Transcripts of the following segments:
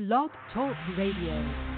Blog Talk Radio.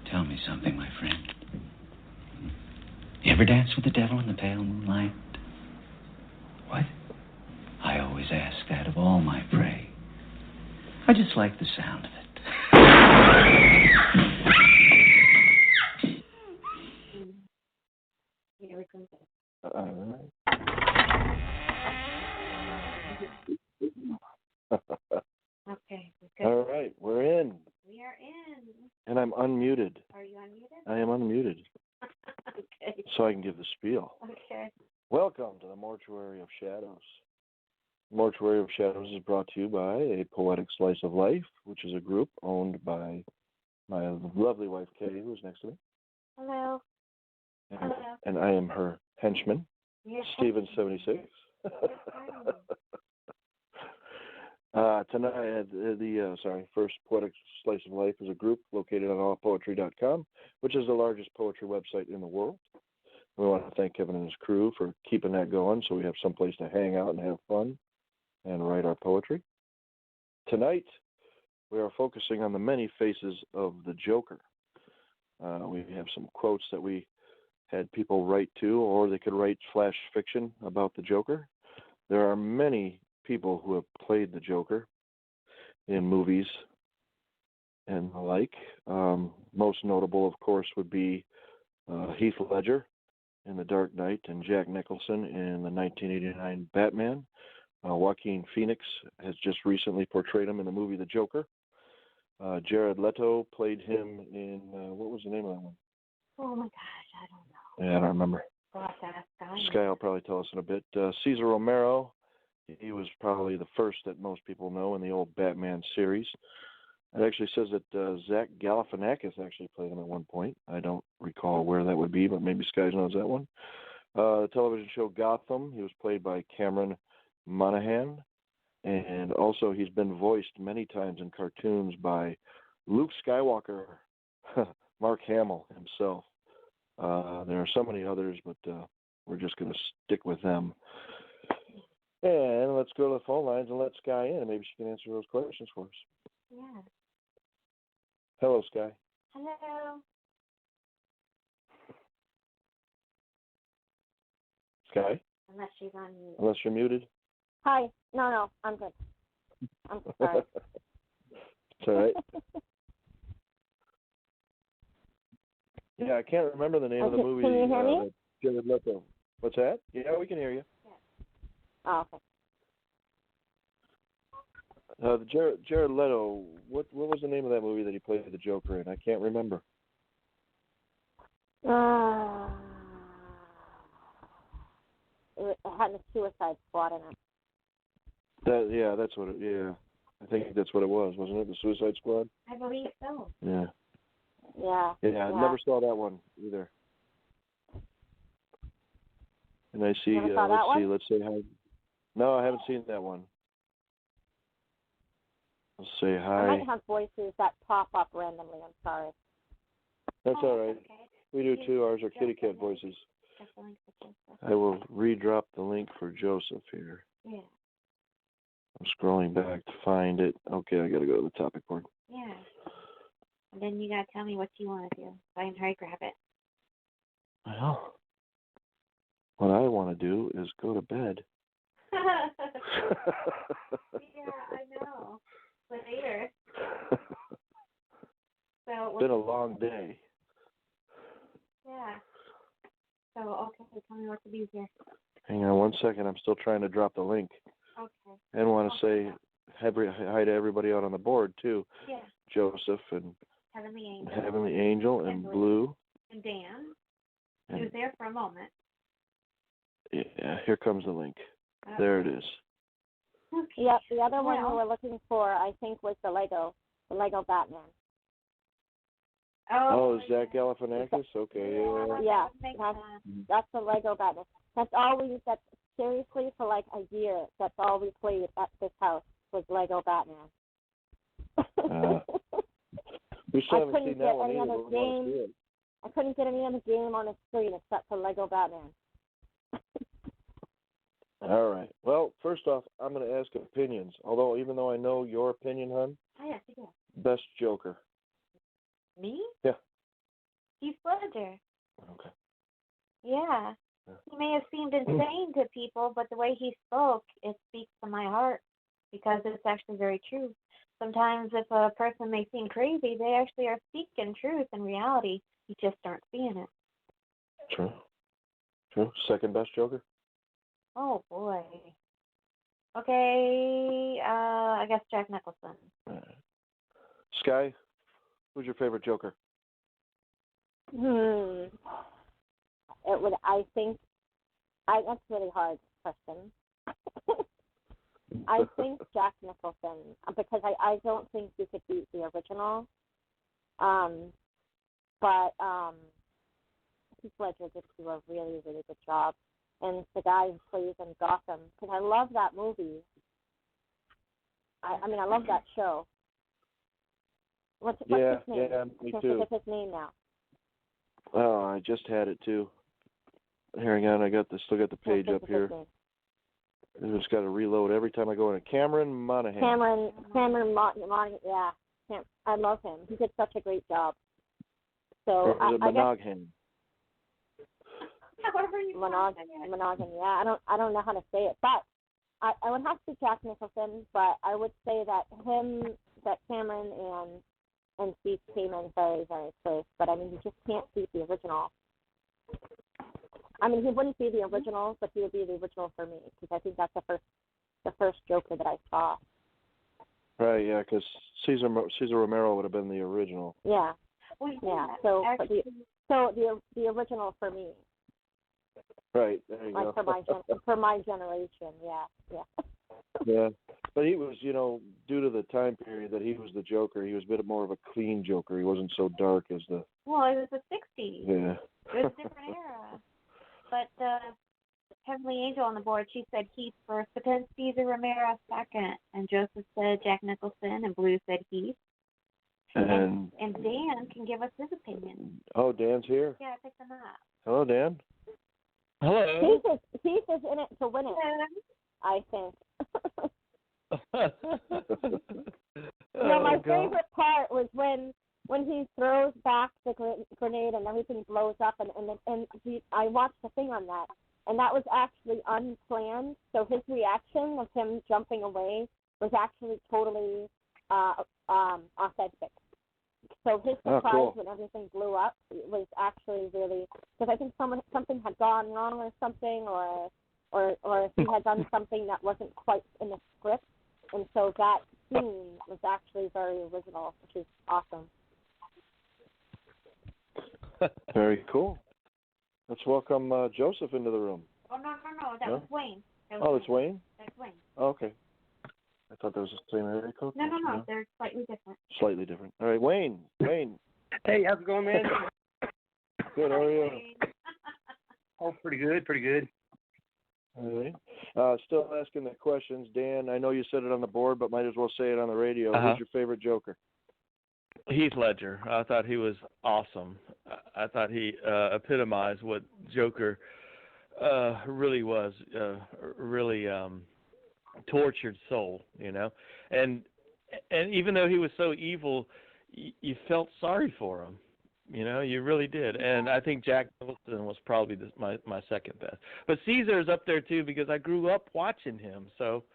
Tell me something, my friend. You ever dance with the devil in the pale moonlight? What? I always ask that of all my prey. I just like the sound of it. Okay. All right, we're in. We are in. And I'm unmuted. Are you unmuted? I am unmuted. Okay. So I can give the spiel. Okay. Welcome to the Mortuary of Shadows. Mortuary of Shadows is brought to you by A Poetic Slice of Life, which is a group owned by my lovely wife, Kay, who's next to me. Hello. Hello. And I am her henchman, Yes. Steven76. Tonight, First Poetic Slice of Life is a group located on allpoetry.com, which is the largest poetry website in the world. We want to thank Kevin and his crew for keeping that going so we have some place to hang out and have fun and write our poetry. Tonight, we are focusing on the many faces of the Joker. We have some quotes that we had people write to, or they could write flash fiction about the Joker. There are many people who have played the Joker in movies and the like. Most notable, of course, would be Heath Ledger in The Dark Knight and Jack Nicholson in the 1989 Batman. Joaquin Phoenix has just recently portrayed him in the movie The Joker. Jared Leto played him in, what was the name of that one? Oh my gosh, I don't know. Yeah, I don't remember. Sky will probably tell us in a bit. Cesar Romero, he was probably the first that most people know in the old Batman series. It actually says that Zach Galifianakis actually played him at one point. I don't recall where that would be, but maybe Sky knows that one. The television show Gotham, he was played by Cameron Monaghan. And also he's been voiced many times in cartoons by Luke Skywalker, Mark Hamill himself. There are so many others, but we're just going to stick with them. And let's go to the phone lines and let Sky in. Maybe she can answer those questions for us. Yeah. Hello, Sky. Hello. Sky? Unless she's on mute. Unless you're muted. Hi. No, I'm good. I'm sorry. It's all right. Yeah, I can't remember the name of the movie. Can you hear me? Jared Leto. What's that? Yeah, we can hear you. Oh, okay. Jared Leto, what was the name of that movie that he played the Joker in? I can't remember. It had a Suicide Squad in it. That's what it. Yeah, I think that's what it was, wasn't it? The Suicide Squad. I believe so. Yeah. Yeah. Yeah, I never saw that one either. And I see. Let's say hi. No, I haven't seen that one. Let's say hi. I might have voices that pop up randomly. I'm sorry. That's all right. Okay. We do too. Ours are kitty cat voices. I will redrop the link for Joseph here. Yeah. I'm scrolling back to find it. Okay, I got to go to the topic board. Yeah. And then you got to tell me what you want to do so I can try to grab it. Well, what I want to do is go to bed. Yeah, I know. Later. So it's been a long day. Yeah. So, okay, tell me what to do here. Hang on 1 second. I'm still trying to drop the link. Okay. And want to say hi to everybody out on the board, too. Yeah. Joseph and Heavenly Angel and Blue. And Dan. He was there for a moment. Yeah, here comes the link. Okay. There it is. Okay. Yep, the other one we were looking for, I think, was the Lego Batman. Oh, Zach Galifianakis? Okay, yeah. That's the Lego Batman. That's seriously, for like a year, that's all we played at this house was Lego Batman. We still haven't seen that one either. I couldn't get any other game on the screen except for Lego Batman. All right. Well, first off, I'm going to ask opinions. Even though I know your opinion, hon. Oh, yes, best Joker. Me? Yeah. Heath Ledger. Okay. Yeah. He may have seemed insane to people, but the way he spoke, it speaks to my heart because it's actually very true. Sometimes if a person may seem crazy, they actually are speaking truth in reality. You just aren't seeing it. True. Second best Joker? Oh, boy. Okay, I guess Jack Nicholson. Sky, who's your favorite Joker? It would. I think. That's a really hard question. I think Jack Nicholson, because I don't think you could beat the original. But Heath Ledger did do a really, really good job. And the guy who plays in Gotham, because I love that movie. I mean, I love that show. What's his name? Yeah, me too. What's his name now? Oh, I just had it too. Hang on, still got the page up here. I just got to reload every time I go in. Cameron Monaghan. Cameron Monaghan, yeah. I love him. He did such a great job. So I Monaghan. Monaghan, yeah. I don't know how to say it, but I would have to say Jack Nicholson, but I would say that Cameron and Steve came in very, very close. But I mean, you just can't beat the original. I mean, he wouldn't be the original, but he would be the original for me because I think that's the first Joker that I saw. Right, yeah, because Cesar Romero would have been the original. Yeah, Well, yeah. So, the original for me. Right, there you go. For my generation, yeah. Yeah, but he was, due to the time period that he was the Joker, he was a bit more of a clean Joker. He wasn't so dark as the. Well, it was the 60s. Yeah. It was a different era. But Heavenly Angel on the board, she said Heath first, but then Cesar Romero second. And Joseph said Jack Nicholson, and Blue said Heath. And Dan can give us his opinion. Oh, Dan's here. Yeah, I picked him up. Hello, Dan. Hello. Heath is in it to win it, I think. My favorite part was when he throws back the grenade and everything blows up, and I watched the thing on that, and that was actually unplanned. So his reaction of him jumping away was actually totally authentic. So his surprise when everything blew up was actually really, because I think something had gone wrong or something, or he had done something that wasn't quite in the script, and so that scene was actually very original, which is awesome. Very cool. Let's welcome Joseph into the room. Oh, no. That was Wayne. It's Wayne? That's Wayne. Oh, okay. I thought that was the same area code. No. They're slightly different. Slightly different. All right, Wayne. Hey, how's it going, man? Good, how are you? Oh, pretty good. All right. Still asking the questions. Dan, I know you said it on the board, but might as well say it on the radio. Who's your favorite Joker? Heath Ledger. I thought he was awesome. I thought he epitomized what Joker really was, really tortured soul, and even though he was so evil, you felt sorry for him, you really did. And I think Jack Nicholson was probably my second best, but Caesar's up there too because I grew up watching him, so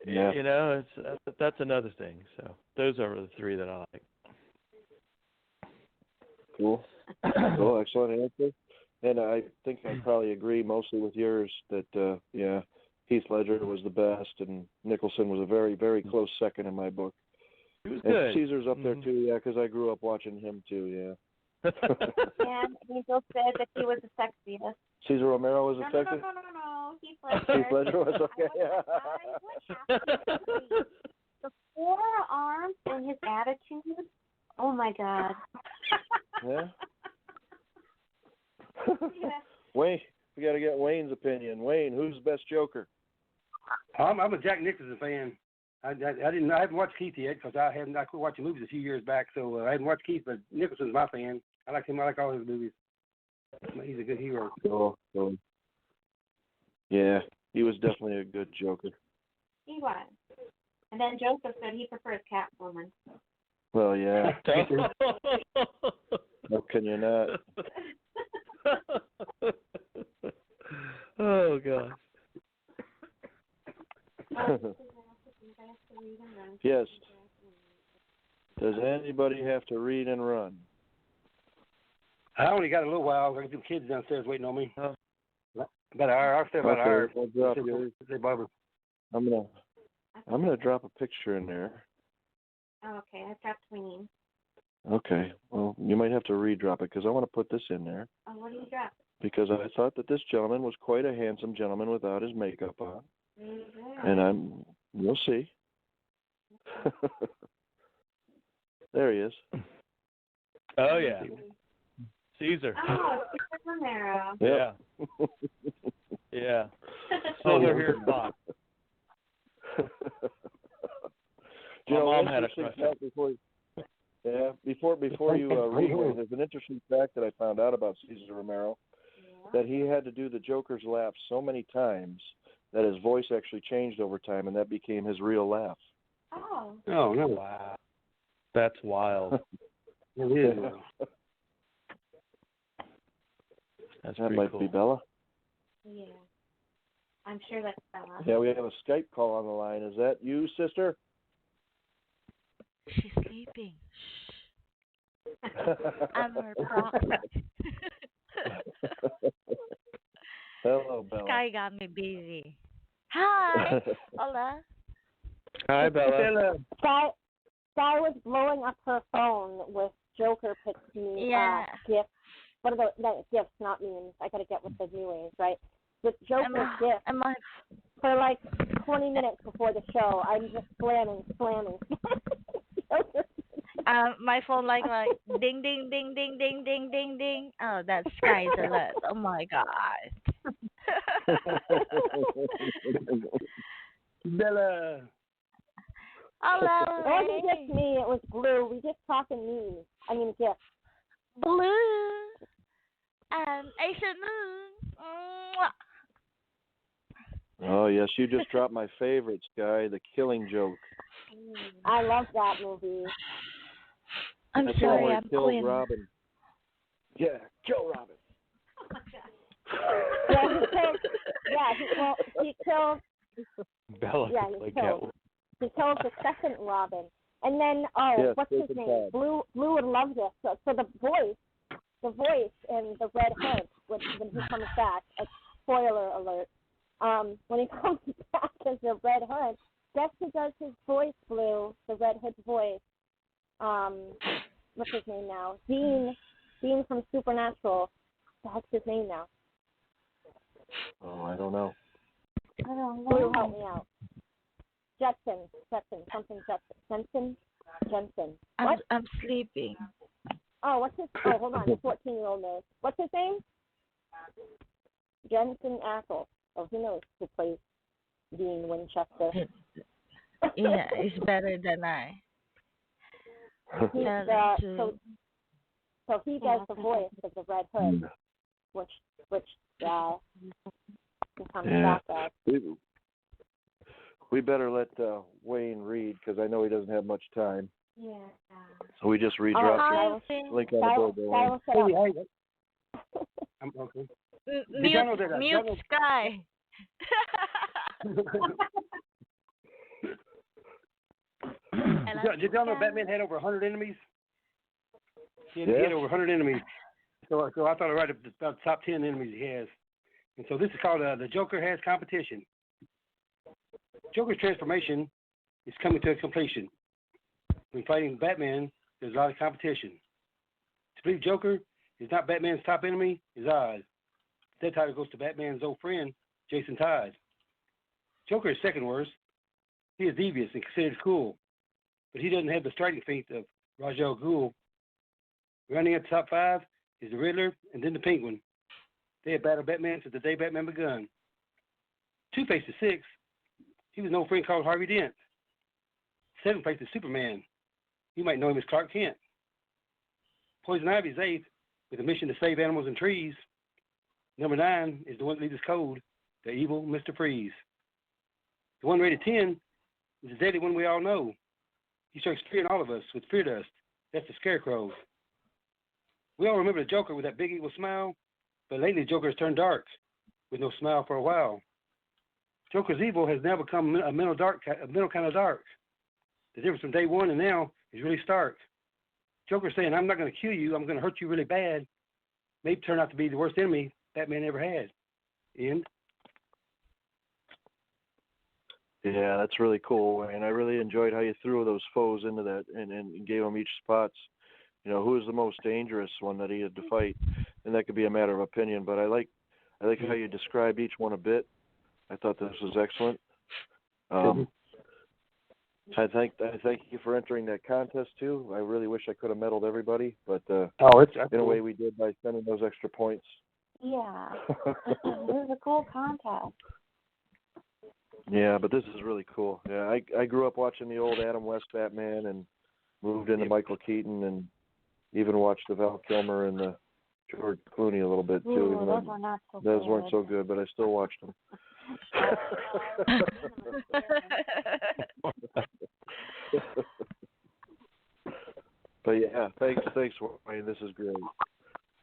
that's another thing. So those are the three that I like. Cool, excellent answer. And I think I probably agree mostly with yours that Heath Ledger was the best, and Nicholson was a very, very close second in my book. He was and good. Caesar's up there too, because I grew up watching him too, And Angel said that he was the sexiest. Caesar Romero was the sexiest? No. Heath Ledger. Heath Ledger was okay. What happened? The forearms and his attitude. Oh my God. Yeah. Wayne, we got to get Wayne's opinion. Wayne, who's the best Joker? I'm a Jack Nicholson fan. I haven't watched Keith yet because I quit watching movies a few years back, so I haven't watched Keith. But Nicholson's my fan. I like him. I like all his movies. He's a good hero. Cool. Yeah, he was definitely a good Joker. He was. And then Joseph said he prefers Catwoman. Well, yeah. How can you not? Oh gosh. Yes. Does anybody have to read and run? I only got a little while. I got some kids downstairs waiting on me. Oh. About an hour. I'll stay about an hour. I'll drop yours. Say Barbara. I'm gonna drop a picture in there. Oh, okay, I dropped Wayne. Okay. Well, you might have to re-drop it because I want to put this in there. Oh, what do you drop? Because I thought that this gentleman was quite a handsome gentleman without his makeup on. Mm-hmm. And we'll see. There he is. Oh yeah. Caesar. Oh, Caesar Romero. Yeah. Yeah. Silver haired fox. You know, mom had a interesting crush. fact before you read it, there's an interesting fact that I found out about Cesar Romero, that he had to do the Joker's laugh so many times that his voice actually changed over time, and that became his real laugh. Oh. Oh, no. Wow. That's wild. It is. That's That pretty might cool. be Bella. Yeah. I'm sure that's Bella. Yeah, we have a Skype call on the line. Is that you, sister? She's sleeping. Shh. I'm her proxy. Hello, Bella. Sky got me busy. Hi. Hola. Hi, Bella. Sky was blowing up her phone with Joker pictures, gifts. What are the gifts, not memes? I gotta get with the new age, right? With Joker gifts for like 20 minutes before the show. I'm just slamming. My phone like ding ding ding ding ding ding ding ding. Oh, that's Sky's alert. Oh my god. Bella. Hello. It wasn't just me. It was Blue. We just talking memes. I mean gifts. Blue. Asian Moon. Oh, yes, you just dropped my favorite, Sky, The Killing Joke. I love that movie. I'm That's sorry, where I'm he kills Quinn. Robin. Yeah, kill Robin. He killed. Bella. Yeah, he killed the second Robin, and then what's his name? Blue would love this. So the voice in the Red Hood when he comes back. Spoiler alert. When he comes back as the Red Hood, guess who does his voice? Blue, the Red Hood's voice. What's his name now? Dean from Supernatural. What's his name now? Oh, I don't know. Blue, help me out. Jensen. What? I'm sleeping. Oh, hold on. The 14-year-old knows. What's his name? Jensen Ackles. Oh, he knows who plays Dean Winchester. Yeah, it's better than I. So he does the voice of the Red Hood, which becomes back as. We better let Wayne read because I know he doesn't have much time. Yeah. So we just redropped the link on the billboard. I'm okay. Mute Sky. Did y'all know Batman had over 100 enemies? He had over 100 enemies. So I thought I'd write about the top 10 enemies he has. And so this is called The Joker Has Competition. Joker's transformation is coming to a completion. When fighting Batman, there's a lot of competition. To believe Joker is not Batman's top enemy is odd. That title goes to Batman's old friend, Jason Todd. Joker is second worst. He is devious and considered cool, but he doesn't have the striking feat of Ra's al Ghul. Rounding up the top 5 is the Riddler and then the Penguin. They have battled Batman since the day Batman begun. Two-Face is 6. He was an old friend called Harvey Dent. 7th place is Superman. You might know him as Clark Kent. Poison Ivy is 8th with a mission to save animals and trees. Number 9 is the one that leads us cold, the evil Mr. Freeze. The one rated 10 is the deadly one we all know. he starts fearing all of us with fear dust. That's the scarecrow. We all remember the Joker with that big evil smile, but lately the Joker has turned dark with no smile for a while. Joker's evil has now become a mental kind of dark. The difference from day one and now is really stark. Joker's saying, I'm not going to kill you, I'm going to hurt you really bad. May turn out to be the worst enemy Batman ever had. End. Yeah, that's really cool, and I really enjoyed how you threw those foes into that and gave them each spots. You know, who is the most dangerous one that he had to fight, and that could be a matter of opinion. But I like how you described each one a bit. I thought this was excellent. I thank you for entering that contest too. I really wish I could have medaled everybody, but in a way we did by spending those extra points. Yeah, it was a cool contest. Yeah, but this is really cool. Yeah, I grew up watching the old Adam West Batman and moved into Michael Keaton and even watched the Val Kilmer and the George Clooney a little bit too. Ooh, even those were not so those good. weren't so good, but I still watched them. But yeah, thanks, Wayne. This is great.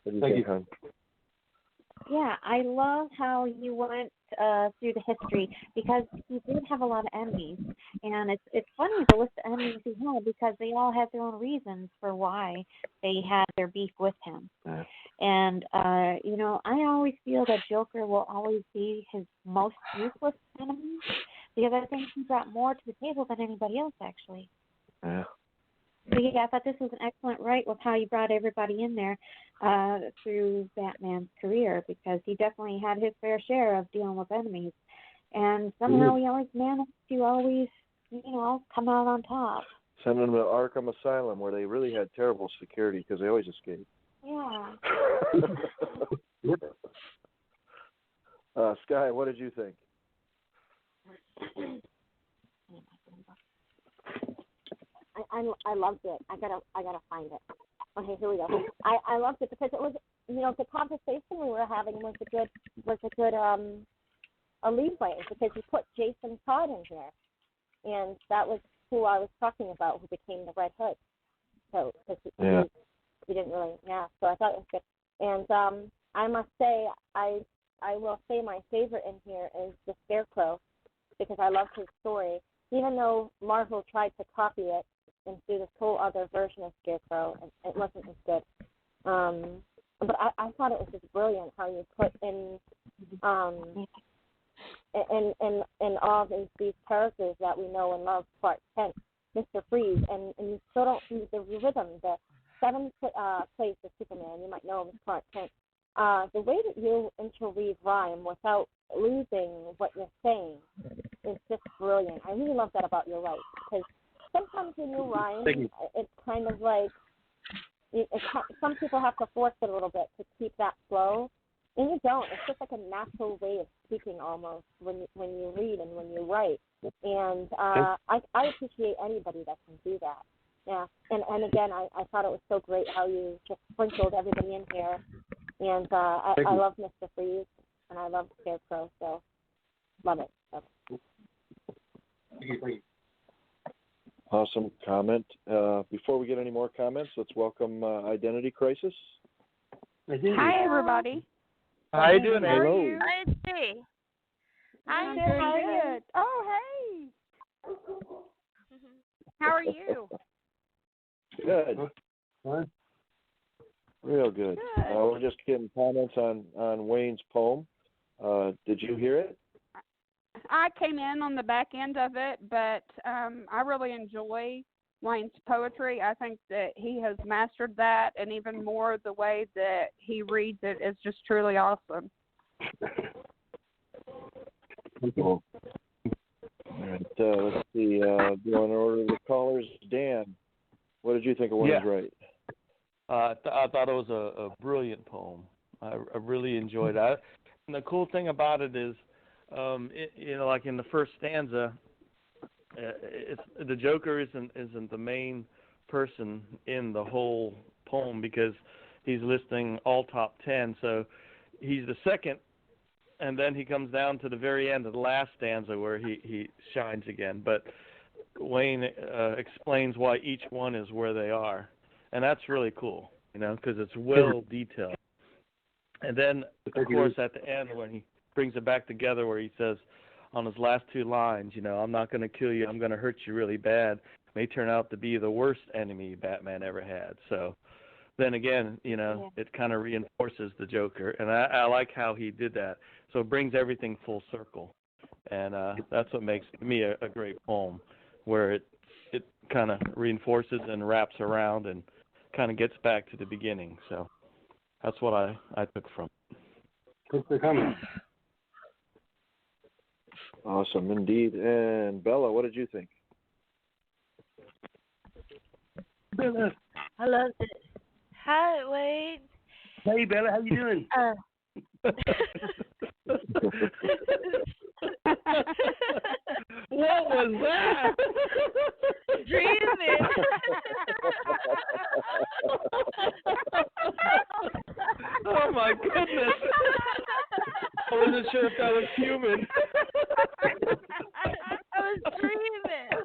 Thank you. Hon? Yeah, I love how you went through the history because he did have a lot of enemies, and it's funny the list of enemies he had because they all had their own reasons for why they had their beef with him. And you know, I always feel that Joker will always be his most ruthless enemy because I think he brought more to the table than anybody else actually. Yeah. So yeah, I thought this was an excellent write with how you brought everybody in there through Batman's career because he definitely had his fair share of dealing with enemies, and somehow he always managed to always, you know, come out on top. Send them to Arkham Asylum where they really had terrible security because they always escaped. Yeah. Sky, what did you think? I loved it. I gotta find it. Okay, here we go. I loved it because it was, you know, the conversation we were having was a good a leadway because you put Jason Todd in here, and that was who I was talking about, who became the Red Hood. So because he didn't really, So I thought it was good. And I must say, I will say my favorite in here is the Scarecrow because I loved his story, even though Marvel tried to copy it and do this whole other version of Scarecrow, and it wasn't as good. But I thought it was just brilliant how you put in all these characters that we know and love, Clark Kent, Mr. Freeze, and you still don't see the rhythm, the seven plays of Superman, you might know him as Clark Kent. The way that you interweave rhyme without losing what you're saying is just brilliant. I really love that about your write because sometimes when you rhyme, it's kind of like some people have to force it a little bit to keep that flow, and you don't. It's just like a natural way of speaking almost when you read and when you write. And I appreciate anybody that can do that. Yeah, and again, I thought it was so great how you just sprinkled everybody in here. And I love Mr. Freeze, and I love Scarecrow, so love it. Thank you. Awesome comment. Before we get any more comments, let's welcome Identity Crisis. Hi, everybody. How you doing, How are Amy? you? I see. I'm good. Oh, hey. How are you? Good. What? Real good. We're just getting comments on Wayne's poem. Did you hear it? I came in on the back end of it, but I really enjoy Wayne's poetry. I think that he has mastered that, and even more the way that he reads it is just truly awesome. Cool. All right, let's see. Going in order of the callers, Dan, what did you think of Wayne's right? I thought it was a brilliant poem. I really enjoyed it. And the cool thing about it is, you know, like in the first stanza, the Joker isn't the main person in the whole poem because he's listing all top 10. So he's the second, and then he comes down to the very end of the last stanza where he shines again. But Wayne explains why each one is where they are, and that's really cool, because it's well detailed. And then, of course, at the end when he brings it back together, where he says on his last two lines, I'm not going to kill you, I'm going to hurt you really bad, may turn out to be the worst enemy Batman ever had. So then again, it kind of reinforces the Joker, and I like how he did that. So it brings everything full circle, and that's what makes me a great poem, where it kind of reinforces and wraps around and kind of gets back to the beginning. So that's what I took from it. Thanks for coming. Awesome, indeed. And Bella, what did you think? Bella. I loved it. Hi, Wade. Hey, Bella, how you doing? What was that? Dreaming. Oh my goodness! I wasn't sure if that was human. I was dreaming.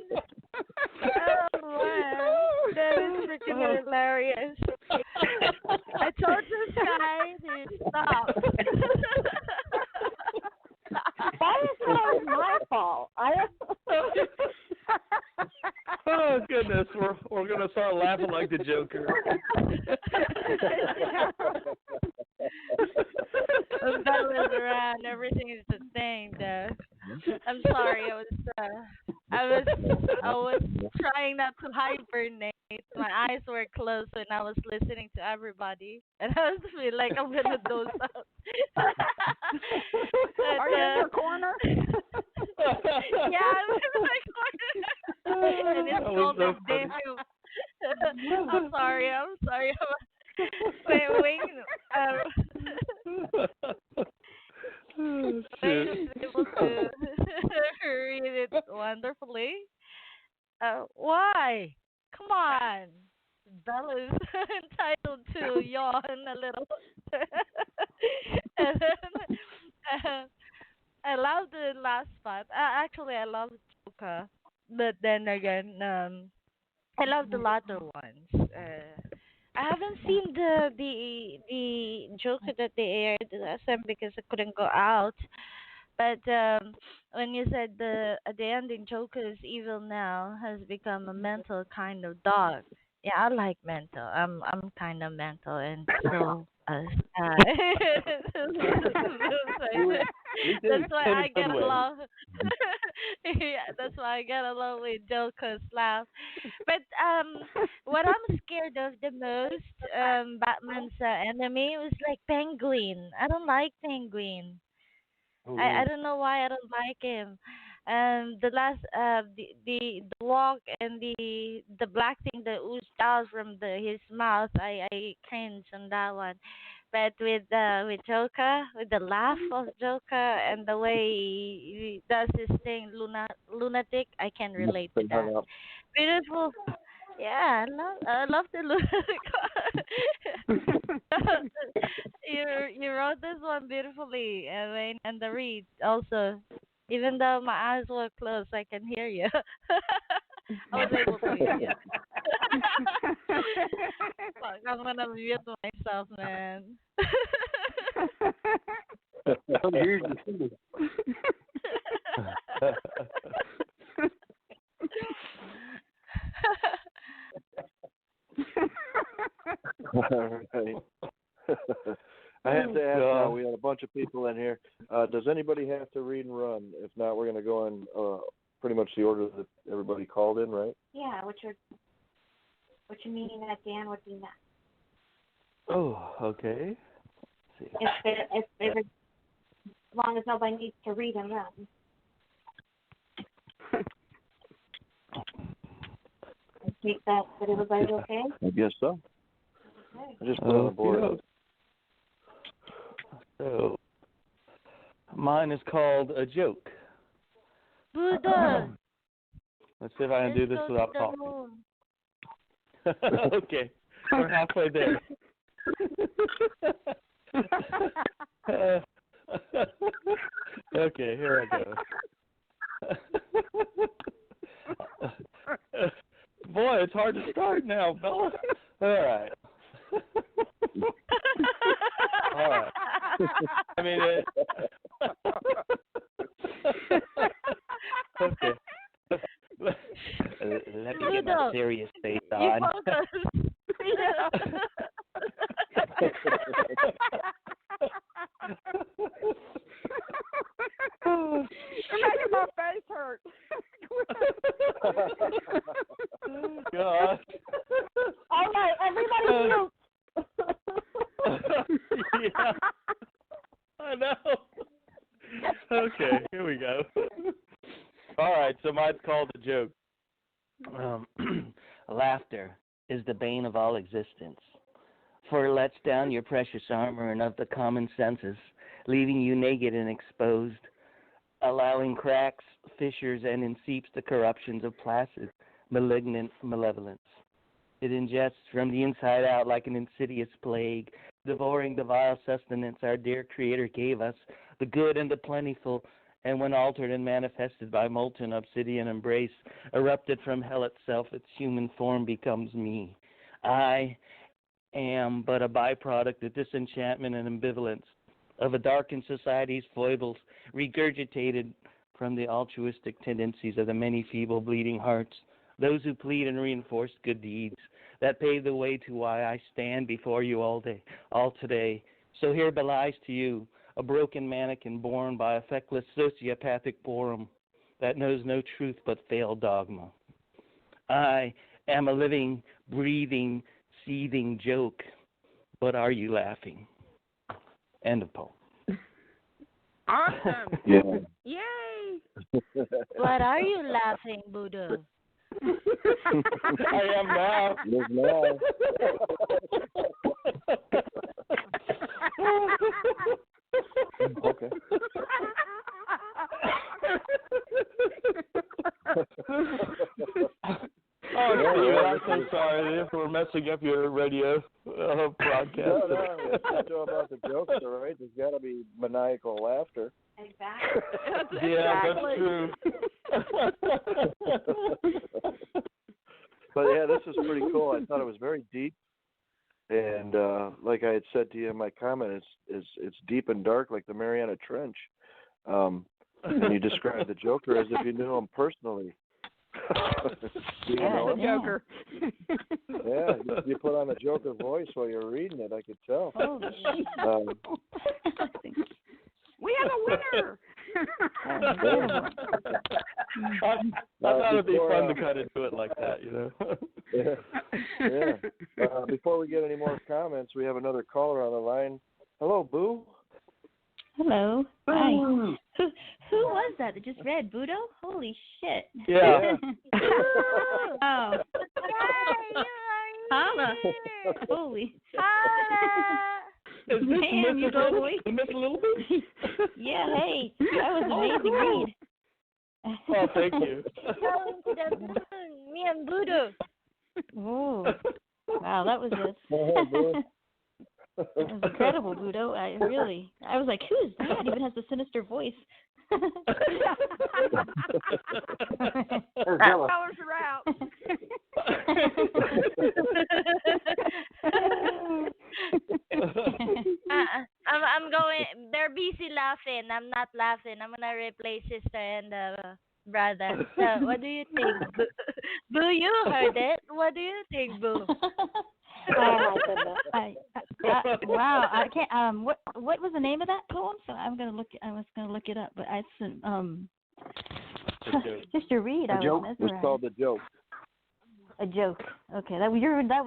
Oh man, that is freaking hilarious. I told this guy to stop. That is not my fault. Oh goodness, we're gonna start laughing like the Joker. That was around. Everything is the same, though. I'm sorry. I was trying not to hibernate. My eyes were closed when I was listening to everybody, and I was feeling like I'm gonna doze out. Are you in your corner? Yeah, I'm in my corner. And it's called the day. I'm sorry. Wait. Wayne was able to read it wonderfully. Why? Come on. Bella's entitled to yawn a little. And then, I love the last part. Actually, I love Joker, but then again, I love the latter ones. I haven't seen the Joker that they aired last time because I couldn't go out. But when you said at the ending, Joker's evil now has become a mental kind of dog. Yeah, I like mental. I'm kind of mental, and so that's why I get along. Yeah, that's why I get along with Joker's laugh. But what I'm scared of the most, Batman's enemy was like Penguin. I don't like Penguin. Oh, I no. don't know why I don't like him. The last the walk and the black thing that oozed out from his mouth, I cringe on that one. But with Joker, with the laugh of Joker and the way he does his thing, lunatic, I can relate to that. Beautiful. Yeah, I love the you wrote this one beautifully, Wayne, and the read also. Even though my eyes were closed, I can hear you. I was able to hear you. Fuck, I'm gonna mute myself, man. Oh, here's the thing. All right. I have to ask now, we had a bunch of people in here. Does anybody have to read and run? If not, we're going to go in pretty much the order that everybody called in, right? Yeah, what you mean that Dan would be next. Oh, okay. Let's see. If as long as nobody needs to read and run. I think that everybody's okay? I guess so. Okay. I just put on the board. So, mine is called A Joke. Buddha. Let's see if I can do this without coughing. Okay, we're halfway there. Okay, here I go. boy, it's hard to start now, fella. All right. All right. I mean, okay. Let me get my serious face on. You're making my face hurt. Oh, God. All right, everybody mute. Yeah. I know. Okay, here we go. All right, so mine's called a joke. Laughter is the bane of all existence, for it lets down your precious armor and of the common senses, leaving you naked and exposed, allowing cracks, fissures, and in seeps the corruptions of placid, malignant malevolence. It ingests from the inside out like an insidious plague, devouring the vile sustenance our dear Creator gave us, the good and the plentiful, and when altered and manifested by molten obsidian embrace, erupted from hell itself, its human form becomes me. I am but a byproduct of disenchantment and ambivalence, of a darkened society's foibles, regurgitated from the altruistic tendencies of the many feeble bleeding hearts, those who plead and reinforce good deeds, that pave the way to why I stand before you all today. So here belies to you, a broken mannequin born by a feckless sociopathic boredom that knows no truth but failed dogma. I am a living, breathing, seething joke, but are you laughing? End of poem. Awesome. Yeah. Yay. What are you laughing, Buddha? I am now. Live now. Okay. Oh, Steve, I'm so sorry if we're messing up your radio broadcast. No, it's not about the jokes, all right? There's got to be maniacal laughter. Exactly. Yeah, that's true. But yeah, this is pretty cool. I thought it was very deep, and like I had said to you in my comment, it's deep and dark like the Mariana Trench. And you described the Joker as if you knew him personally. You know him? Joker. Yeah, you put on the Joker voice while you're reading it. I could tell. We have a winner. I thought it'd be fun to kind of do it like that, you know. Yeah. Before we get any more comments, we have another caller on the line. Hello, Boo. Hello. Hi. Who was that just read? Budo? Holy shit. Yeah. Oh. Hi, Holla. Holy. Is this Man, you go away. Miss Little Bit? Yeah, hey. That was an amazing read. Oh, thank you. Going to the moon, me and Budo. Oh. Wow, that was it. That was incredible, Budo. I was like, who is that? He even has the sinister voice. Colors are out. I'm going. They're busy laughing. I'm not laughing. I'm gonna replace sister and brother. So, what do you think, Boo? Boo, you heard it. What do you think, Boo? Oh my goodness! Wow, I can't. What was the name of that poem? So I was gonna look it up, but I just to read. A joke. It was called The Joke. A joke. Okay, that was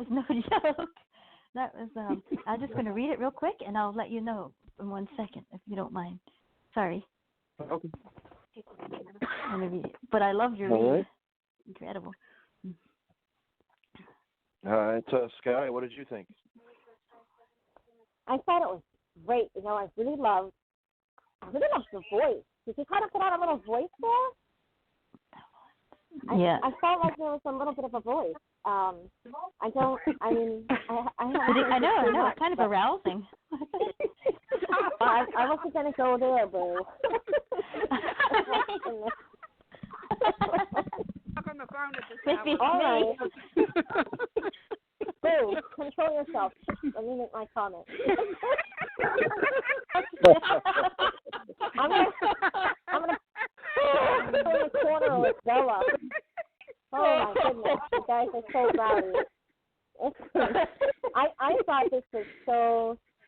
no joke. That was. I'm just gonna read it real quick, and I'll let you know in 1 second if you don't mind. Sorry. Okay. I'm gonna read it, but I loved your read. Right. Incredible. All right, Sky, what did you think? I thought it was great. You know, I really loved the voice. Did you kind of put on a little voice there? Yeah. I felt like there was a little bit of a voice. I know, it's kind of arousing. I wasn't going to go there, Boo. Talk on the phone at this Maybe all right. Boo, control yourself. Let me make my comment. I'm gonna put in the corner with Bella. Oh my goodness, you guys are so rowdy. I thought this was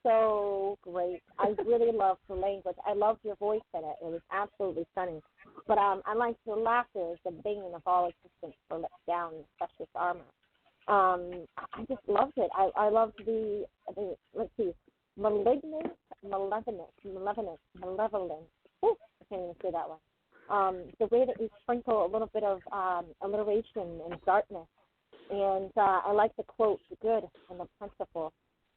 so great. I really loved the language. I loved your voice in it. It was absolutely stunning. But I liked the laughter, the bane of all existence for let down precious armor. I just loved it. I loved the let's see, malevolent. Ooh, I can't even say that one. The way that you sprinkle a little bit of alliteration and darkness. And I like the quote, the good and the principle.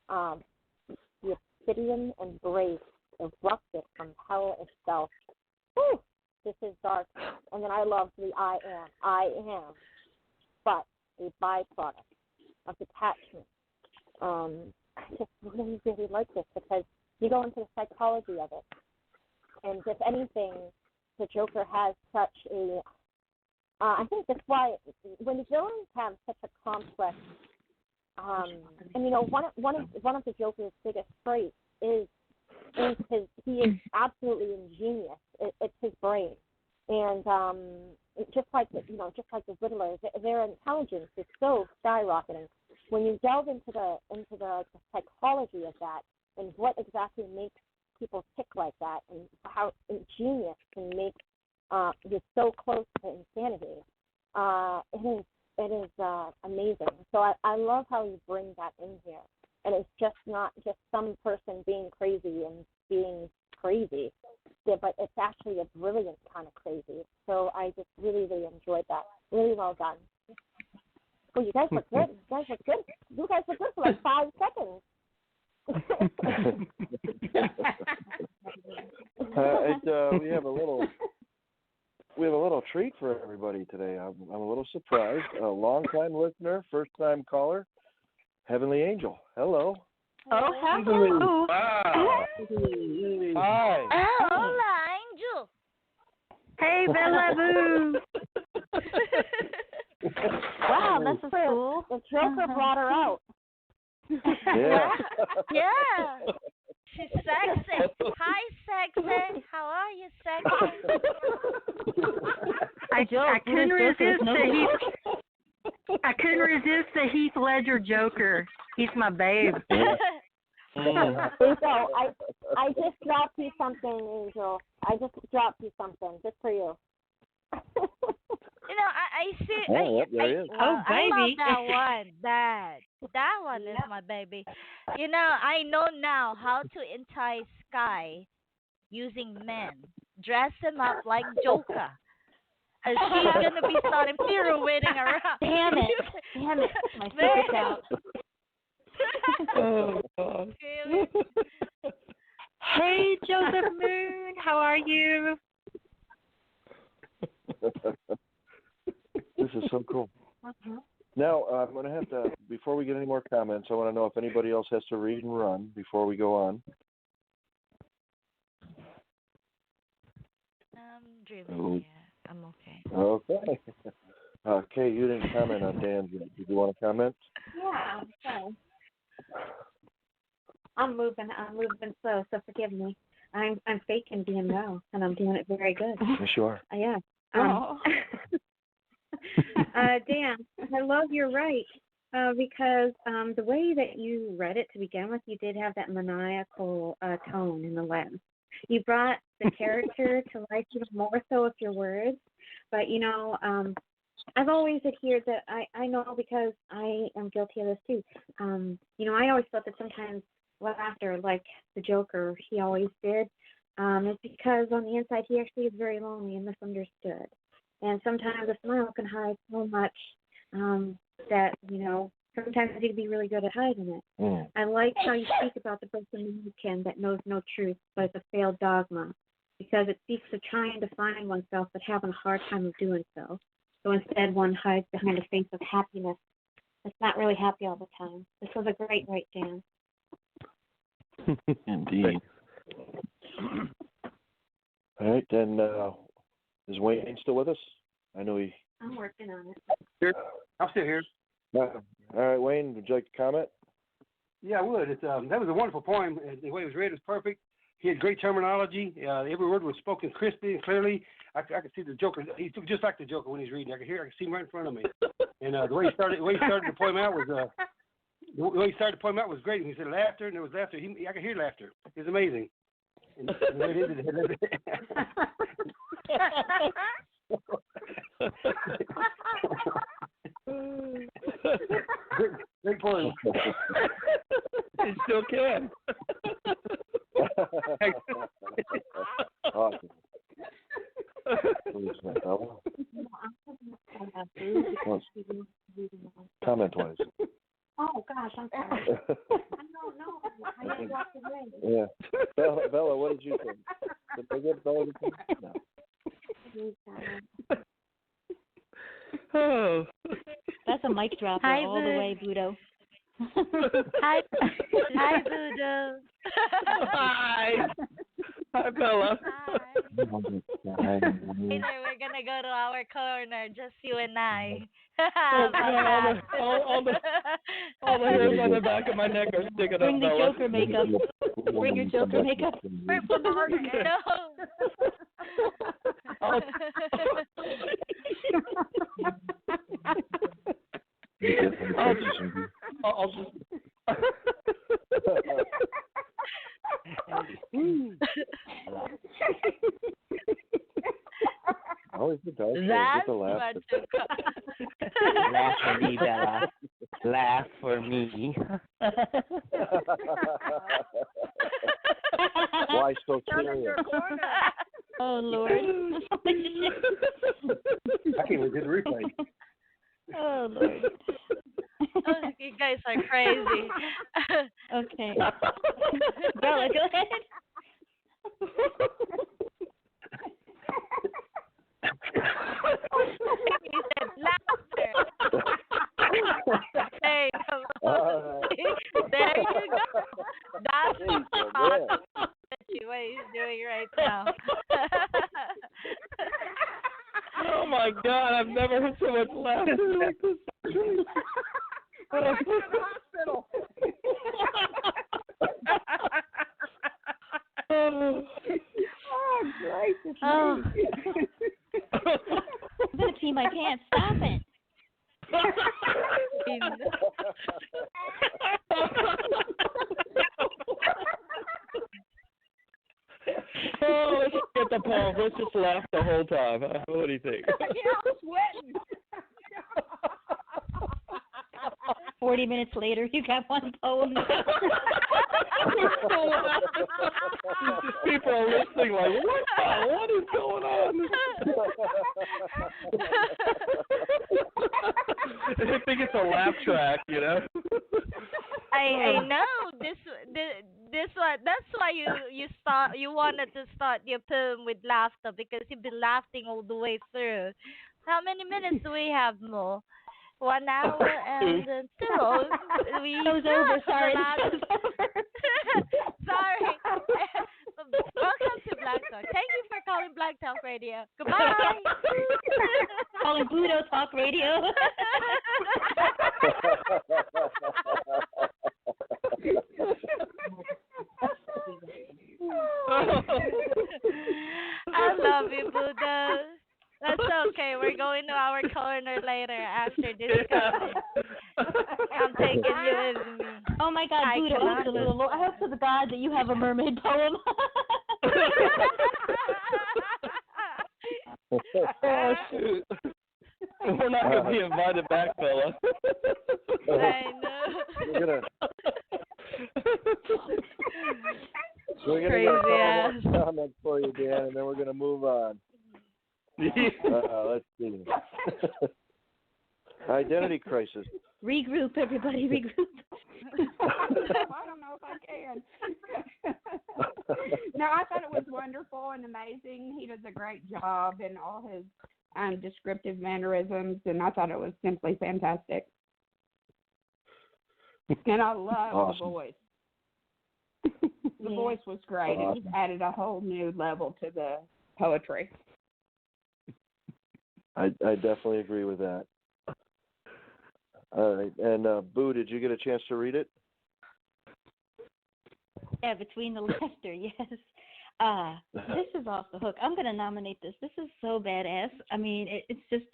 The obsidian embrace erupted from hell itself. Whew, this is dark. And then I love the I am, but a byproduct of detachment. I just really, really like this because you go into the psychology of it. And if anything, the Joker has such a I think that's why when the villains have such a complex, and you know, one of the Joker's biggest traits is he is absolutely ingenious. It's his brain, and just like the Riddler, their intelligence is so skyrocketing. When you delve into the psychology of that and what exactly makes people tick like that, and how ingenious can make you're so close to insanity. It is amazing. So I love how you bring that in here, and it's just not just some person being crazy and being crazy, but it's actually a brilliant kind of crazy. So I just really, really enjoyed that. Really well done. Oh, you guys look good. You guys look good for like 5 seconds. We have a little treat for everybody today. I'm a little surprised. A long-time listener, first-time caller, Heavenly Angel. Hello. Oh, hello. Wow. Hi. Oh, hola, Angel. Hey, Bella Boo. Wow, this is cool. The Joker brought her out. Yeah. Yeah. She's sexy. Hi, sexy. How are you, sexy? I couldn't resist the Heath Ledger Joker. He's my babe. Angel, I just dropped you something, Angel. I just dropped you something just for you. You know, I see. Oh, yep, there he is. Oh, I love baby. that one. That one is my baby. You know, I know now how to entice Sky using men. Dress him up like Joker. And she's gonna be starting pirouetting around. Damn it. My secret's out. Oh, God. Hey, Joseph Moon, how are you? This is so cool. Now, I'm going to have to, before we get any more comments, I want to know if anybody else has to read and run before we go on. Dreaming, yeah. I'm okay. Okay. Kay, you didn't comment on Dan's yet. Did you want to comment? Yeah, okay. I'm moving slow, so forgive me. I'm faking being well, and I'm doing it very good. Yes, you are. Yeah. Dan, I love you're right, because the way that you read it to begin with, you did have that maniacal tone in the laugh. You brought the character to life even more so with your words, but you know, I've always adhered that I know because I am guilty of this too. You know, I always thought that sometimes laughter, like the Joker, he always did, is because on the inside he actually is very lonely and misunderstood. And sometimes a smile can hide so much that, you know, sometimes you can be really good at hiding it. Mm. I like how you speak about the person that knows no truth, but it's a failed dogma, because it speaks of trying to find oneself but having a hard time of doing so. So instead one hides behind a face of happiness. It's not really happy all the time. This was a great right, Dan. Indeed. All right, then is Wayne still with us? I know he. I'm working on it. Here. I'm still here. All right, Wayne, would you like to comment? Yeah, I would. It's that was a wonderful poem. The way it was read was perfect. He had great terminology. Every word was spoken crisply and clearly. I could see the Joker. He looked just like the Joker when he's reading. I could see him right in front of me. And the way he started the poem out was great. When he said laughter, and there was laughter. I could hear laughter. It was amazing. And the way it ended, great poem. You still can. Awesome. Comment twice. Oh gosh, I'm sorry. I don't know. I just walked away. Yeah. Bella, what did you think? Did they get Bella? No. Oh. That's a mic dropper all the way, Budo. Hi, Budo. Hi. Hi, Bella. Hi. Later, we're gonna go to our corner, just you and I. All the hairs on the back of my neck are sticking Bring up, the Bella. Joker makeup. Bring your Joker makeup. No. I'll just... Always the dark. That's laugh. Laugh for me, Bella. Laugh for me. Why so serious? Oh, Lord. I can't even get the replay. Oh, Lord. Oh, you guys are crazy. Okay. Bella, go ahead. He said laughter. Hey, there you go. That's awesome what he's doing right now. Oh my God! I've never heard so much laughter like this. I went to the hospital. Oh, gracious. Oh. I'm going to pee my pants. Stop it. oh, let's get the poem. Let's just laugh the whole time. What do you think? Yeah, I'm sweating. 40 minutes later, you got one poem. People are listening like, what is going on? I think it's a laugh track, you know. I know this one. That's why you wanted to start your poem with laughter, because you've been laughing all the way through. How many minutes do we have more? 1 hour and still we. It was over. Sorry. Sorry. Welcome to Black Talk. Thank you for calling Black Talk Radio. Goodbye. Calling Budo Talk Radio. I love you, Budo. That's okay. We're going to our corner later after this comment. I'm taking you with me. Oh my God, Budo! I hope to the God that you have a mermaid poem. Oh shoot! We're not going to be invited back, fella. I know. We're gonna Crazy get ass. a comment for you, Dan, and then we're gonna move on. Let's see. Identity crisis. Regroup, everybody, regroup. I don't know if I can. No, I thought it was wonderful and amazing. He does a great job in all his descriptive mannerisms, and I thought it was simply fantastic. And I love the voice. The voice was great. It just added a whole new level to the poetry. I definitely agree with that. All right. And Boo, did you get a chance to read it? Yeah, between the laughter, yes. This is off the hook. I'm going to nominate this. This is so badass. I mean, it's just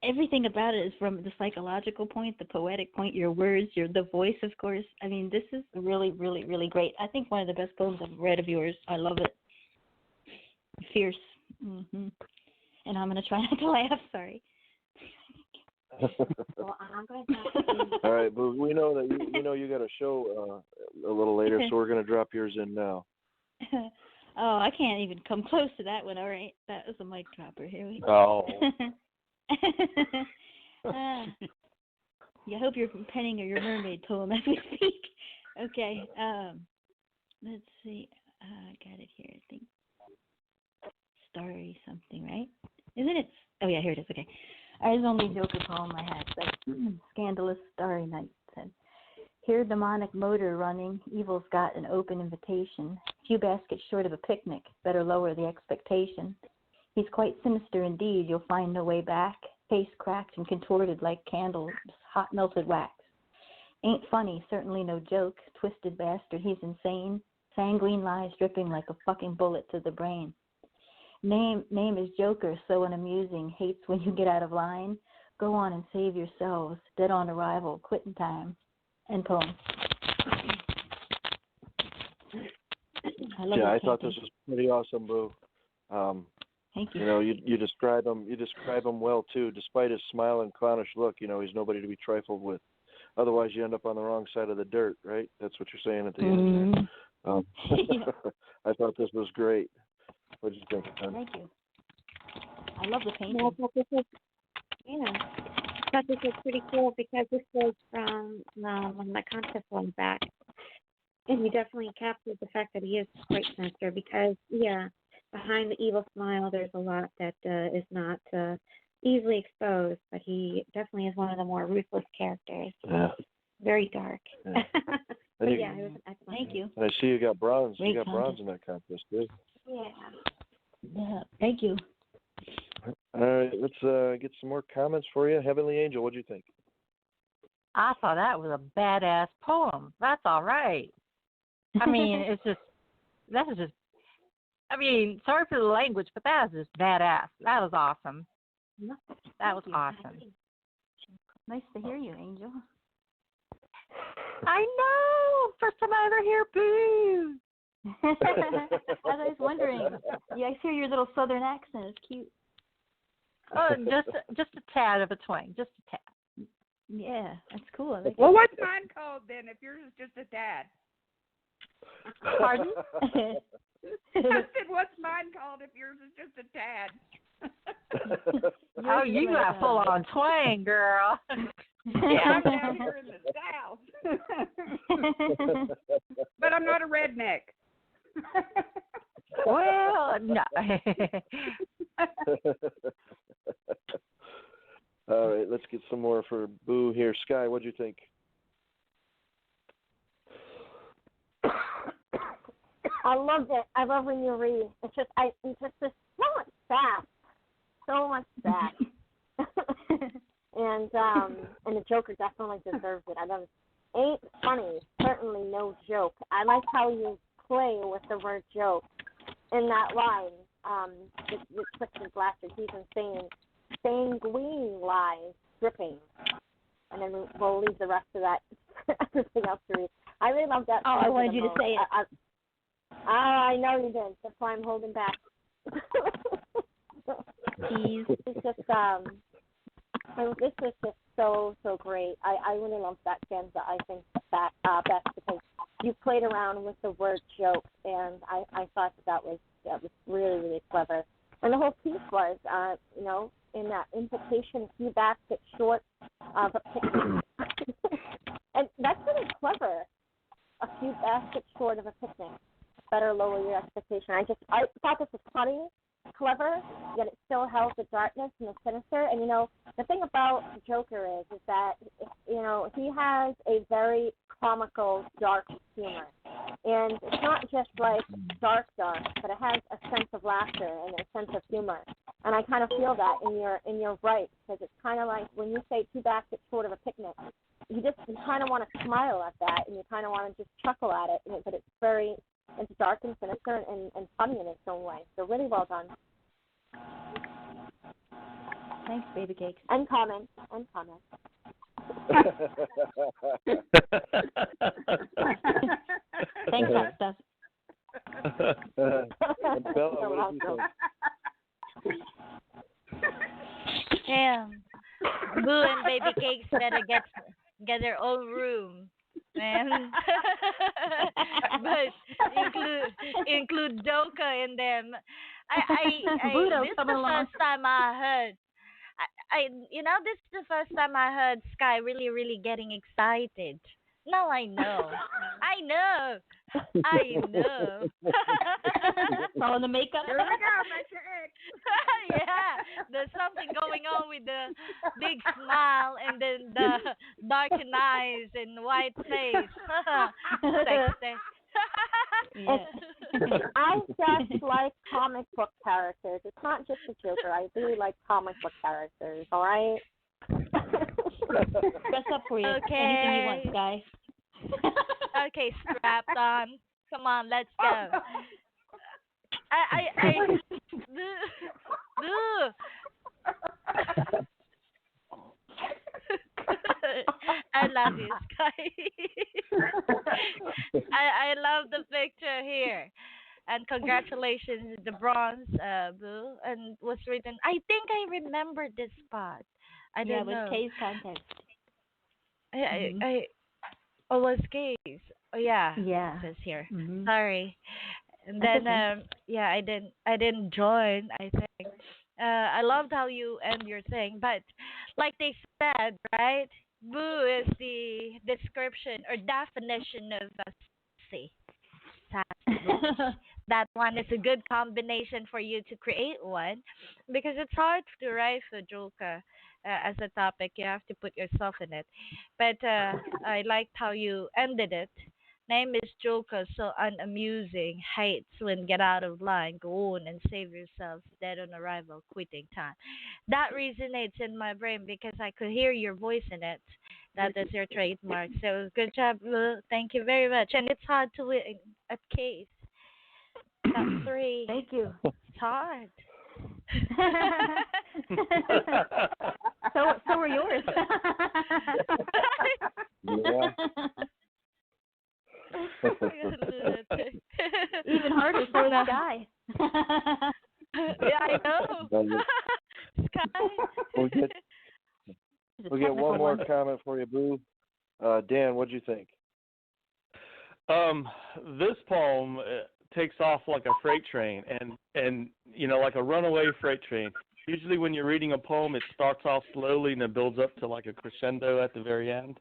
everything about it is from the psychological point, the poetic point, your words, the voice, of course. I mean, this is really, really, really great. I think one of the best poems I've read of yours. I love it. Fierce. And I'm going to try not to laugh. Sorry. Well, I'm going to. All right, Boo. We know that you got a show a little later, so we're going to drop yours in now. Oh, I can't even come close to that one. All right, that was a mic dropper. Here we go. I hope you're penning your mermaid poem as we speak. Okay, let's see. I got it here, I think. Starry something, right? Isn't it? Oh, yeah, here it is. Okay. There's only Joker poem I had. Like, scandalous starry night said. Hear demonic motor running. Evil's got an open invitation. Few baskets short of a picnic. Better lower the expectation. He's quite sinister indeed. You'll find no way back. Face cracked and contorted like candles, hot melted wax. Ain't funny, certainly no joke. Twisted bastard, he's insane. Sanguine lies dripping like a fucking bullet to the brain. Name is Joker, so unamusing. Hates when you get out of line. Go on and save yourselves. Dead on arrival. Quitting time. End poem. I thought this was pretty awesome, Boo. Thank you. You know, you describe him. You describe him well too. Despite his smile and clownish look, you know, he's nobody to be trifled with. Otherwise, you end up on the wrong side of the dirt, right? That's what you're saying at the end. I thought this was great. What did you think, Tom? Thank you. I love the painting. I thought this was pretty cool because this was from one of my concepts on back. And he definitely captured the fact that he is quite sinister because, behind the evil smile, there's a lot that is not easily exposed, but he definitely is one of the more ruthless characters. Yeah. Very dark. Yeah. But it was an excellent. Thank you. And I see you got bronze. Great you got bronze contest. in that contest, too. Yeah. Thank you. All right, let's get some more comments for you. Heavenly Angel, what do you think? I thought that was a badass poem. That's all right. I mean, I mean, sorry for the language, but that is just badass. That was awesome. That was awesome. Nice to hear you, Angel. I know. First time I ever hear boo. I was wondering. Yeah, I hear your little southern accent. It's cute. Oh, just a tad of a twang. Just a tad. Yeah, that's cool. Well, what's mine called then if yours is just a tad? Pardon? I said, what's mine called if yours is just a tad? Oh, you got full on twang, girl. Yeah, I'm down here in the South. But I'm not a redneck. Well, no. All right, let's get some more for Boo here. Sky, what'd you think? I love it. I love when you read. It's just so much sass. So much sass. and the Joker definitely deserves it. I love it. Ain't funny, certainly no joke. I like how you play with the word joke in that line. The twisted blaster, he's insane. Sanguine lies, dripping. And then we'll leave the rest of that, everything else to read. I really love that. Oh, I wanted you to say it. I know you did. That's why I'm holding back. Please. It's just, this was just so great. I really loved that stanza. I think that best because you played around with the word joke, and I thought that was really, really clever. And the whole piece was, in that implication, a few baskets short of a picnic. And that's really clever. A few baskets short of a picnic. Better lower your expectation. I thought this was funny, clever, yet it still held the darkness and the sinister. And, the thing about Joker is that, he has a very comical, dark humor. And it's not just like dark, but it has a sense of laughter and a sense of humor. And I kind of feel that in your right, because it's kind of like when you say two backs, it's sort of a picnic. You kind of want to smile at that, and you kind of want to just chuckle at it, but it's dark and sinister and funny in its own way. So really well done. Thanks, baby cakes. And comments. Thanks, hot stuff. Bella, what did you think? Damn. Boo and baby cakes better get their own room, man. But include Doka in them. This is the first time I heard. This is the first time I heard Sky really, really getting excited. Now I know. All the makeup. Here we go, Mr. X. Yeah, there's something going on with the big smile and then the darkened eyes and white face. Sexy. I just like comic book characters. It's not just the Joker. I really like comic book characters. All right. Dress up for you. Okay. Anything you want, Sky. Okay, strapped on. Come on, let's go. I love you, Sky. I love the picture here. And congratulations, the bronze, Boo. And was written, I think I remember this spot. I don't know. With Kay's contest. Oh, was Kay's. Oh, yeah. Yeah. It says here. Mm-hmm. Sorry. And That's then, okay. I didn't join, I think. I loved how you end your thing, but like they said, right? Boo is the description or definition of sassy. That one is a good combination for you to create one, because it's hard to write for Joka as a topic. You have to put yourself in it. But I liked how you ended it. Name is Joka, so unamusing. Hates when get out of line. Go on and save yourselves. Dead on arrival. Quitting time. That resonates in my brain because I could hear your voice in it. That is your trademark. So good job, Lou. Thank you very much. And it's hard to win at case. Top 3. Thank you. It's hard. So are yours. Yeah. Even harder for the Sky. Yeah, I know. Sky. We'll get one more comment for you, Boo. Dan, what'd you think? This poem takes off like a freight train, and like a runaway freight train. Usually when you're reading a poem, it starts off slowly and it builds up to like a crescendo at the very end.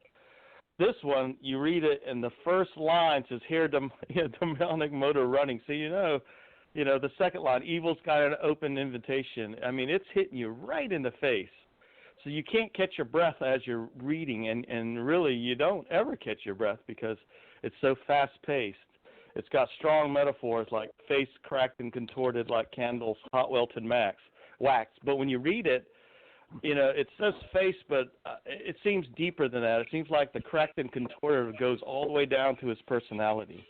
This one, you read it, and the first line says, "Here, demonic motor running." So the second line, "Evil's got an open invitation." I mean, it's hitting you right in the face. So you can't catch your breath as you're reading, and really you don't ever catch your breath because it's so fast-paced. It's got strong metaphors like face cracked and contorted like candles, hot welted wax. But when you read it, it says face, but it seems deeper than that. It seems like the cracked and contorted goes all the way down to his personality.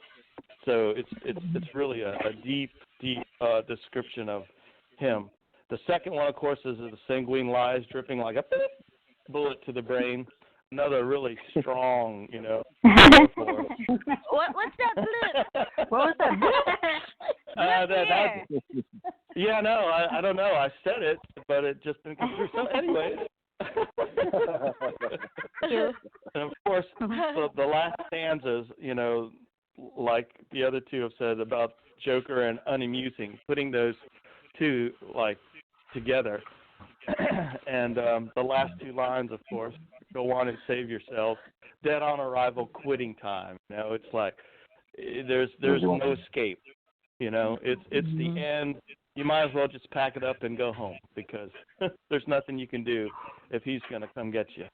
So it's really a deep description of him. The second one, of course, is the sanguine lies dripping like a bullet to the brain. Another really strong, metaphor. What's that blip? What was that? Yeah, no, I don't know. I said it, but it just didn't come through. So anyway. And of course, the last stanzas, like the other two have said about Joker and unamusing, putting those two together. And the last two lines, of course, go on and save yourself. Dead on arrival, quitting time. It's like there's no escape. It's the end. You might as well just pack it up and go home because there's nothing you can do if he's going to come get you.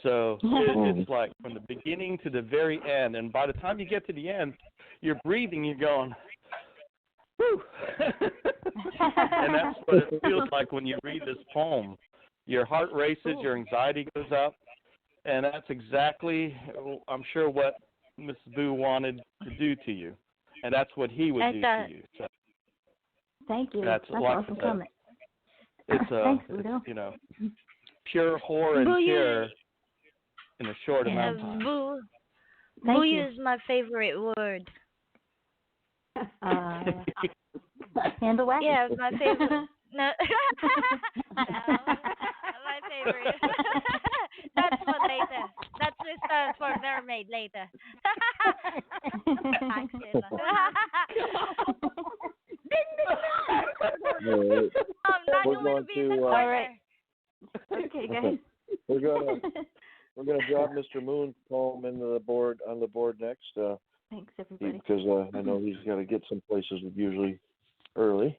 So it's like from the beginning to the very end. And by the time you get to the end, you're breathing, you're going, whew. And that's what it feels like when you read this poem. Your heart races, your anxiety goes up, and that's exactly, I'm sure, what Mrs. Boo wanted to do to you, and that's what he would do to you. So thank you. that's like awesome comment. It's Thanks, it's, pure horror and terror in a short amount of time. Boo is my favorite word. Handle wax? Yeah, my favorite. No, my favorite. That's for later. That's reserved for mermaid later. Thanks, I'm not going to be in the corner. All right. Okay, guys. We're gonna drop Mr. Moon's poem into the board on the board next. Thanks, everybody. Because I know he's got to get some places usually early.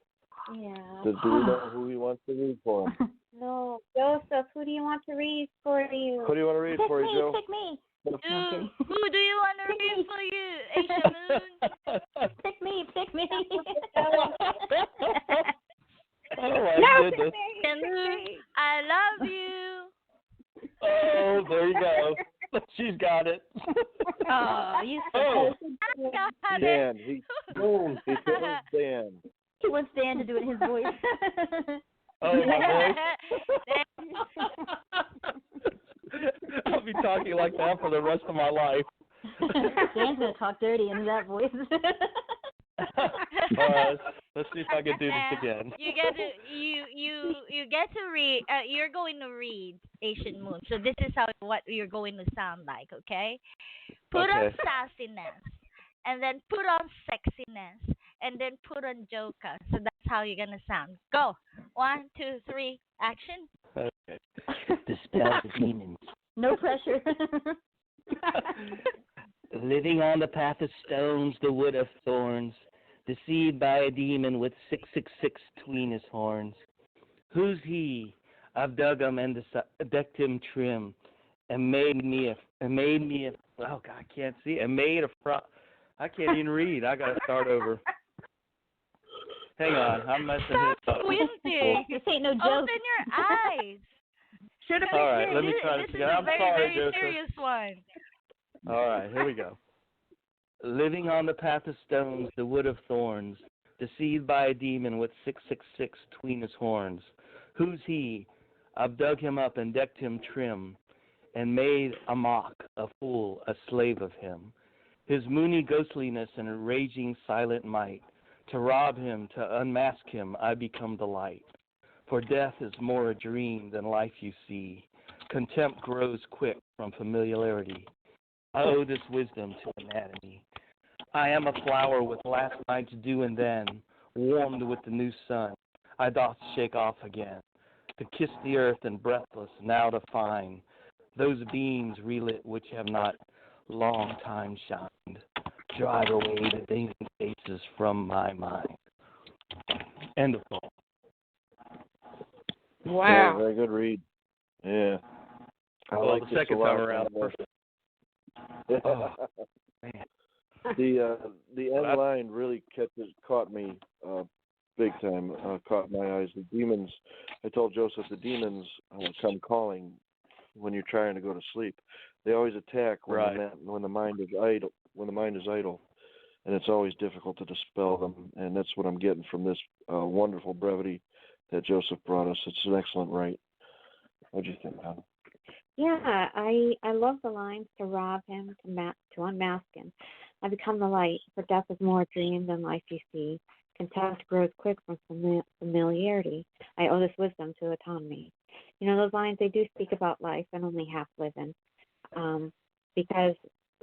Yeah. Do we know who he wants to read for him? No, Joseph, who do you want to read for you? Who do you want to read for you, Joe? Pick me. Who do you want to read for you, Asia Moon? Pick me. Oh my goodness. I love you. Oh, there you go. She's got it. Oh, you Dan. He told Dan. He wants Dan to do it in his voice. Oh, my voice? I'll be talking like that for the rest of my life. Dan's going to talk dirty in that voice. Let's see if I can do this again. You get to read. You're going to read Asian Moon. So this is what you're going to sound like. Okay. Put on sassiness, and then put on sexiness, and then put on joker. So that's how you're gonna sound. Go. 1, 2, 3. Action. Okay. Dispel the demons. No pressure. Living on the path of stones, the wood of thorns, deceived by a demon with 666 between his horns. Who's he? I've dug him and decked him trim, and made me a oh God, I can't see. And made a I can't even read. I gotta start over. Hang on, I'm messing this up. Squinting. This ain't no joke. Open your eyes. Should have been. All right, let me try this again. I'm sorry, Joseph. Very serious one. All right, here we go. Living on the path of stones, the wood of thorns, deceived by a demon with 666 between his horns. Who's he? I've dug him up and decked him trim, and made a mock, a fool, a slave of him. His moony ghostliness and raging silent might, to rob him, to unmask him, I become the light. For death is more a dream than life you see. Contempt grows quick from familiarity. I owe this wisdom to anatomy. I am a flower with last night's dew, and then, warmed with the new sun, I doth shake off again, to kiss the earth and breathless, now to find those beams relit which have not long time shined. Drive away the demon faces from my mind. End of poem. Wow. Yeah, very good read. Yeah. Well, the second time around. Oh, man. The end line really caught me big time. Caught my eyes. The demons. I told Joseph the demons come calling when you're trying to go to sleep. They always attack when the mind is idle. When the mind is idle, and it's always difficult to dispel them. And that's what I'm getting from this wonderful brevity that Joseph brought us. It's an excellent write. What do you think, Hannah? Yeah, I love the lines to rob him, to unmask him. I become the light, for death is more a dream than life you see. Contempt grows quick from familiarity. I owe this wisdom to autonomy. You know, those lines, they do speak about life and only half living. Because,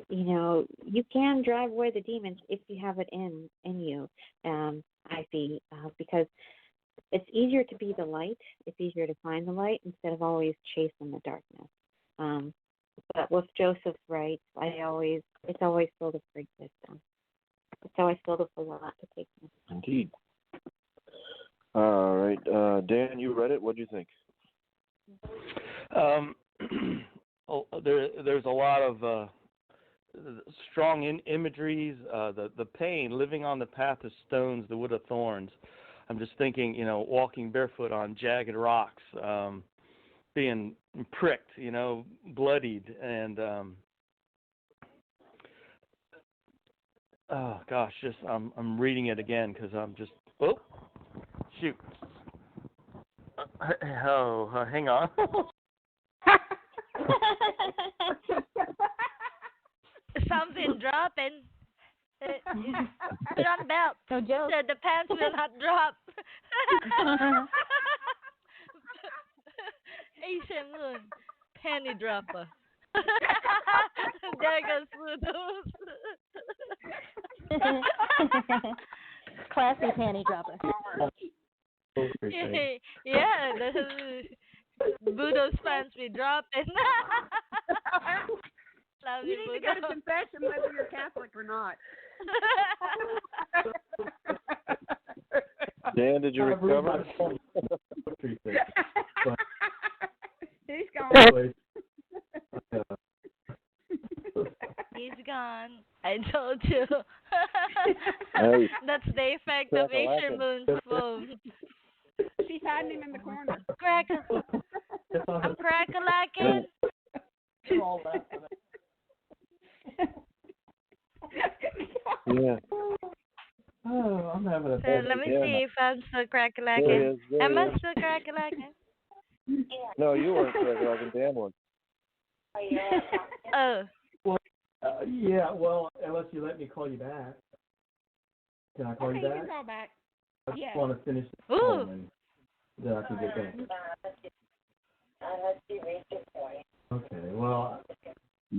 you know, you can drive away the demons if you have it in you, I see, because it's easier to be the light. It's easier to find the light instead of always chasing the darkness. But with Joseph's rights, it's always filled with great wisdom. It's always filled with a lot to take in. Indeed. All right. Dan, you read it. What do you think? There's a lot of strong imageries. The pain, living on the path of stones, the wood of thorns. I'm just thinking, walking barefoot on jagged rocks, being pricked, bloodied, and oh gosh, just I'm reading it again because I'm just shoot. Hang on. Something dropping. Put on belt. No joke. The pants will not drop. Asian moon, penny dropper. There goes Voodoo. Classy panty dropper. Yeah, Voodoo's pants be dropping. Love You need to go to confession whether you're Catholic or not. Dan, did you recover? He's gone. He's gone. I told you. Hey. That's the effect of Asian moon's phone. She's hiding him in the corner. I'm crack-a-lacking. Yeah. Oh, I'm having a So let me see if I'm still crack-a-lacking. Am I still crack-a-lacking? No, you weren't crack-a-lacking. Dan was. Oh. Well, yeah, well, unless you let me call you back. Can I call you back? You can call back. I just want to finish the poem and then I can get back. Okay, well,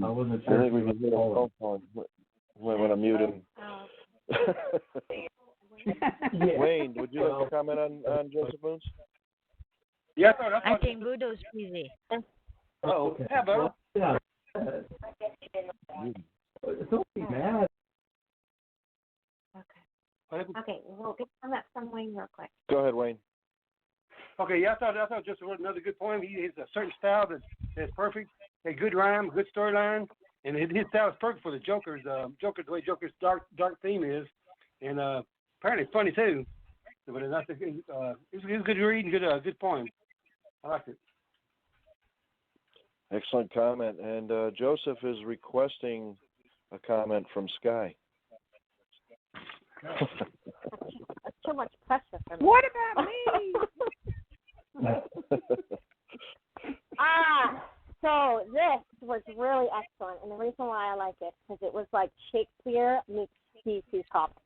I wasn't sure. I think we can hear the phone when I mute him. Yeah. Wayne, would you like to comment on Joseph Moons? Yes, I think Voodoo's busy. Oh, okay. Yeah, Bo. Yeah. Don't be mad. Okay, we'll get on that from Wayne real quick. Go ahead, Wayne. Okay, yeah, I thought just wrote another good poem. He has a certain style that's perfect, a good rhyme, good storyline, and his style is perfect for the Joker's. The way Joker's dark theme is, and apparently it's funny too. But it was good read and good poem. I liked it. Excellent comment. And Joseph is requesting a comment from Sky. That's too much pressure for me. What about me? So this was really excellent, and the reason why I like it because it was like Shakespeare meets DC Comics.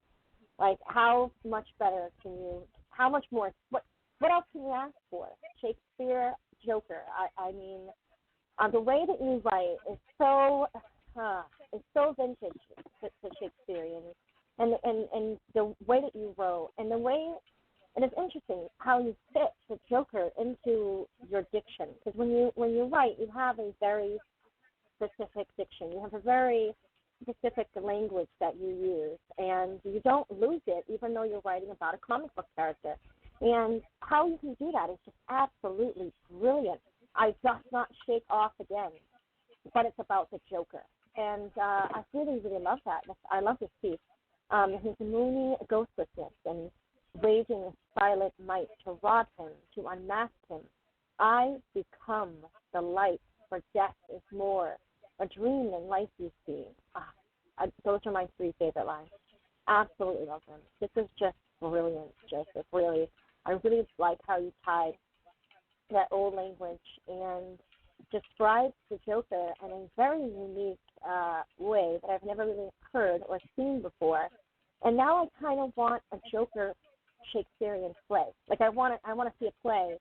Like, how much better can you? How much more? What else can you ask for? Shakespeare, Joker. I mean, the way that you write is so vintage to Shakespearean, and the way that you wrote, and the way. And it's interesting how you fit the Joker into your diction, because when you write, you have a very specific diction. You have a very specific language that you use, and you don't lose it, even though you're writing about a comic book character. And how you can do that is just absolutely brilliant. I just not shake off again, but it's about the Joker, and I really, really love that. I love this piece. His moony ghostlessness and raging silent might to rob him, to unmask him. I become the light, for death is more a dream than life you see. Those are my three favorite lines. Absolutely love them. This is just brilliant, Joseph. Really, I really like how you tied that old language and described the Joker in a very unique way that I've never really heard or seen before. And now I kind of want a Joker Shakespearean play. Like I want to see a play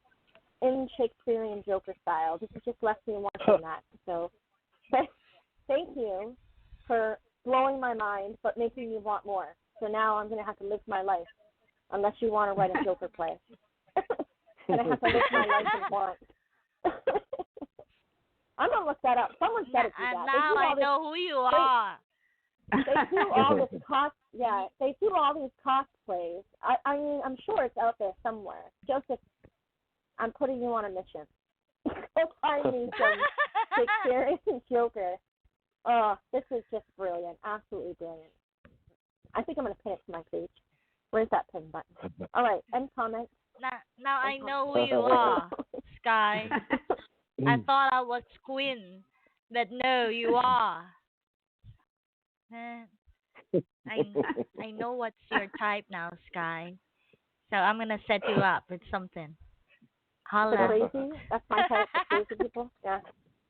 in Shakespearean Joker style. This has just left me wanting that. So thank you for blowing my mind, but making me want more. So now I'm going to have to live my life, unless you want to write a Joker play. And I have to live my life and want. I'm going to look that up. Someone's got to do that. Now I know who you are. They do all this they do all these cosplays. I mean, I'm sure it's out there somewhere. Joseph, I'm putting you on a mission. Go find me some Shakespearean Joker. Oh, this is just brilliant. Absolutely brilliant. I think I'm going to pin it to my page. Where's that pin button? All right, end comments. Now I know who you are, Sky. I thought I was Queen, but no, you are. I know what's your type now, Sky. So I'm gonna set you up with something. Holla. The crazy? That's my type, the crazy people? Yeah.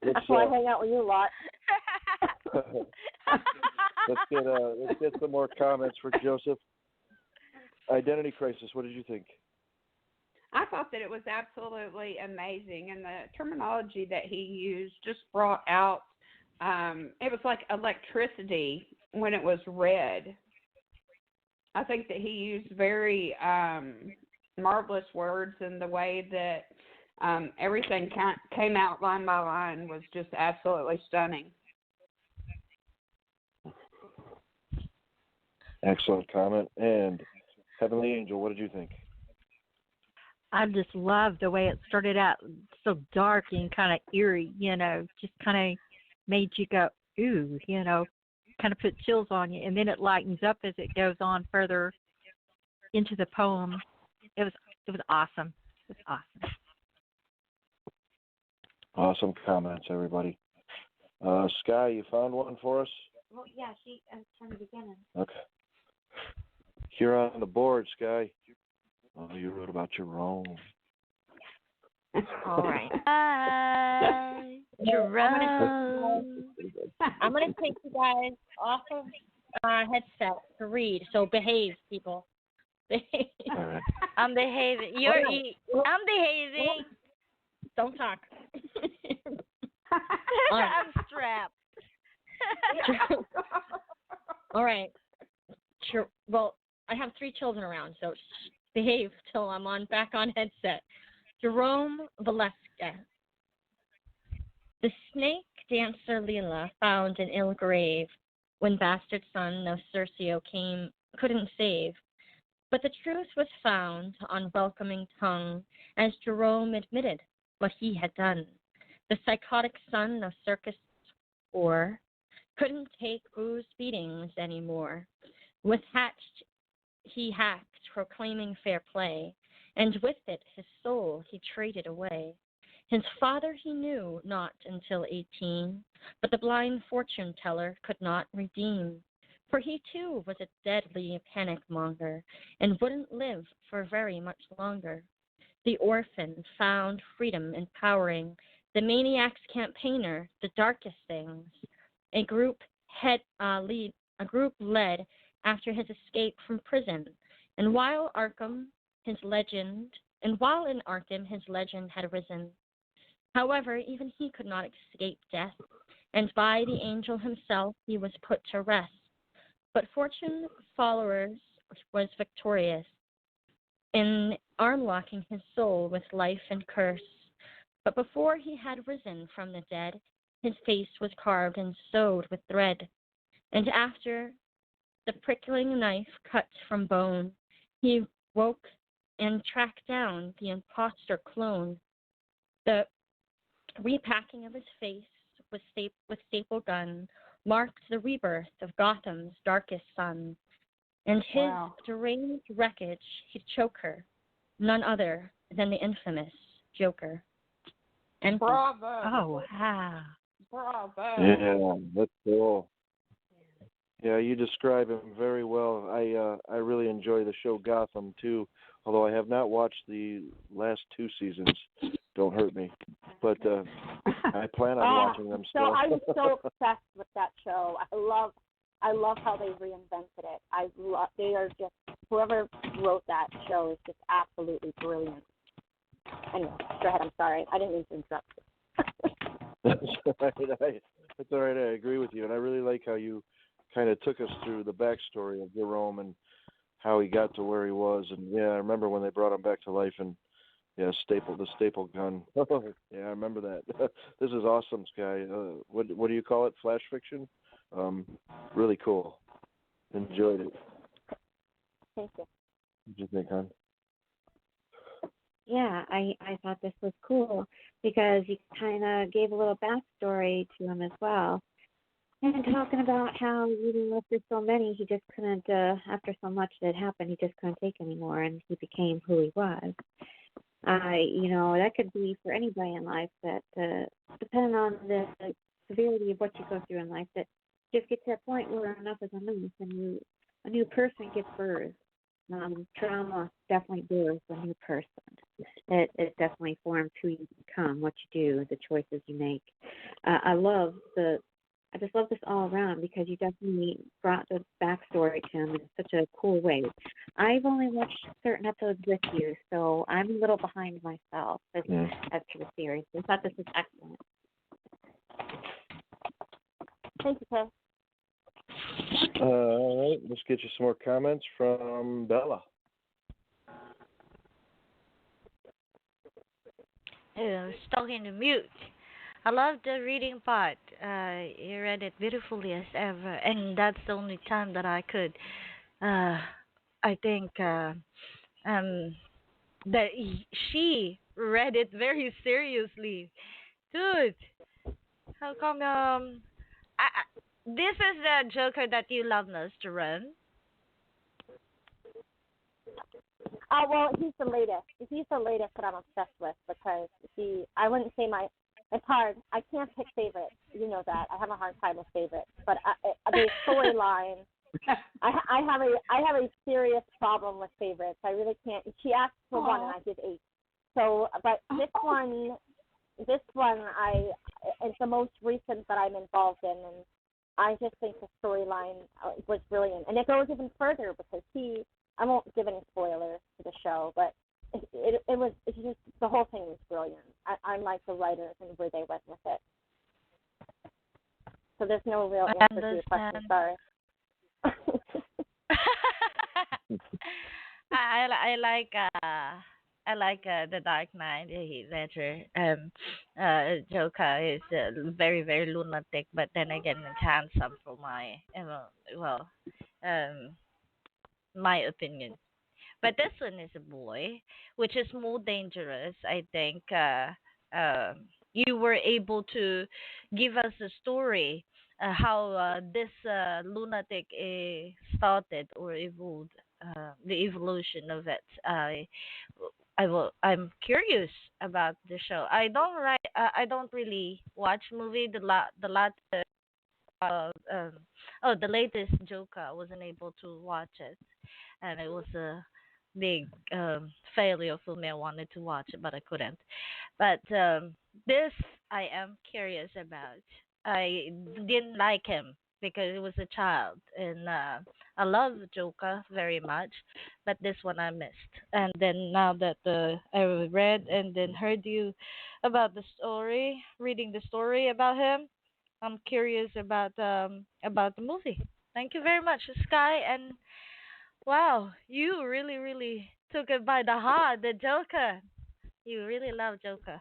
That's why I hang out with you a lot. Let's get some more comments for Joseph. Identity Crisis, what did you think? I thought that it was absolutely amazing, and the terminology that he used just brought out, it was like electricity when it was read. I think that he used very marvelous words, and the way that everything came out line by line was just absolutely stunning. Excellent comment. And Heavenly Angel, what did you think? I just loved the way it started out so dark and kind of eerie, just kind of made you go, ooh, kind of put chills on you. And then it lightens up as it goes on further into the poem. It was awesome. It was awesome. Awesome comments, everybody. Sky, you found one for us? Well, yeah, it's from the beginning. Okay. You're on the board, Sky. Oh, you wrote about your own. All right. I'm going to take you guys off of headset to read. So behave, people. All right. I'm behaving. I'm behaving. Don't talk. I'm strapped. All right. Sure. Well, I have 3 children around, so behave till I'm back on headset. Jerome Valeska. The snake dancer Leela found an ill grave when bastard son of Circeo couldn't save. But the truth was found on welcoming tongue as Jerome admitted what he had done. The psychotic son of Circus or couldn't take bruised beatings anymore. With he hacked, proclaiming fair play, and with it his soul he traded away. His father he knew not until 18, but the blind fortune teller could not redeem, for he too was a deadly panic monger, and wouldn't live for very much longer. The orphan found freedom empowering the maniac's campaigner, the darkest things. A group led after his escape from prison, and while in Arkham his legend had risen. However, even he could not escape death, and by the angel himself he was put to rest. But fortune's followers was victorious in arm-locking his soul with life and curse. But before he had risen from the dead, his face was carved and sewed with thread. And after the prickling knife cut from bone, he woke and tracked down the impostor clone. The repacking of his face with staple gun marked the rebirth of Gotham's darkest sun. And his deranged wreckage he'd choke her, none other than the infamous Joker. And Bravo! Oh, wow. Bravo! Yeah, that's cool. Yeah, you describe him very well. I really enjoy the show Gotham too, although I have not watched the last 2 seasons. Don't hurt me, but I plan on watching them still. So I was so obsessed with that show. I love how they reinvented it. They are just, whoever wrote that show is just absolutely brilliant. Anyway, go ahead. I'm sorry. I didn't mean to interrupt you. That's all right. I agree with you, and I really like how you kind of took us through the backstory of Jerome and how he got to where he was. And yeah, I remember when they brought him back to life, and the staple gun. Yeah, I remember that. This is awesome, Sky. What do you call it? Flash fiction? Really cool. Enjoyed it. Thank you. What did you think, hon? Yeah, I thought this was cool because you kind of gave a little backstory to him as well. And talking about how, after so many, he just couldn't, after so much that happened, he just couldn't take anymore, and he became who he was. That could be for anybody in life that, depending on the severity of what you go through in life, that just get to that point where enough is enough, and a new person gets birthed. Trauma definitely births a new person. It definitely forms who you become, what you do, the choices you make. I just love this all around because you definitely brought the backstory to him in such a cool way. I've only watched certain episodes with you, so I'm a little behind myself as to the series. I thought this was excellent. Thank you, Kay. All right, let's get you some more comments from Bella. Talking to mute. I love the reading part. You read it beautifully as ever, and that's the only time that I could. I think that she read it very seriously, dude. How come this is the Joker that you love most to run? Well, he's the latest. He's the latest that I'm obsessed with because I wouldn't say it's hard. I can't pick favorites. You know that. I have a hard time with favorites. But the storyline, I have a serious problem with favorites. I really can't. She asked for one and I did 8. So, but this one, it's the most recent that I'm involved in, and I just think the storyline was brilliant. And it goes even further because I won't give any spoilers to the show, but it's just, the whole thing was brilliant. I like the writers and where they went with it. So there's no real answer to your question, sorry. I like the Dark Knight. He's Ledger. Joker is very very lunatic, but then again it's handsome for my opinion. But this one is a boy, which is more dangerous. I think you were able to give us a story how this lunatic started or evolved, the evolution of it. I'm curious about the show. I don't really watch movie. The latest Joker. I wasn't able to watch it, and it was a big failure for me. I wanted to watch it, but I couldn't. But this I am curious about. I didn't like him because he was a child, and I love Joker very much, but this one I missed. And then now that I read and then heard you about the story, reading the story about him, I'm curious about the movie. Thank you very much, Sky, and wow, you really really took it by the heart, the Joker. You really love Joker.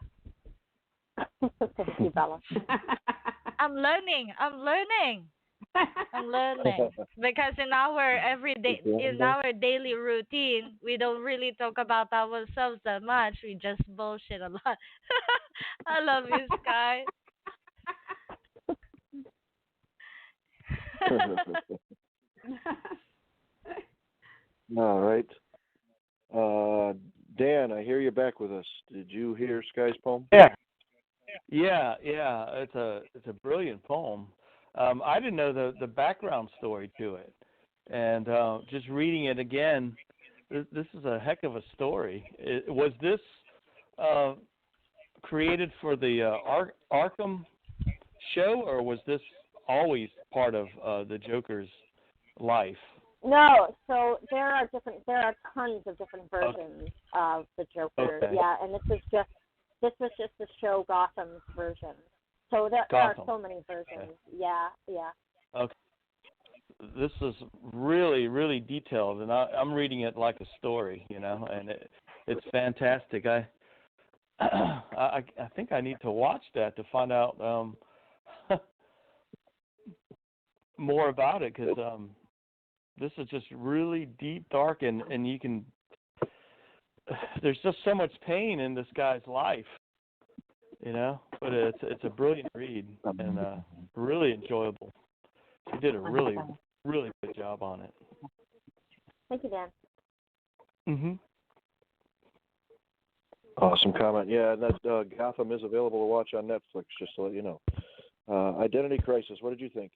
Thank you, Bella. I'm learning. Because in our daily routine, we don't really talk about ourselves that much. We just bullshit a lot. I love you, Sky. All right. Dan, I hear you back with us. Did you hear Sky's poem? Yeah. It's a brilliant poem. I didn't know the background story to it, and just reading it again, this is a heck of a story. Was this created for the Arkham show, or was this always part of the Joker's life? No, so there are tons of different versions of the Joker. Okay. Yeah, and this was just the show Gotham's version. So there are so many versions. Okay. Yeah. Okay. This is really, really detailed, and I'm reading it like a story, and it's fantastic. I think I need to watch that to find out more about it, because this is just really deep, dark, and you can. There's just so much pain in this guy's life, but it's a brilliant read and really enjoyable. He did a really, really good job on it. Thank you, Dan. Mhm. Awesome comment. Yeah, and that Gotham is available to watch on Netflix, just to let you know. Identity Crisis, what did you think?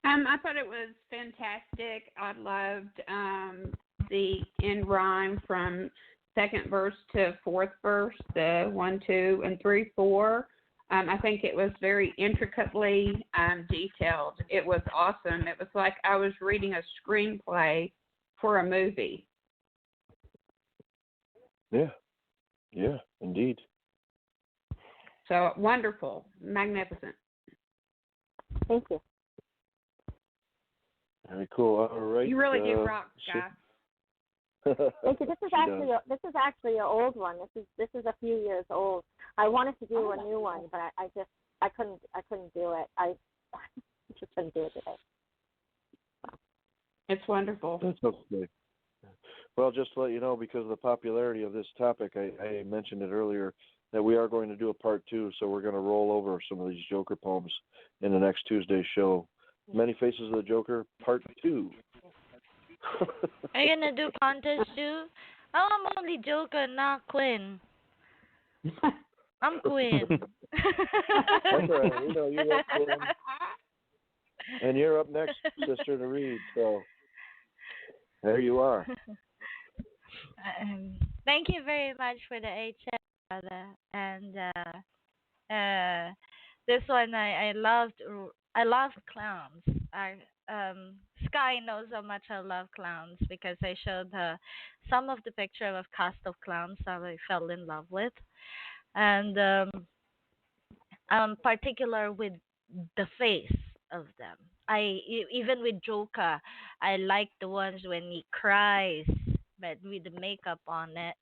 I thought it was fantastic. I loved the end rhyme from second verse to fourth verse, the 1, 2, and 3, 4. I think it was very intricately detailed. It was awesome. It was like I was reading a screenplay for a movie. Yeah, indeed. So wonderful, magnificent. Thank you. Very cool. All right. You really do rock, guys. Thank you. This is actually an old one. This is a few years old. I wanted to do a new one, but I couldn't do it. I just couldn't do it today. It's wonderful. That's okay. Well, just to let you know, because of the popularity of this topic, I mentioned it earlier that we are going to do a part 2, so we're going to roll over some of these Joker poems in the next Tuesday's show. Many Faces of the Joker, part 2. Are you gonna do contest too? Oh, I'm only Joker, not Quinn. I'm Quinn. That's right. We know you love Quinn. And you're up next, sister, to read. So there you are. Thank you very much for the HF, brother. And this one I loved. I love clowns. Sky knows how much I love clowns because I showed her some of the picture of a cast of clowns that I fell in love with, and I'm particular with the face of them. Even with Joker, I like the ones when he cries, but with the makeup on it.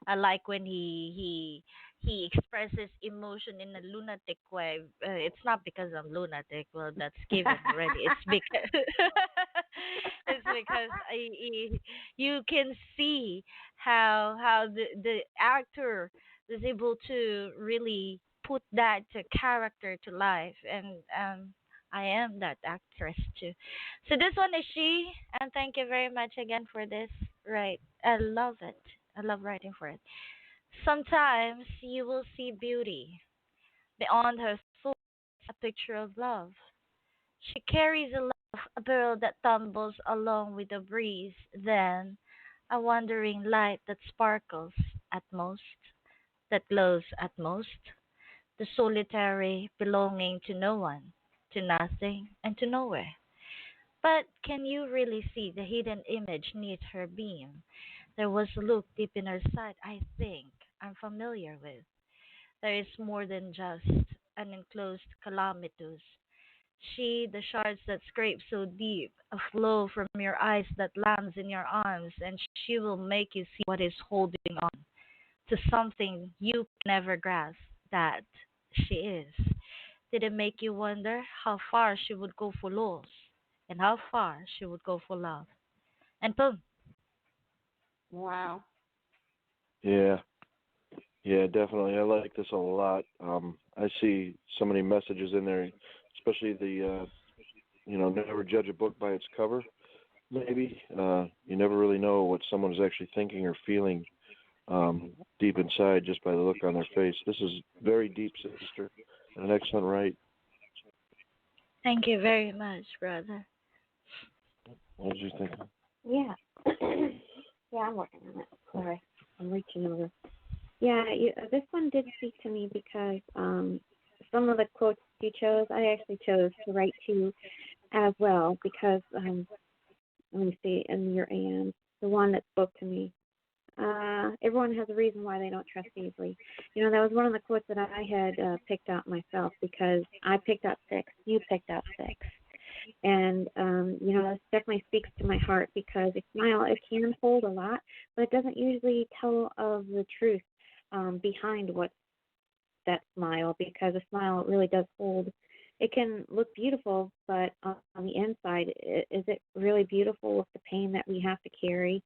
I like when he expresses emotion in a lunatic way. It's not because I'm lunatic. Well, that's given already. It's because you can see how the actor is able to really put that character to life, and I am that actress too. So this one is she, and thank you very much again for this. Right, I love it. I love writing for it. Sometimes you will see beauty beyond her soul, a picture of love. She carries a love, a pearl that tumbles along with the breeze, then a wandering light that sparkles at most, that glows at most, the solitary belonging to no one, to nothing, and to nowhere. But can you really see the hidden image neath her beam? There was a look deep in her sight I think I'm familiar with. There is more than just an enclosed calamitous. She, the shards that scrape so deep, a flow from your eyes that lands in your arms, and she will make you see what is holding on to something you can never grasp. That she is. Did it make you wonder how far she would go for loss and how far she would go for love? And boom. Wow. Yeah, definitely. I like this a lot. I see so many messages in there, especially the, never judge a book by its cover. Maybe you never really know what someone is actually thinking or feeling deep inside just by the look on their face. This is very deep, sister, and an excellent write. Thank you very much, brother. What did you think? Yeah. Yeah, I'm working on it. Sorry, I'm reaching over. Yeah, this one did speak to me because some of the quotes you chose, I actually chose to write to as well because, let me see, in your and the one that spoke to me. Everyone has a reason why they don't trust easily. That was one of the quotes that I had picked out myself because I picked out 6, you picked out 6. And, this definitely speaks to my heart because a smile, it can hold a lot, but it doesn't usually tell of the truth behind what's that smile because a smile really does hold. It can look beautiful, but on the inside, is it really beautiful with the pain that we have to carry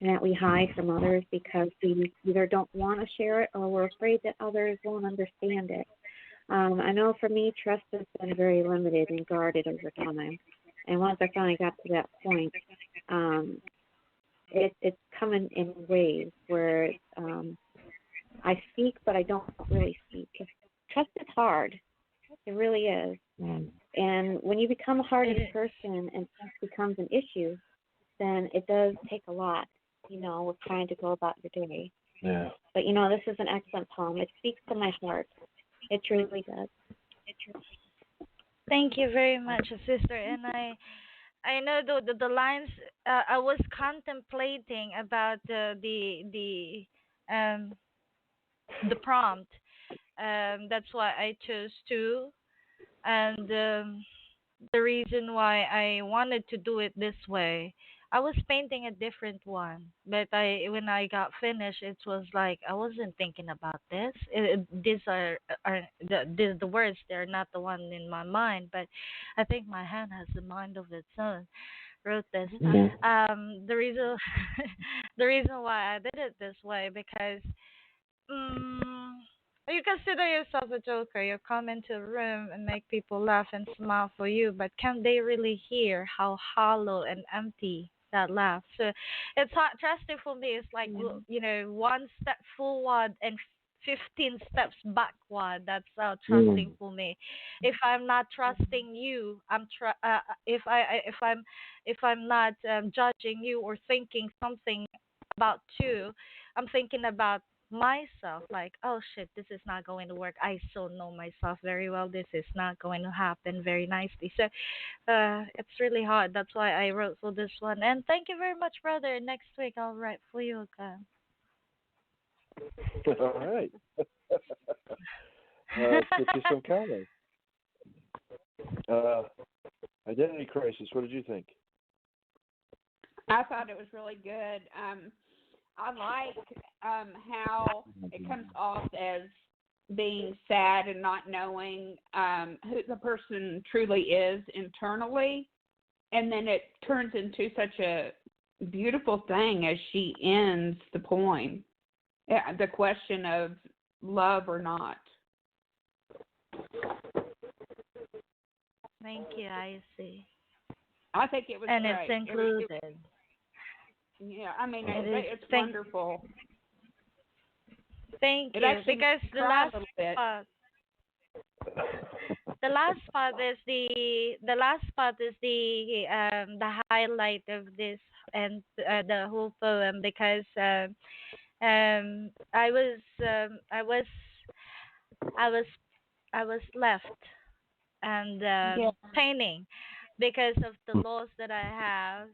and that we hide from others because we either don't want to share it or we're afraid that others won't understand it? I know for me, trust has been very limited and guarded over time. And once I finally got to that point, it's coming in waves where I speak, but I don't really speak. Trust is hard. It really is. And when you become a hardened person and trust becomes an issue, then it does take a lot, with trying to go about your day. Yeah. But, this is an excellent poem. It speaks to my heart. It truly does. Thank you very much, sister. And I know the lines. I was contemplating about the prompt. That's why I chose two, and the reason why I wanted to do it this way. I was painting a different one, but when I got finished, it was like I wasn't thinking about this. These are the words. They're not the one in my mind, but I think my hand has a mind of its own. Wrote this. The reason the reason why I did it this way because you consider yourself a joker. You come into a room and make people laugh and smile for you, but can they really hear how hollow and empty that laugh? So it's hard. Trusting for me is like one step forward and 15 steps backward. That's how trusting for me. If I'm not trusting you, if I'm not judging you or thinking something about you, I'm thinking about myself, like, oh shit, this is not going to work. I so know myself very well. This is not going to happen very nicely. So it's really hard. That's why I wrote for this one. And thank you very much, brother. Next week I'll write for you again. All right. Let's get you some comments. Identity Crisis, what did you think? I thought it was really good. I like how it comes off as being sad and not knowing who the person truly is internally, and then it turns into such a beautiful thing as she ends the poem. The question of love or not. Thank you, I see. I think it was and great. It's included. Yeah, I mean, it's wonderful. Thank you. Because the last part, the last part is the highlight of this and the whole poem because I was left and painting because of the laws that I have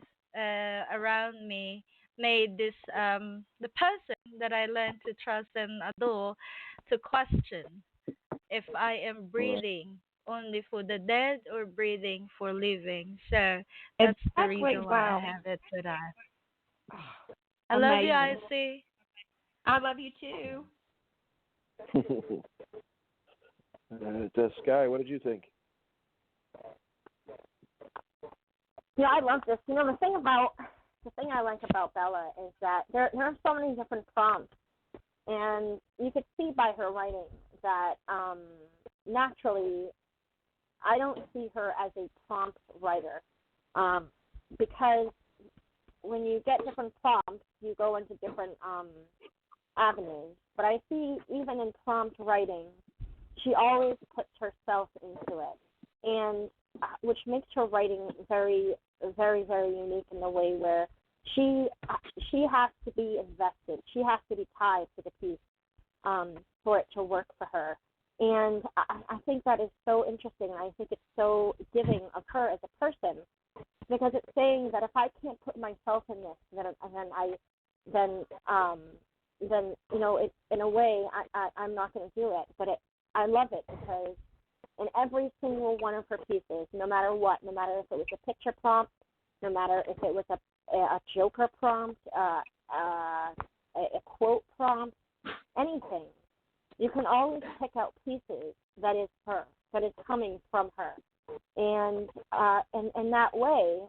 around me made this the person that I learned to trust and adore to question if I am breathing only for the dead or breathing for living. So that's the reason why I have it to that. I love you, Icy. I love you too. Sky, what did you think? Yeah, I love this. The thing I like about Bella is that there are so many different prompts, and you could see by her writing that naturally, I don't see her as a prompt writer, because when you get different prompts, you go into different avenues. But I see even in prompt writing, she always puts herself into it, and which makes her writing very, very, very unique in the way where she has to be invested. She has to be tied to the piece for it to work for her. And I think that is so interesting. I think it's so giving of her as a person, because it's saying that if I can't put myself in this, then it, in a way I'm not going to do it. But I love it because in every single one of her pieces, no matter what, no matter if it was a picture prompt, no matter if it was a joker prompt, a quote prompt, anything, you can always pick out pieces that is her, that is coming from her. And in that way,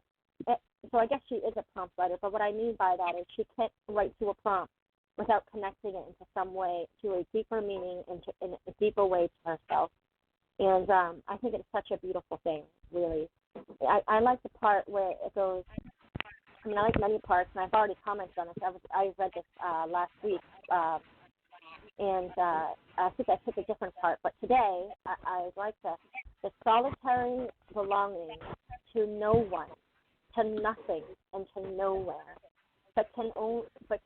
so I guess she is a prompt writer, but what I mean by that is she can't write to a prompt without connecting it into some way to a deeper meaning, in a deeper way to herself. And I think it's such a beautiful thing, really. I like the part where it goes, I mean, I like many parts, and I've already commented on this. I read this last week, and I think I took a different part. But today, I like the solitary belonging to no one, to nothing, and to nowhere. But can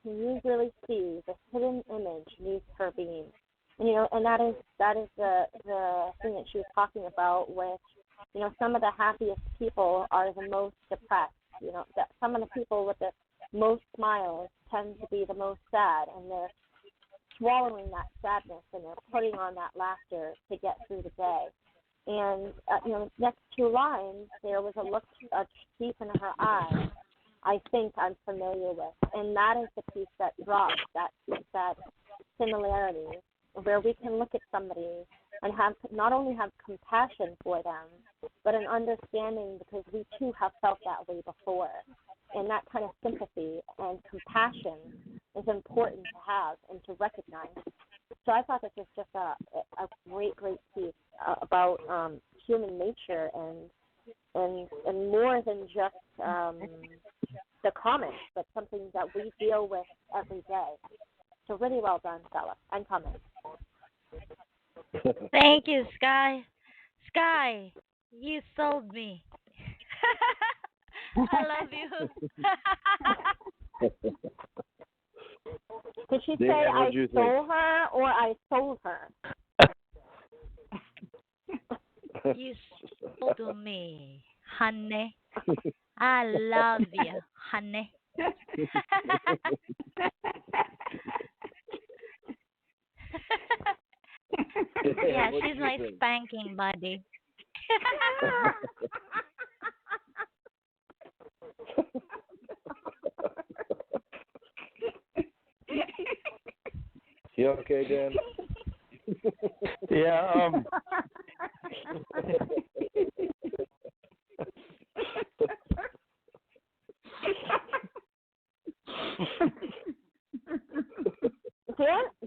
you really see the hidden image neath her being? And, and that is the thing that she was talking about with, some of the happiest people are the most depressed. That some of the people with the most smiles tend to be the most sad, and they're swallowing that sadness and they're putting on that laughter to get through the day. And next two lines, there was a look deep in her eyes I think I'm familiar with, and that is the piece that drops that similarity, where we can look at somebody and not only have compassion for them, but an understanding, because we too have felt that way before. And that kind of sympathy and compassion is important to have and to recognize. So I thought this was just a great piece about human nature and more than just the comments, but something that we deal with every day. So really well done, Stella, and comments. Thank you, Sky. Sky, you sold me. I love you. Did she say I stole her or I sold her? You sold me, honey. I love you, honey. Yeah, she's my spanking buddy. You okay, Dan? Yeah.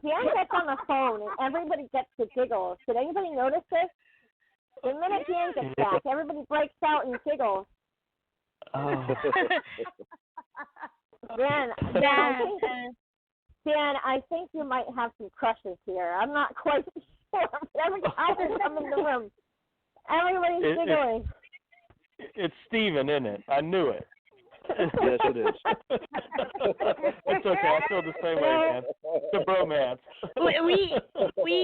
Dan gets on the phone and everybody gets the giggles. Did anybody notice this? The minute Dan gets back, everybody breaks out and giggles. Oh. Dan, I think you might have some crushes here. I'm not quite sure, but every time I come in the room, everybody's giggling. It's Steven, isn't it? I knew it. Yes, it is. It's okay. I feel the same way, man. It's a bromance. we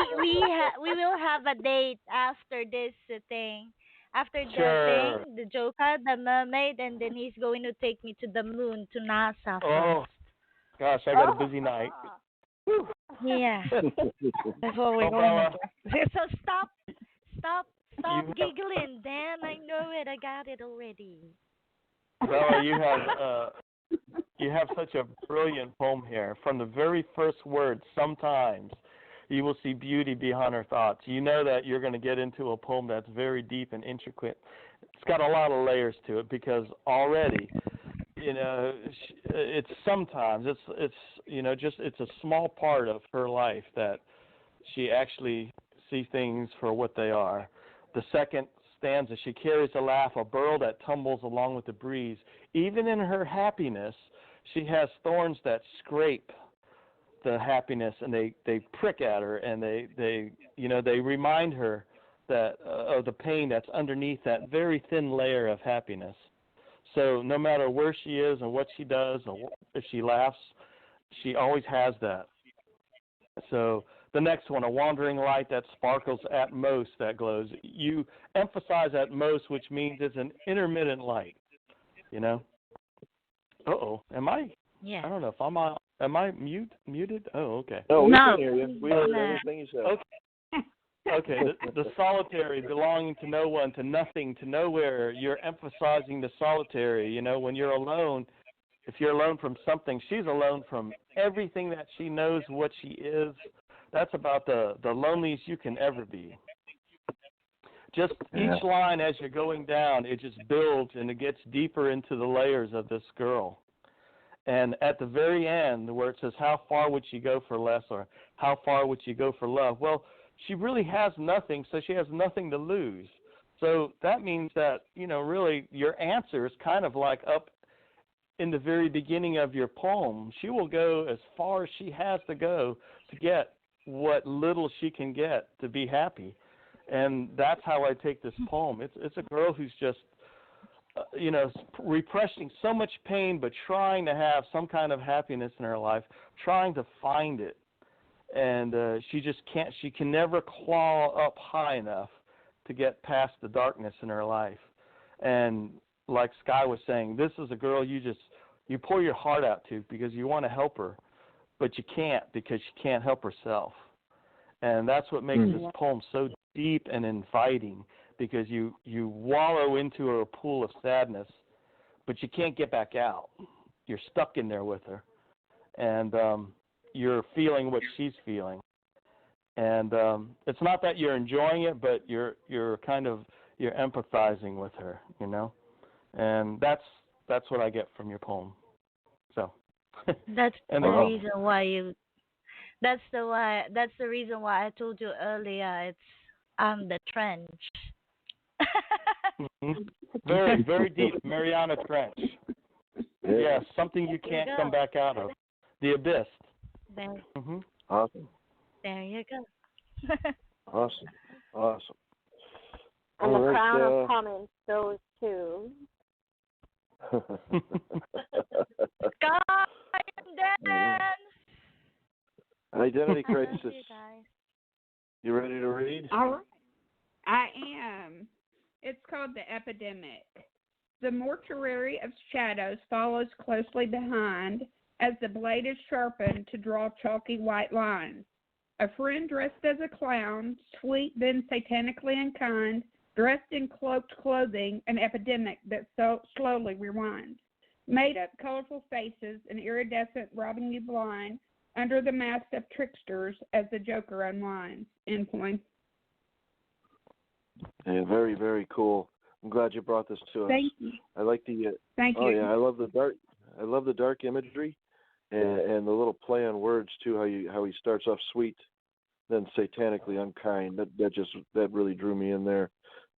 will have a date after this thing. After the thing, the Joker, the mermaid, and then he's going to take me to the moon, to NASA first. Oh, gosh, I got a busy night. Yeah. That's what we're going to do. So stop giggling, Dan. I know it. I got it already. Bella, you have such a brilliant poem here. From the very first word, sometimes you will see beauty behind her thoughts. You know that you're going to get into a poem that's very deep and intricate. It's got a lot of layers to it, because already, it's sometimes it's a small part of her life that she actually sees things for what they are. The second stanza, she carries a laugh, a burl that tumbles along with the breeze. Even in her happiness, she has thorns that scrape the happiness, and they prick at her, and they remind her that of the pain that's underneath that very thin layer of happiness. So no matter where she is and what she does, or if she laughs, she always has that. So the next one, a wandering light that sparkles at most, that glows. You emphasize at most, which means it's an intermittent light, Uh-oh, am I? Yeah. I don't know if am I muted? Oh, okay. No, we can hear you. We heard everything you said. Okay, the solitary, belonging to no one, to nothing, to nowhere. You're emphasizing the solitary. When you're alone, if you're alone from something, she's alone from everything that she knows what she is. That's about the loneliest you can ever be. Just each line as you're going down, it just builds and it gets deeper into the layers of this girl. And at the very end, where it says, how far would she go for less, or how far would she go for love? Well, she really has nothing, so she has nothing to lose. So that means that, really your answer is kind of like up in the very beginning of your poem. She will go as far as she has to go to get what little she can get to be happy. And that's how I take this poem. It's a girl who's just repressing so much pain, but trying to have some kind of happiness in her life, trying to find it. And she just can't, she can never claw up high enough to get past the darkness in her life. And like Sky was saying, this is a girl you pour your heart out to because you want to help her, but you can't because she can't help herself. And that's what makes this poem so deep and inviting, because you wallow into a pool of sadness, but you can't get back out. You're stuck in there with her, and you're feeling what she's feeling. And it's not that you're enjoying it, but you're empathizing with her, and that's what I get from your poem. So that's the reason why you. That's the reason why I told you earlier. It's the trench. Very, very deep, Mariana Trench. Yeah, something you can't come back out of. The abyss. There. Awesome. There you go. Awesome. And all the crown of comments goes to Sky and Dan. Identity Crisis. You ready to read? All right. I am. It's called The Epidemic. The Mortuary of Shadows follows closely behind as the blade is sharpened to draw chalky white lines. A friend dressed as a clown, sweet then satanically unkind, dressed in cloaked clothing, an epidemic that slowly rewinds. Made up colorful faces, an iridescent robbing you blind, under the mask of tricksters as the Joker unwinds. End point. Yeah, very, very cool. I'm glad you brought this to us. Thank you. I like the. Thank you. Yeah, I love the dark. I love the dark imagery, and the little play on words too. How he starts off sweet, then satanically unkind. That really drew me in there.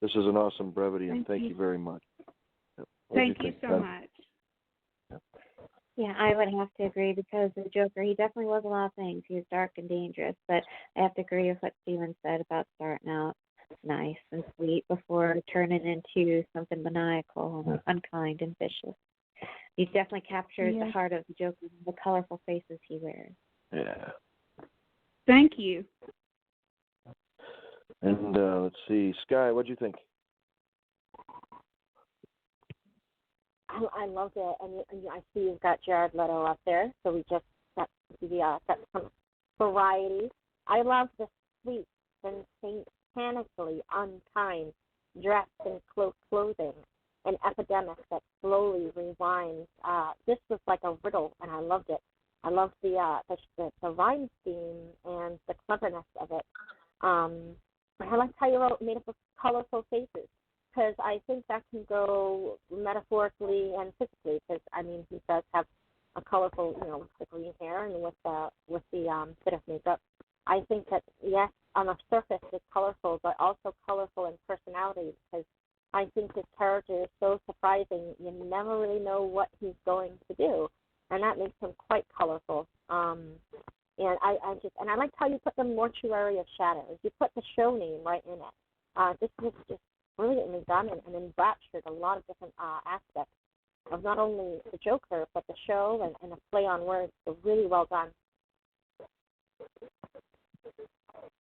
This is an awesome brevity, and thank you very much. Thank you so much. Yeah, I would have to agree because the Joker, he definitely was a lot of things. He was dark and dangerous, but I have to agree with what Steven said about starting out nice and sweet before turning into something maniacal and unkind and vicious. He definitely captures the heart of the Joker and the colorful faces he wears. Yeah. Thank you. And let's see, Sky, what'd you think? I loved it, and I see you've got Jared Leto up there, so we just got some variety. I love the sweet and satanically unkind, dressed in cloaked clothing, an epidemic that slowly rewinds. This was like a riddle, and I loved it. I loved the rhyme scheme and the cleverness of it. I liked how you wrote made up of colorful faces, because I think that can go metaphorically and physically. Because I mean, he does have a colorful, with the green hair and with the bit of makeup. I think that yes, on the surface it's colorful, but also colorful in personality. Because I think his character is so surprising. You never really know what he's going to do, and that makes him quite colorful. And I liked how you put the Mortuary of Shadows. You put the show name right in it. This was just brilliantly done and enraptured a lot of different aspects of not only the Joker, but the show and the play on words. So really well done.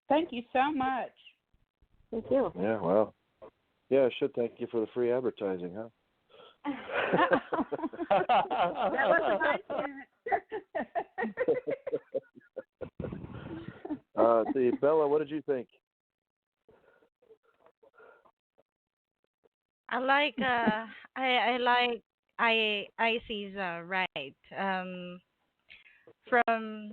Thank you so much. Thank you. Yeah, well. Yeah, I should thank you for the free advertising, huh? That wasn't my see, Bella, what did you think? I like Icy's right. From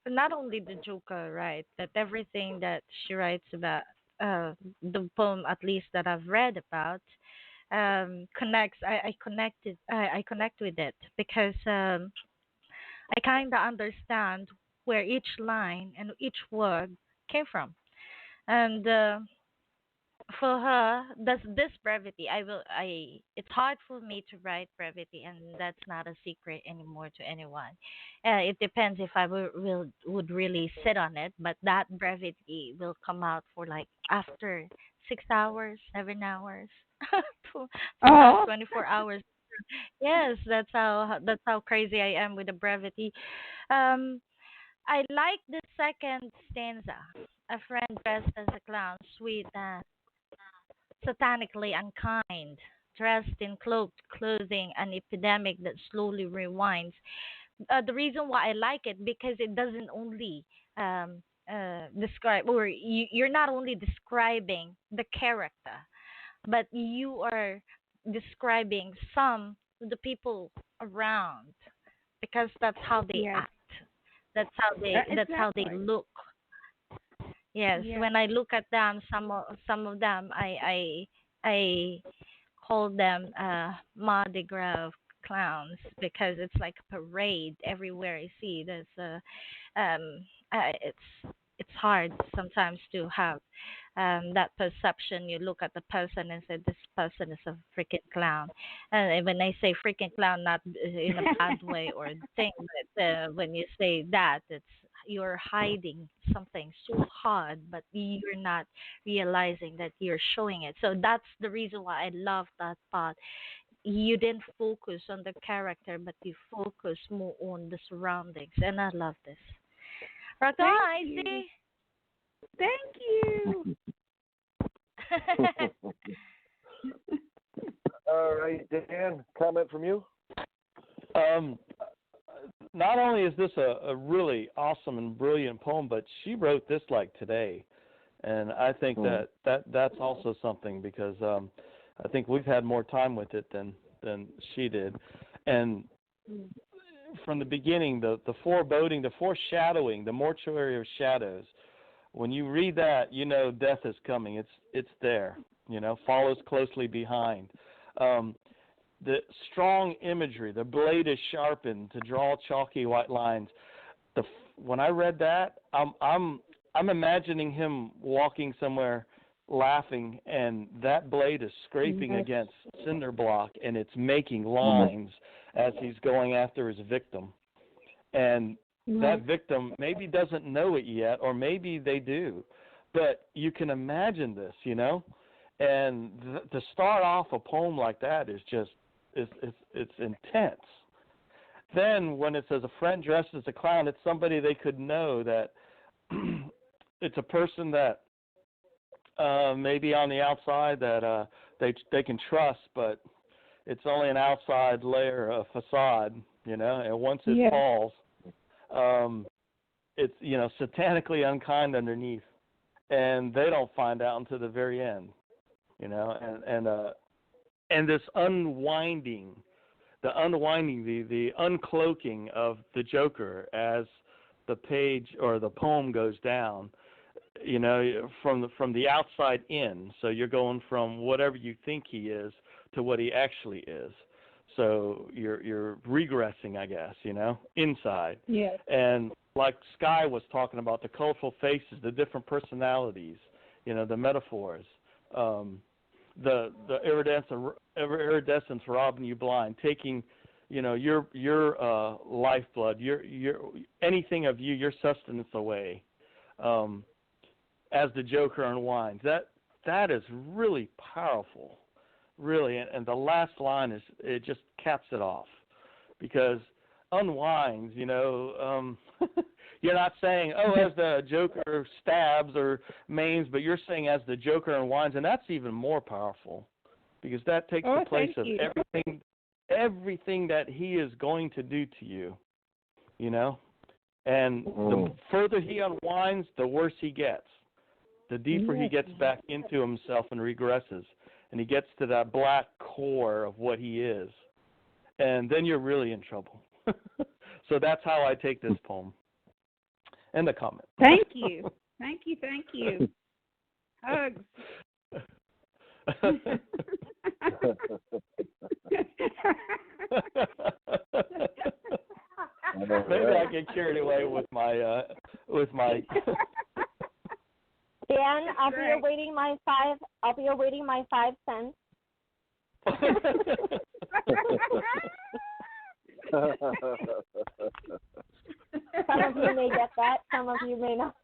not only the Joker, right, that everything that she writes about, the poem at least that I've read about, connects. I connect with it because I kind of understand where each line and each word came from. And for her, this brevity, it's hard for me to write brevity, and that's not a secret anymore to anyone. It depends if I would really sit on it, but that brevity will come out for like after 6 hours, 7 hours, sometimes Oh, 24 hours. Yes, that's how crazy I am with the brevity. um I like the second stanza. A friend dressed as a clown, sweet and satanically unkind, dressed in cloaked clothing, an epidemic that slowly rewinds. The reason why I like it because it doesn't only describe, or you're not only describing the character, but you are describing some of the people around because that's how they yes. act. That's how they Exactly. look. Yes, Yeah. when I look at them, some of them, I call them Mardi Gras clowns because it's like a parade everywhere I see. There's a it's hard sometimes to have that perception. You look at the person and say, "This person is a freaking clown." And when I say freaking clown, not in a bad way or thing, but when you say that, it's you're hiding something so hard, but you're not realizing that you're showing it. So that's the reason why I love that part. You didn't focus on the character, but you focus more on the surroundings, and I love this. Raka, Thank I you. see. Thank you. All right, Dan, comment from you? Um, not only is this a really awesome and brilliant poem, but she wrote this like today, and I think that's also something because I think we've had more time with it than she did, and from the beginning, the foreboding, the foreshadowing, the mortuary of shadows. When you read that, you know death is coming. It's there. Follows closely behind. The strong imagery, the blade is sharpened to draw chalky white lines. When I read that, I'm imagining him walking somewhere, laughing, and that blade is scraping Yes. against cinder block, and it's making lines as he's going after his victim. And that victim maybe doesn't know it yet, or maybe they do, but you can imagine this, and to start off a poem like that is just it's intense. Then when it says a friend dressed as a clown, it's somebody they could know, that it's a person that maybe on the outside that they can trust, but it's only an outside layer, a facade, and once it falls, it's satanically unkind underneath, and they don't find out until the very end, and this unwinding, the uncloaking of the Joker as the page or the poem goes down, from the outside in. So you're going from whatever you think he is to what he actually is. So you're regressing, I guess, inside. Yes. And like Sky was talking about, the colorful faces, the different personalities, the metaphors, the iridescence robbing you blind, taking, your lifeblood, your anything of you, your sustenance away, as the Joker unwinds. That is really powerful, really, and the last line it just caps it off, because unwinds, you're not saying, oh, as the Joker stabs or maims, but you're saying as the Joker unwinds, and that's even more powerful, because that takes the place of everything that he is going to do to you, and the further he unwinds, the worse he gets. The deeper he gets back into himself and regresses, and he gets to that black core of what he is, and then you're really in trouble. So that's how I take this poem. And the comment. Thank you. Thank you. Thank you. Hugs. Maybe get carried away with my Dan, I'll be awaiting my 5 cents. Some of you may get that, some of you may not.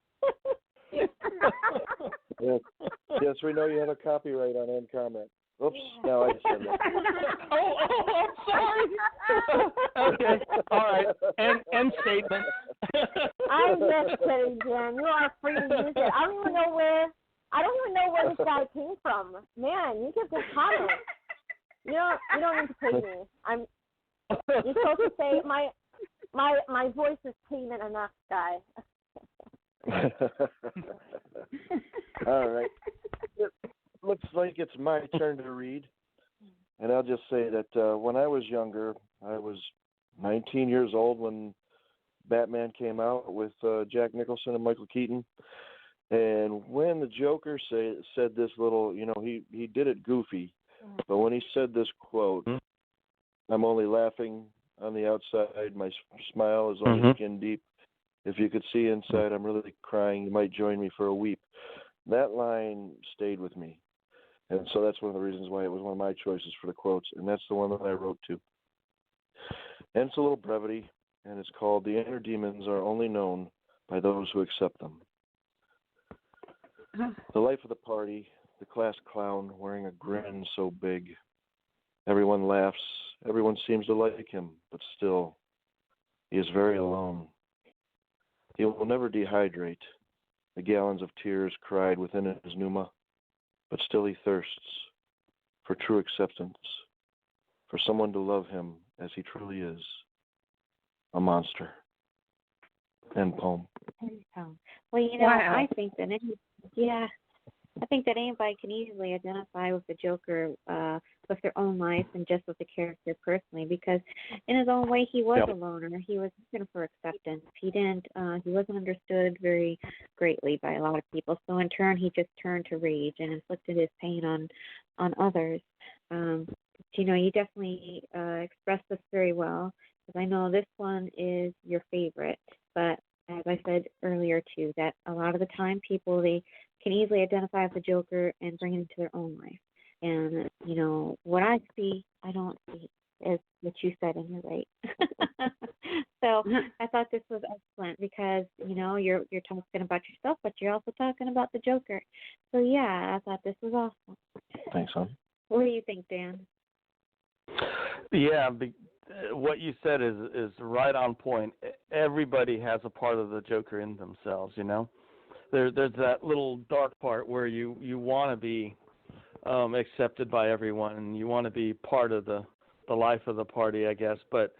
Yes, we know you have a copyright on end comment. Oops, no, I said that. oh, sorry. Okay, all right. End statement. I'm just kidding, Dan. You are free to use it. I don't even know where this guy came from. Man, you get this comment. You don't need to pay me. You're supposed to say my voice is payment enough, guy. All right. It looks like it's my turn to read. And I'll just say that when I was younger, I was 19 years old when Batman came out with Jack Nicholson and Michael Keaton. And when the Joker said this little, he did it goofy, but when he said this quote, I'm only laughing on the outside, my smile is only skin deep. If you could see inside, I'm really crying. You might join me for a weep. That line stayed with me. And so that's one of the reasons why it was one of my choices for the quotes. And that's the one that I wrote to. And it's a little brevity, and it's called The Inner Demons Are Only Known by Those Who Accept Them. The life of the party, the class clown wearing a grin so big. Everyone laughs. Everyone seems to like him, but still, he is very alone. He will never dehydrate. The gallons of tears cried within his pneuma, but still he thirsts for true acceptance, for someone to love him as he truly is, a monster. End poem. Well, Wow. I think that anybody can easily identify with the Joker with their own life and just with the character personally, because in his own way he was a loner. He was looking for acceptance. He wasn't understood very greatly by a lot of people. So in turn he just turned to rage and inflicted his pain on others. You definitely expressed this very well, because I know this one is your favorite, but as I said earlier too, that a lot of the time people, they can easily identify with the Joker and bring it into their own life. And, what I see, I don't see, as what you said, and you're right. So I thought this was excellent because, you're talking about yourself, but you're also talking about the Joker. So, yeah, I thought this was awesome. Thanks, hon. What do you think, Dan? Yeah, what you said is right on point. Everybody has a part of the Joker in themselves, There's that little dark part where you want to be accepted by everyone, and you want to be part of the life of the party, I guess, but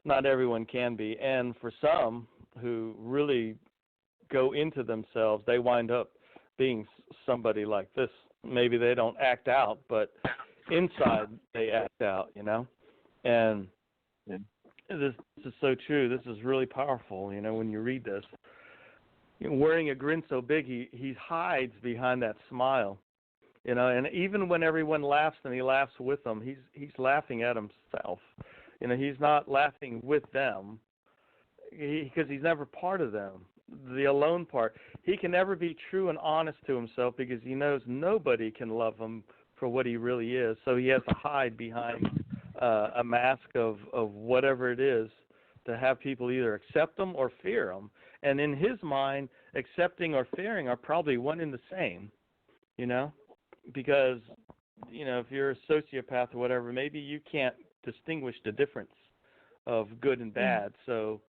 not everyone can be. And for some who really go into themselves, they wind up being somebody like this. Maybe they don't act out, but inside they act out, And this is so true. This is really powerful, when you read this. Wearing a grin so big, he hides behind that smile, and even when everyone laughs and he laughs with them, he's laughing at himself. He's not laughing with them because he's never part of them. The alone part, he can never be true and honest to himself because he knows nobody can love him for what he really is. So he has to hide behind a mask of whatever it is to have people either accept him or fear him. And in his mind, accepting or fearing are probably one and the same, because, if you're a sociopath or whatever, maybe you can't distinguish the difference of good and bad. So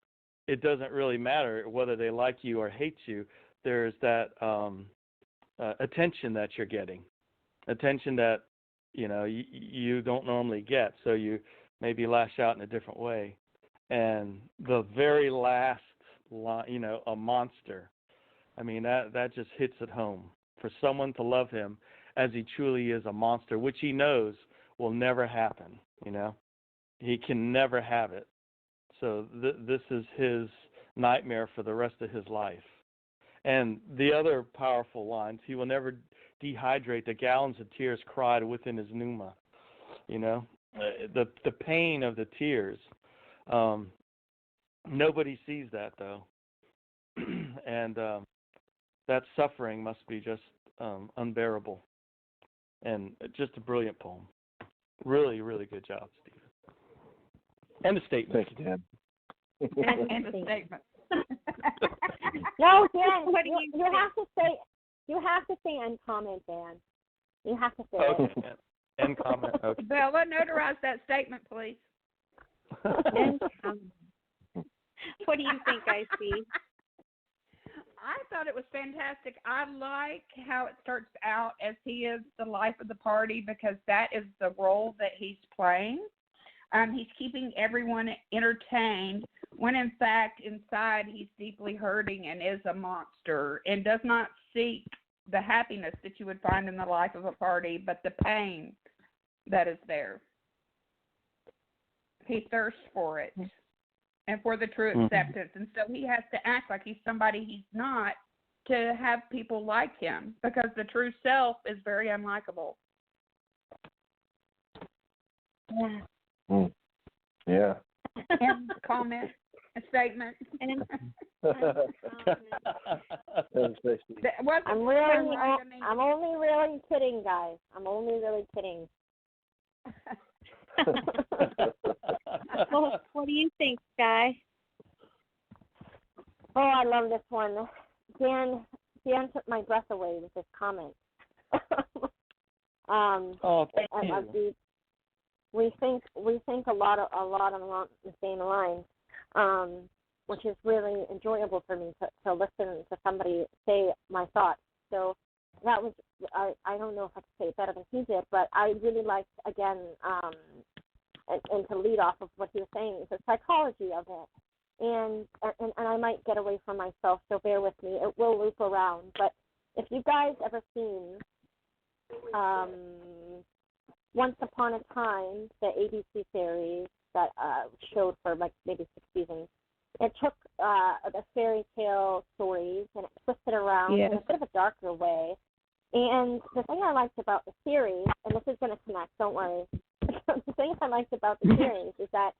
it doesn't really matter whether they like you or hate you. There's that attention that you're getting, attention that, you don't normally get. So you maybe lash out in a different way. And the very last line, a monster. I mean, that just hits it home. For someone to love him as he truly is, a monster, which he knows will never happen, He can never have it. So this is his nightmare for the rest of his life. And the other powerful lines, he will never dehydrate. The gallons of tears cried within his pneuma. The pain of the tears. Nobody sees that though, and that suffering must be just unbearable. And just a brilliant poem. Really, really good job, Stephen. And a statement. Thank you, Dan. And a statement. No, Dan, you have to say end comment, Dan. You have to say Okay. it. End comment. Okay. Bella, notarize that statement, please. End comment. What do you think, IC? I thought it was fantastic. I like how it starts out as he is the life of the party because that is the role that he's playing. He's keeping everyone entertained when in fact inside he's deeply hurting and is a monster and does not seek the happiness that you would find in the life of a party, but the pain that is there. He thirsts for it and for the true acceptance. And so he has to act like he's somebody he's not to have people like him because the true self is very unlikable. Yeah. Yeah. And comment, a statement. And I'm only really kidding, guys. I'm only really kidding. Well, what do you think, Sky? Oh, I love this one. Dan took my breath away with this comment. Thank you. We think a lot along the same lines, which is really enjoyable for me to listen to somebody say my thoughts. So that was I don't know if I could say it better than he did, but I really liked again and to lead off of what he was saying, the psychology of it. And I might get away from myself, so bear with me. It will loop around. But if you guys ever seen Once Upon a Time, the ABC series that showed for like maybe 6 seasons, it took the fairy tale stories and it twisted around in a bit of a darker way. And the thing I liked about the series, and this is going to connect, don't worry. The thing I liked about the series is that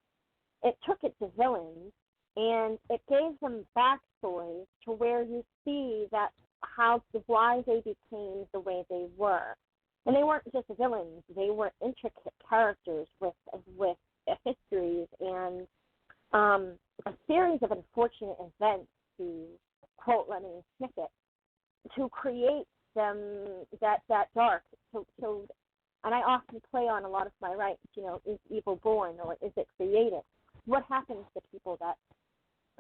it took it to villains and it gave them backstories to where you see that why they became the way they were. And they weren't just villains; they were intricate characters with histories and a series of unfortunate events. To quote Lemony Snicket, to create them that dark. So, and I often play on a lot of my rights. Is evil born or is it created? What happens to people that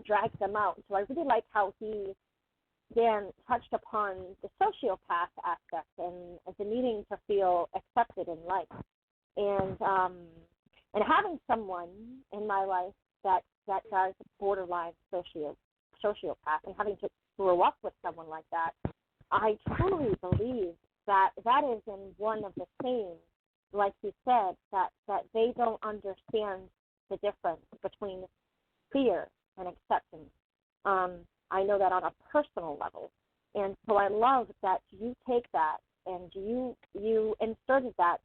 drags them out? So I really like how Dan touched upon the sociopath aspect and the needing to feel accepted in life, and having someone in my life that does borderline sociopath, and having to grow up with someone like that, I truly believe that is in one of the same, like you said, that they don't understand the difference between fear and acceptance. I know that on a personal level. And so I love that you take that and you inserted that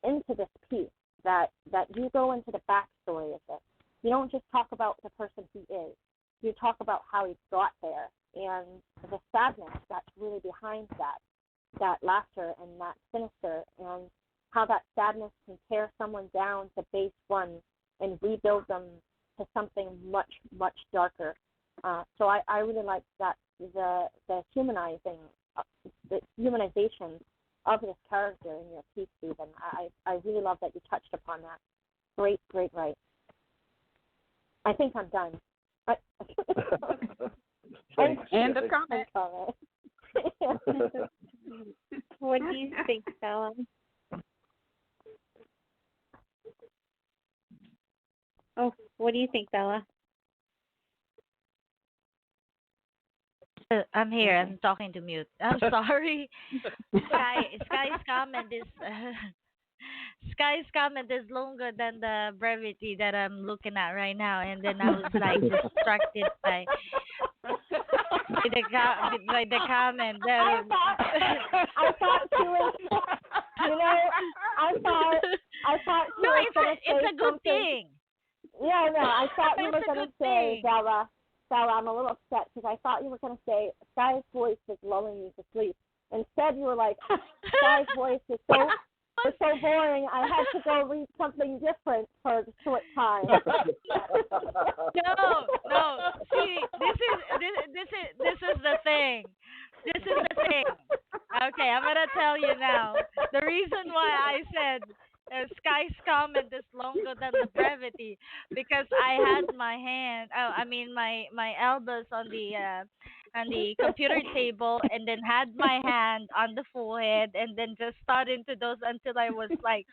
into this piece, that you go into the backstory of it. You don't just talk about the person he is. You talk about how he got there and the sadness that's really behind that laughter and that sinister, and how that sadness can tear someone down to base one and rebuild them to something much, much darker. So I really like that the humanization of this character in your piece, Stephen. I really love that you touched upon that. Great write. I think I'm done. And the comment. What do you think, Bella? Oh, what do you think, Bella? I'm here. I'm talking to mute. I'm sorry. Sky's comment is Sky's comment is longer than the brevity that I'm looking at right now, and then I was like distracted by the comment. I thought she was. I thought she was going to say it's a good something. thing. Yeah, no, I thought you were going to say that Sarah, I'm a little upset because I thought you were going to say Sky's voice is lulling you to sleep. Instead, you were like, Sky's voice is so boring. I had to go read something different for a short time. No. See, this is the thing. This is the thing. Okay, I'm gonna tell you now. The reason why I said Sky's comment is longer than the brevity because I had my hand. Oh, I mean my elbows on the computer table, and then had my hand on the forehead, and then just started into those until I was like,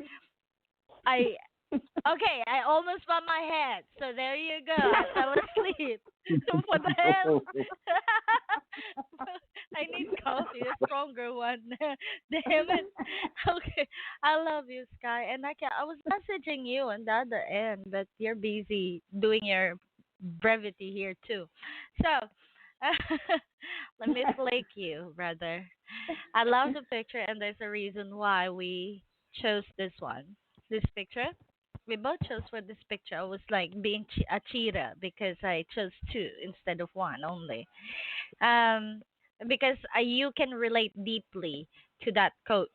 I okay, I almost bumped my head. So there you go. I fell asleep. What the hell? I need coffee, a stronger one. Damn it. Okay, I love you, Sky. And I was messaging you on the other end, but you're busy doing your brevity here too. So, let me flake you, brother. I love the picture, and there's a reason why we chose this one. This picture. We both chose for this picture. I was like being a cheetah because I chose two instead of one only. Um, because you can relate deeply to that quote,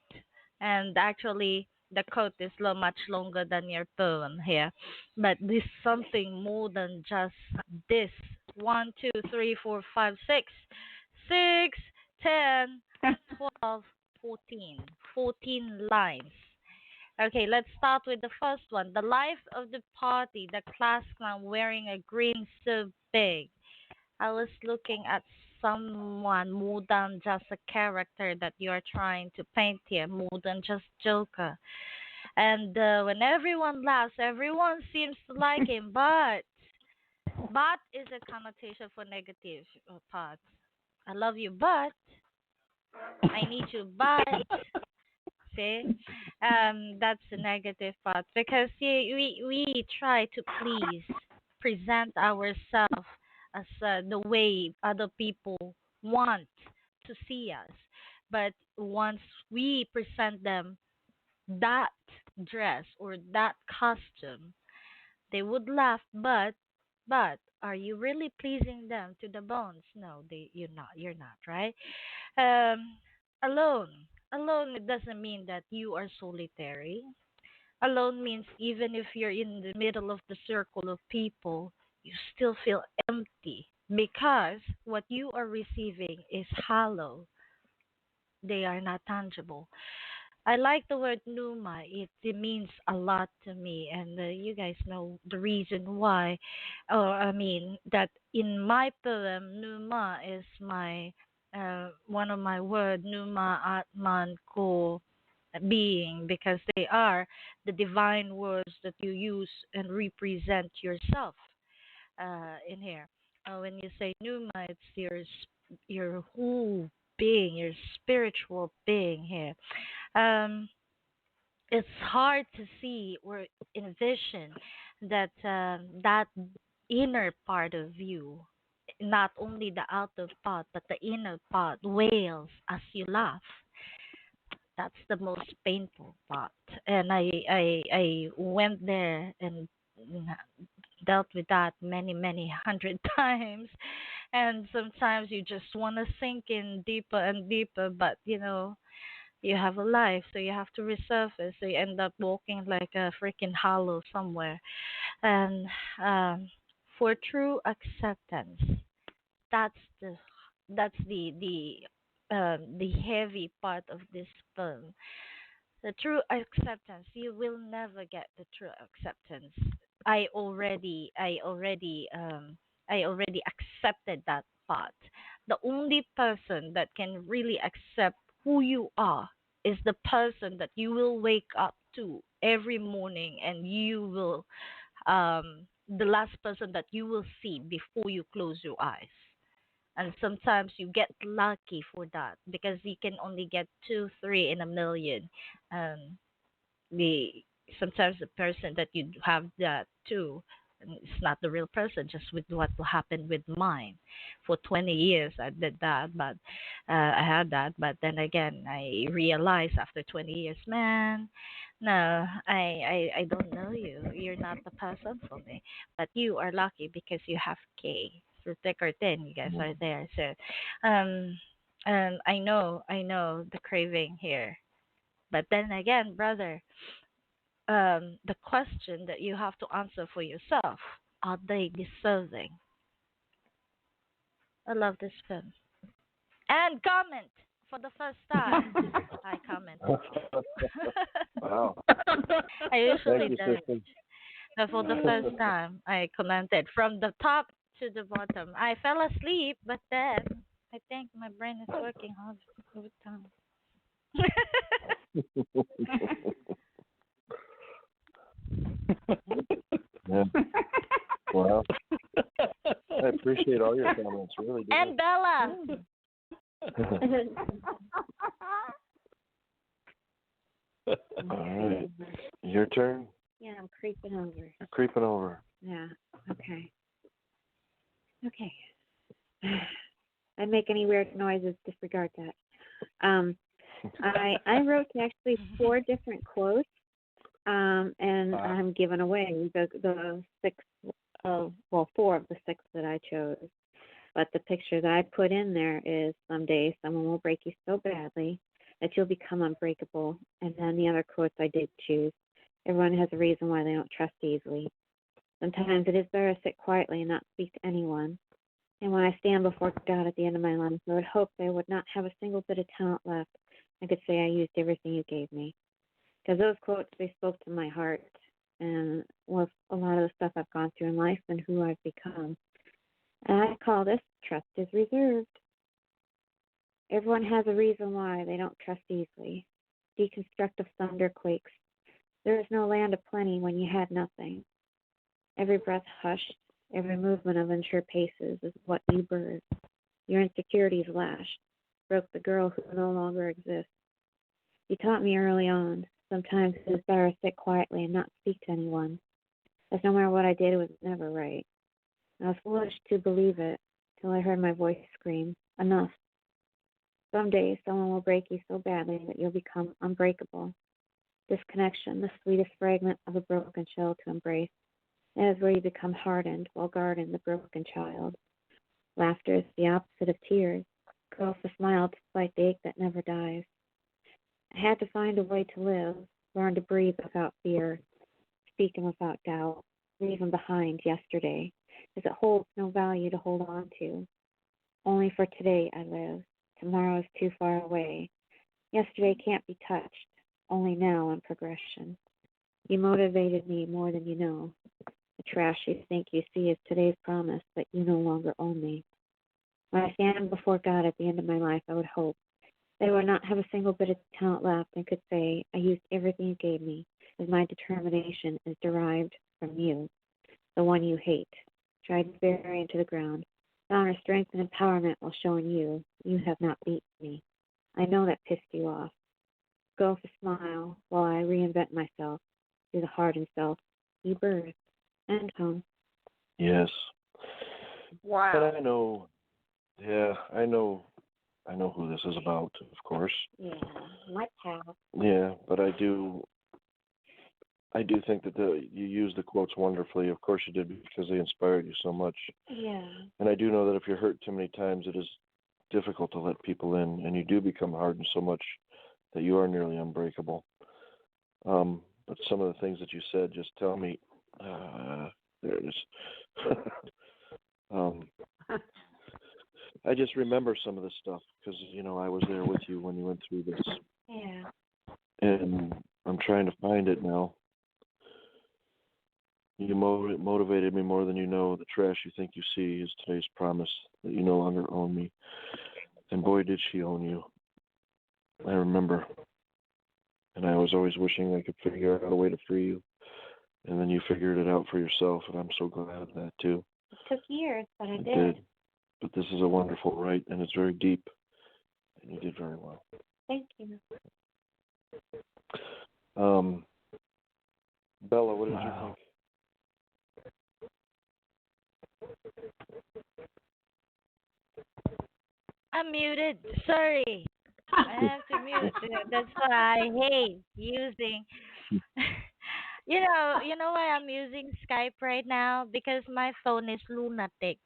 and actually the quote is much longer than your poem here, but this something more than just this. 1, 2, 3, 4, 5, 6, 10, 12, 14, 14 lines. Okay, let's start with the first one. The life of the party, the class clown wearing a grin so big. I was looking at someone more than just a character that you are trying to paint here, more than just Joker. And when everyone laughs, everyone seems to like him, but is a connotation for negative parts. I love you, but I need you, but see, that's the negative part because we try to please present ourselves as the way other people want to see us, but once we present them that dress or that costume, they would laugh, but are you really pleasing them to the bones? No, you're not, right? um alone alone, it doesn't mean that you are solitary. Alone means even if you're in the middle of the circle of people, you still feel empty because what you are receiving is hollow. They are not tangible. I like the word Numa. It means a lot to me, and you guys know the reason why. Or I mean that in my poem, Numa is my one of my word, Numa Atman Ko being, because they are the divine words that you use and represent yourself in here. When you say Numa, it's your whole being, your spiritual being here. Um, it's hard to see or envision that that inner part of you, not only the outer part but the inner part, wails as you laugh. That's the most painful part, and I went there and dealt with that many hundred times, and sometimes you just want to sink in deeper and deeper, but you have a life, so you have to resurface. So you end up walking like a freaking hollow somewhere. And for true acceptance, that's the heavy part of this poem. The true acceptance, you will never get the true acceptance. I already accepted that part. The only person that can really accept who you are is the person that you will wake up to every morning, and you will the last person that you will see before you close your eyes. And sometimes you get lucky for that because you can only get two, three in a million. Um, the Sometimes the person that you have that too, and it's not the real person. Just with what happened with mine, for 20 years I did that, but I had that. But then again, I realized after 20 years, man, No, I don't know you. You're not the person for me. But you are lucky because you have K. So thick or thin, you guys are there. So, I know the craving here. But then again, brother, the question that you have to answer for yourself: are they deserving? I love this film. And comment for the first time. I comment. Wow. I usually Thank you, don't. sister. But for the first time, I commented from the top to the bottom. I fell asleep, but then I think my brain is working all the time. Yeah. Wow. I appreciate all your comments. Really do. And Bella. All right. Your turn. Yeah, I'm creeping over. You're creeping over. Yeah. Okay. Okay. I make any weird noises, disregard that. I wrote actually 4 different quotes, and I'm giving away the 6, 4 of the 6 that I chose. But the picture that I put in there is someday someone will break you so badly that you'll become unbreakable. And then the other quotes I did choose. Everyone has a reason why they don't trust easily. Sometimes it is better to sit quietly and not speak to anyone. And when I stand before God at the end of my life, I would hope that I would not have a single bit of talent left. I could say I used everything you gave me. Because those quotes, they spoke to my heart and with a lot of the stuff I've gone through in life and who I've become. And I call this trust is reserved. Everyone has a reason why they don't trust easily. Deconstructive thunder quakes. There is no land of plenty when you had nothing. Every breath hushed, every movement of unsure paces is what you birthed. Your insecurities lashed, broke the girl who no longer exists. You taught me early on, sometimes it is better to sit quietly and not speak to anyone, as no matter what I did, it was never right. I was foolish to believe it, till I heard my voice scream, enough. Someday someone will break you so badly that you'll become unbreakable. Disconnection, the sweetest fragment of a broken shell to embrace. That is where you become hardened while guarding the broken child. Laughter is the opposite of tears. Curls a smile despite the ache that never dies. I had to find a way to live, learn to breathe without fear, speaking without doubt, leaving behind yesterday, as it holds no value to hold on to. Only for today I live. Tomorrow is too far away. Yesterday can't be touched, only now in progression. You motivated me more than you know. The trash you think you see is today's promise that you no longer own me. When I stand before God at the end of my life, I would hope that I would not have a single bit of talent left and could say, I used everything you gave me, as my determination is derived from you, the one you hate. Tried to bury into the ground. Found our strength and empowerment while showing you have not beaten me. I know that pissed you off. Go with a smile while I reinvent myself through the heart and self you birthed and home. Yes. Wow. And I know, I know who this is about, of course. Yeah, my pal. Yeah, but I do think that you used the quotes wonderfully. Of course you did, because they inspired you so much. Yeah. And I do know that if you're hurt too many times, it is difficult to let people in, and you do become hardened so much that you are nearly unbreakable. But some of the things that you said just tell me, there it is. I just remember some of this stuff because, I was there with you when you went through this. Yeah. And I'm trying to find it now. You motivated me more than you know. The trash you think you see is today's promise that you no longer own me. And boy, did she own you. I remember. And I was always wishing I could figure out a way to free you. And then you figured it out for yourself, and I'm so glad of that, too. It took years, but I It did. did. But this is a wonderful right, and it's very deep. And you did very well. Thank you. Bella, what did you think? I'm muted. Sorry. I have to mute. That's why I hate using You know why I'm using Skype right now? Because my phone is lunatic.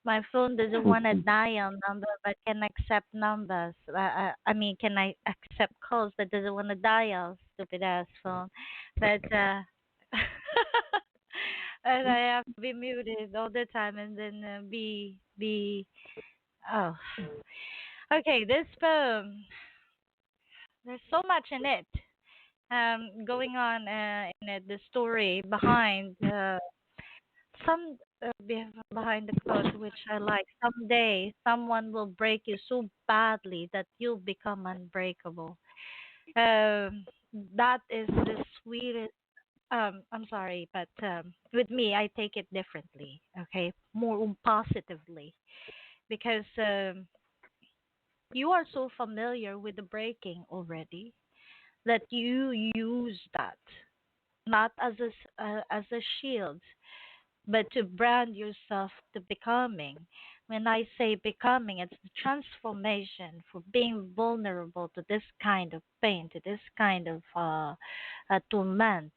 My phone doesn't want to dial number, but can accept numbers. I mean, can I accept calls, but doesn't want to dial? Stupid ass phone. But and I have to be muted all the time, and then be. Oh, okay. This poem, there's so much in it. Going on in it, the story behind some behind the quote which I like. Someday someone will break you so badly that you'll become unbreakable. That is the sweetest. I'm sorry, but with me, I take it differently. Okay, more positively, because you are so familiar with the breaking already that you use that not as as a shield, but to brand yourself to becoming. When I say becoming, it's the transformation for being vulnerable to this kind of pain, to this kind of torment,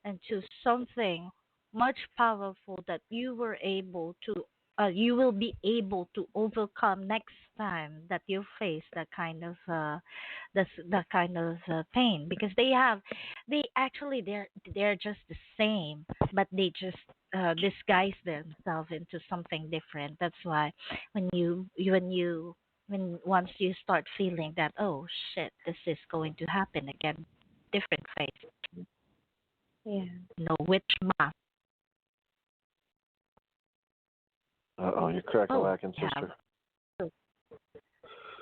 and to something much powerful that you will be able to overcome next time that you face that kind of that kind of pain, because they actually they're just the same, but they just disguise themselves into something different. That's why when once you start feeling that, oh shit, this is going to happen again, different face. Yeah. No witch mask. Oh, you're crack-a-lacking, sister.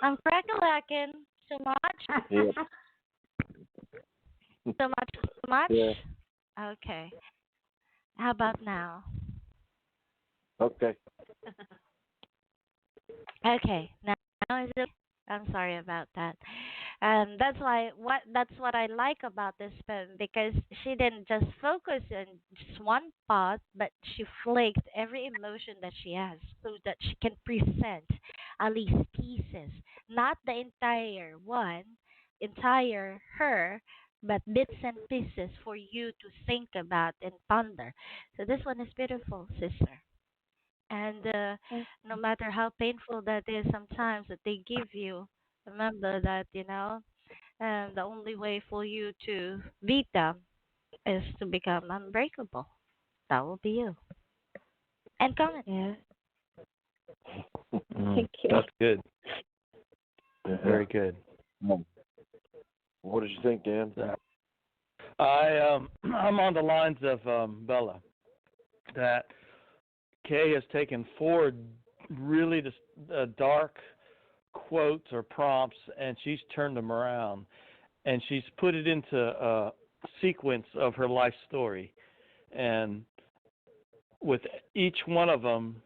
I'm crack-a-lacking so much. Yeah. So much, so much. Yeah. Okay. How about now? Okay. Okay. Now is it? I'm sorry about that. That's what I like about this poem, because she didn't just focus on just one part, but she flaked every emotion that she has so that she can present at least pieces, not the entire her, but bits and pieces for you to think about and ponder. So this one is beautiful, sister. And no matter how painful that is sometimes that they give you, remember that, the only way for you to beat them is to become unbreakable. That will be you. And comment. Yeah. Thank you. That's good. Yeah. Very good. What did you think, Dan? I'm on the lines of Bella, that Kay has taken four really dark quotes or prompts, and she's turned them around, and she's put it into a sequence of her life story. And with each one of them,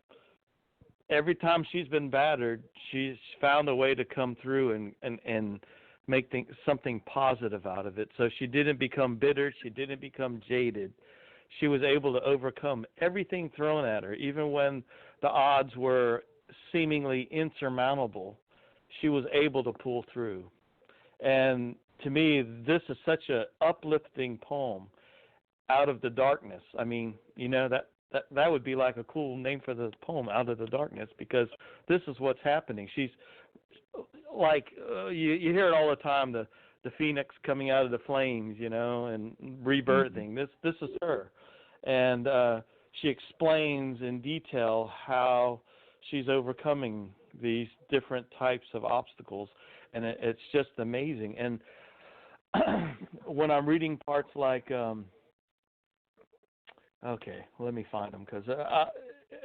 every time she's been battered, she's found a way to come through and make something positive out of it. So she didn't become bitter. She didn't become jaded. She was able to overcome everything thrown at her, even when the odds were seemingly insurmountable. She was able to pull through. And to me, this is such an uplifting poem, Out of the Darkness. I mean, that would be like a cool name for the poem, Out of the Darkness, because this is what's happening. She's like, you hear it all the time, the phoenix coming out of the flames, and rebirthing. This is her. And she explains in detail how she's overcoming these different types of obstacles, and it's just amazing. And when I'm reading parts like, okay, let me find them, because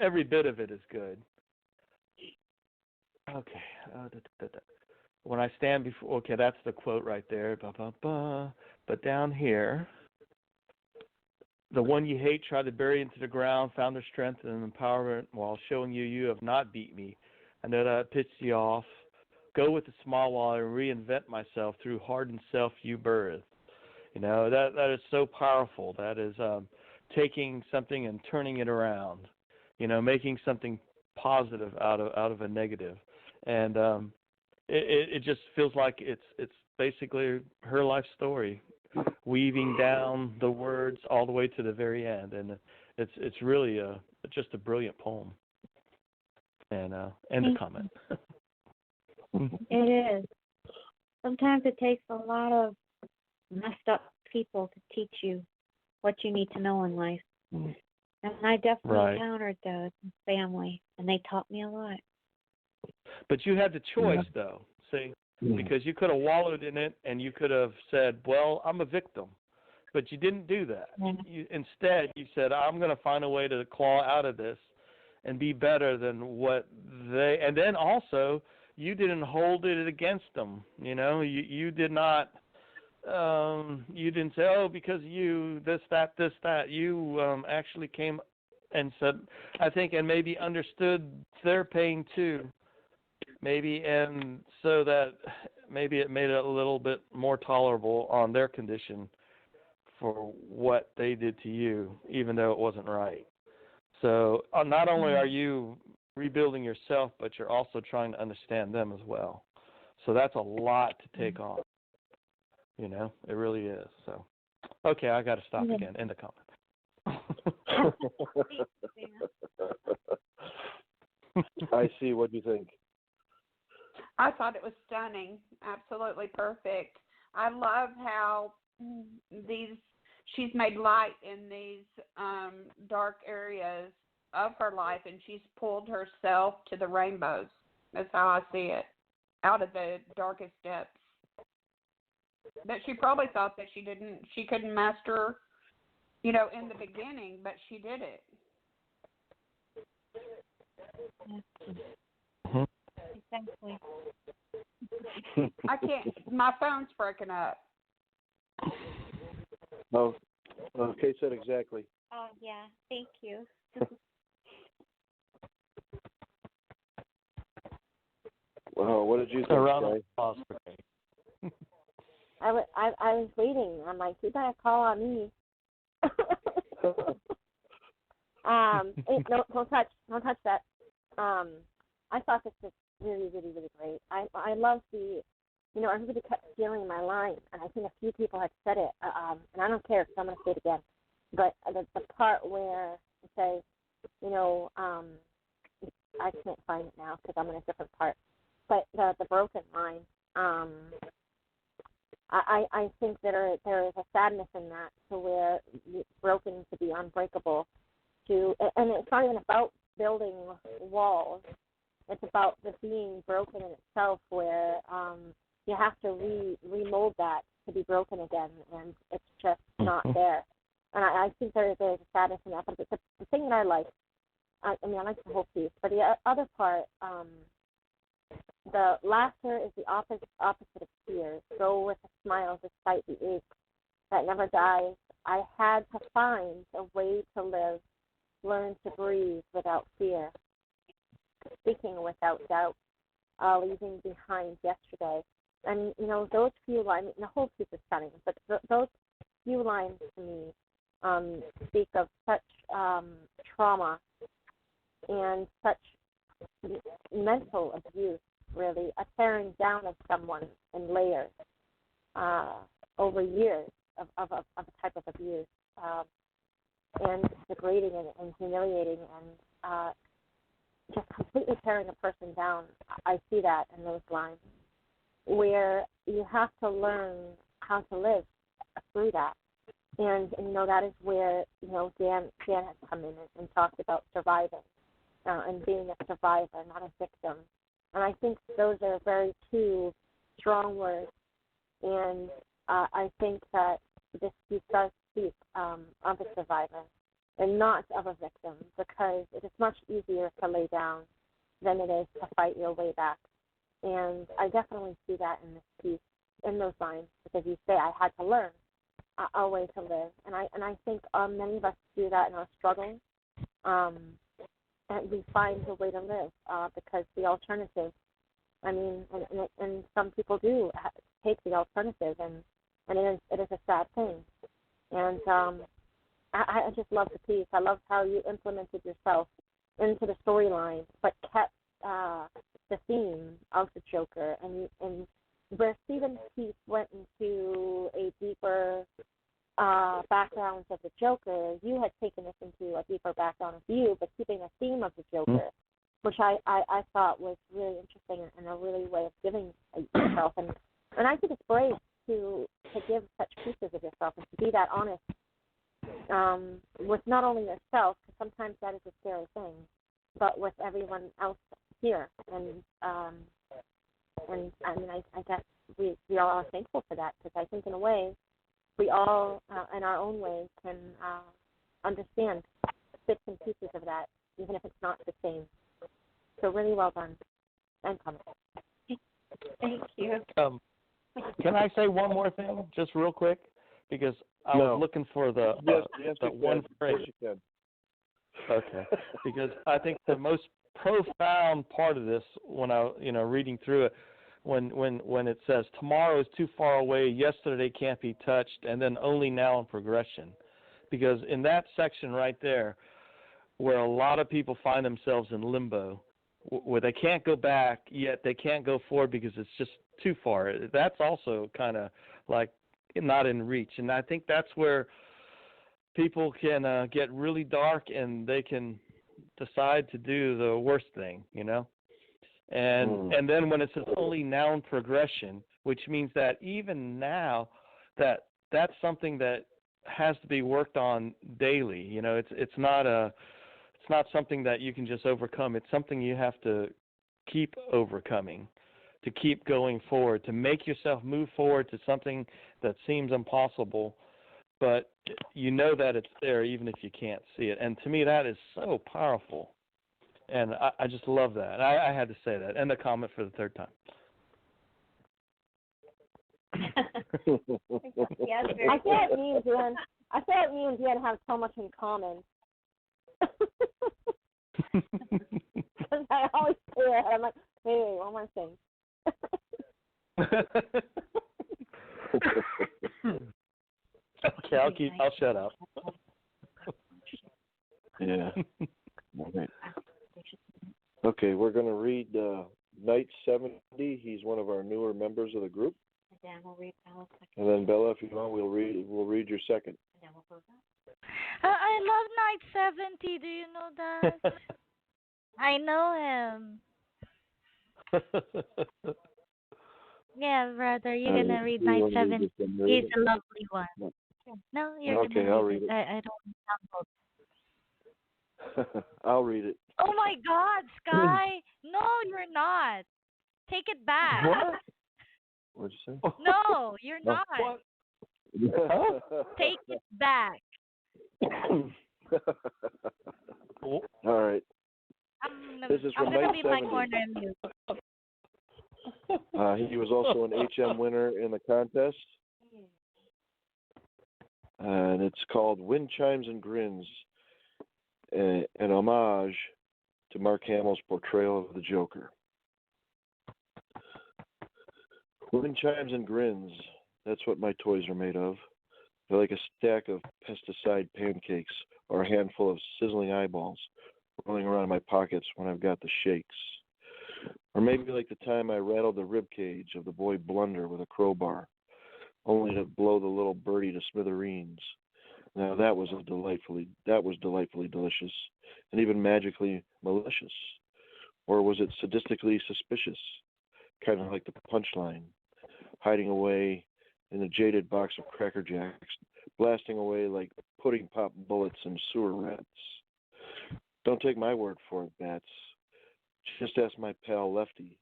every bit of it is good. Okay. When I stand before, okay, that's the quote right there. Ba, ba, ba. But down here, the one you hate tried to bury into the ground, found their strength and empowerment while showing you have not beat me. I know that I pissed you off. Go with the small while I reinvent myself through hardened self you birth. That is so powerful. That is taking something and turning it around. Making something positive out of a negative. And it just feels like it's basically her life story. weaving down the words all the way to the very end, and it's really just a brilliant poem. And the comment. It is. Sometimes it takes a lot of messed up people to teach you what you need to know in life. And I definitely encountered those in family, and they taught me a lot. But you had the choice, though, see, because you could have wallowed in it, and you could have said, well, I'm a victim. But you didn't do that. Instead, you said, I'm going to find a way to claw out of this and be better than what they, and then also, you didn't hold it against them. You did not, you didn't say, oh, because you, this, that. You actually came and said, I think, and maybe understood their pain too. Maybe, and so that maybe it made it a little bit more tolerable on their condition for what they did to you, even though it wasn't right. So not only are you rebuilding yourself, but you're also trying to understand them as well. So that's a lot to take on. It really is. So, okay, I got to stop again. End the comment. I see. What do you think? I thought it was stunning. Absolutely perfect. I love how she's made light in these dark areas of her life, and she's pulled herself to the rainbows. That's how I see it, out of the darkest depths. That she probably thought that she couldn't master, in the beginning, but she did it. Exactly. I can't. My phone's breaking up. Oh, Kate said exactly. Oh, yeah. Thank you. Well, what did you think, Kay? I was waiting. I'm like, you better call on me. Don't touch that. I thought this was really, really, really great. I love everybody kept stealing my line, and I think a few people had said it, and I don't care if someone say it again, but the part where it says, I can't find it now because I'm in a different part, but the broken line, I think there is a sadness in that, to where broken to be unbreakable, and it's not even about building walls. It's about the being broken in itself, where you have to remold that to be broken again, and it's just not there. And I think there's a sadness in that. But the thing that I like the whole piece, but the other part, the laughter is the opposite of tears. Go with a smile despite the ache that never dies. I had to find a way to live, learn to breathe without fear, speaking without doubt, leaving behind yesterday. And, those few lines, the whole piece is stunning, but those few lines to me speak of such trauma and such mental abuse, really, a tearing down of someone in layers over years of a type of abuse, and degrading and humiliating and just completely tearing a person down. I see that in those lines, where you have to learn how to live through that. And that is where, Dan has come in and talked about surviving and being a survivor, not a victim. And I think those are very two strong words. And I think that this piece does speak of a survivor and not of a victim, because it is much easier to lay down than it is to fight your way back. And I definitely see that in this piece, in those lines, because you say, I had to learn a way to live. And I think many of us do that in our struggles, and we find a way to live, because the alternative, and some people do take the alternative, and it is a sad thing. And I just love the piece. I love how you implemented yourself into the storyline, but kept the theme of the Joker. And where Stephen's piece went into a deeper backgrounds of the Joker, you had taken this into a deeper background of you, but keeping a theme of the Joker, which I thought was really interesting and a really way of giving yourself. And I think it's brave to give such pieces of yourself and to be that honest with not only yourself, because sometimes that is a scary thing, but with everyone else here. And I mean, I guess we all are thankful for that, because I think in a way we all, in our own way, can understand bits and pieces of that, even if it's not the same. So really well done. And comment. Thank you. Can I say one more thing, just real quick? Because I was looking for the one phrase. Okay. Because I think the most profound part of this, when I, reading through it, when it says tomorrow is too far away, yesterday can't be touched, and then only now in progression. Because in that section right there, where a lot of people find themselves in limbo, where they can't go back, yet they can't go forward because it's just too far. That's also kind of like not in reach. And I think that's where people can get really dark, and they can decide to do the worst thing, And then when it says only now in progression, which means that even now that's something that has to be worked on daily. It's not something that you can just overcome. It's something you have to keep overcoming, to keep going forward, to make yourself move forward to something that seems impossible, but you know that it's there even if you can't see it. And to me, that is so powerful. And I just love that. I had to say that. And the comment for the third time. Yes, I thought it means you had to have so much in common. Because I always say it. I'm like, hey, one more thing. Okay, I'll shut up. Yeah. All right. Okay, we're going to read Night 70. He's one of our newer members of the group. Dan will read Bella's second. And then Bella, if you want, we'll read your second. And then we'll close out. I love Night 70. Do you know that? I know him. Yeah, brother, you're gonna read Night 70. He's a lovely one. No, you're okay, gonna I'll read read it. I don't. I'll read it. Oh my God, Sky! No, you're not. Take it back. What? What'd you say? No, you're not. What? Take it back. All right. This is from I'm gonna Night leave 70. my corner and mute. He was also an HM winner in the contest. And it's called Wind Chimes and Grins, an homage to Mark Hamill's portrayal of the Joker. Wind chimes and grins, that's what my toys are made of. They're like a stack of pesticide pancakes or a handful of sizzling eyeballs rolling around in my pockets when I've got the shakes. Or maybe like the time I rattled the rib cage of the boy Blunder with a crowbar, only to blow the little birdie to smithereens. Now that was delightfully delicious, and even magically malicious. Or was it sadistically suspicious, kind of like the punchline, hiding away in the jaded box of Cracker Jacks, blasting away like pudding pop bullets and sewer rats? Don't take my word for it, Bats. Just ask my pal Lefty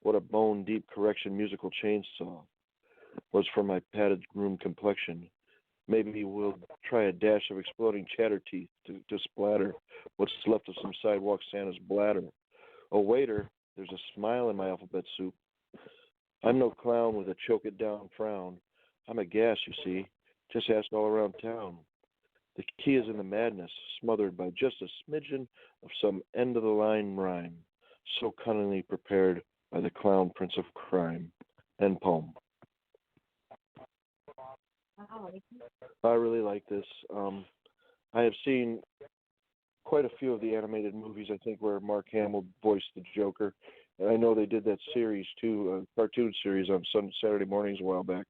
what a bone-deep correction musical chainsaw was for my padded room complexion. Maybe we'll try a dash of exploding chatter teeth to splatter what's left of some sidewalk Santa's bladder. Oh, waiter, there's a smile in my alphabet soup. I'm no clown with a choke-it-down frown. I'm a gas, you see. Just ask all around town. The key is in the madness, smothered by just a smidgen of some end-of-the-line rhyme, so cunningly prepared by the clown prince of crime. End poem. I really like this. I have seen quite a few of the animated movies, I think, where Mark Hamill voiced the Joker. And I know they did that series, too, a cartoon series on Saturday mornings a while back,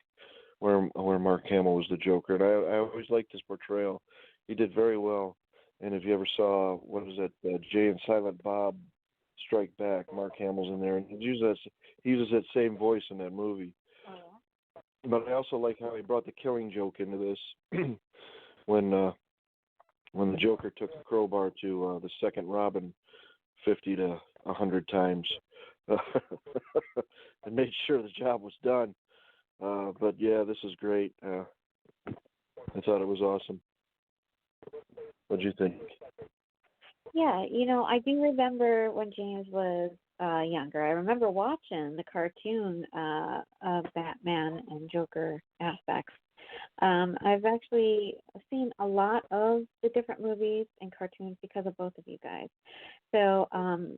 where Mark Hamill was the Joker, and I always liked his portrayal. He did very well. And if you ever saw what was it, Jay and Silent Bob Strike Back, Mark Hamill's in there, and he uses that same voice in that movie. Oh, yeah. But I also like how he brought the Killing Joke into this. when the Joker took the crowbar to the second Robin 50 to 100 times and made sure the job was done. But yeah, this is great. I thought it was awesome. What'd you think? Yeah, I do remember when James was younger. I remember watching the cartoon of Batman and Joker aspects. I've actually seen a lot of the different movies and cartoons because of both of you guys. So,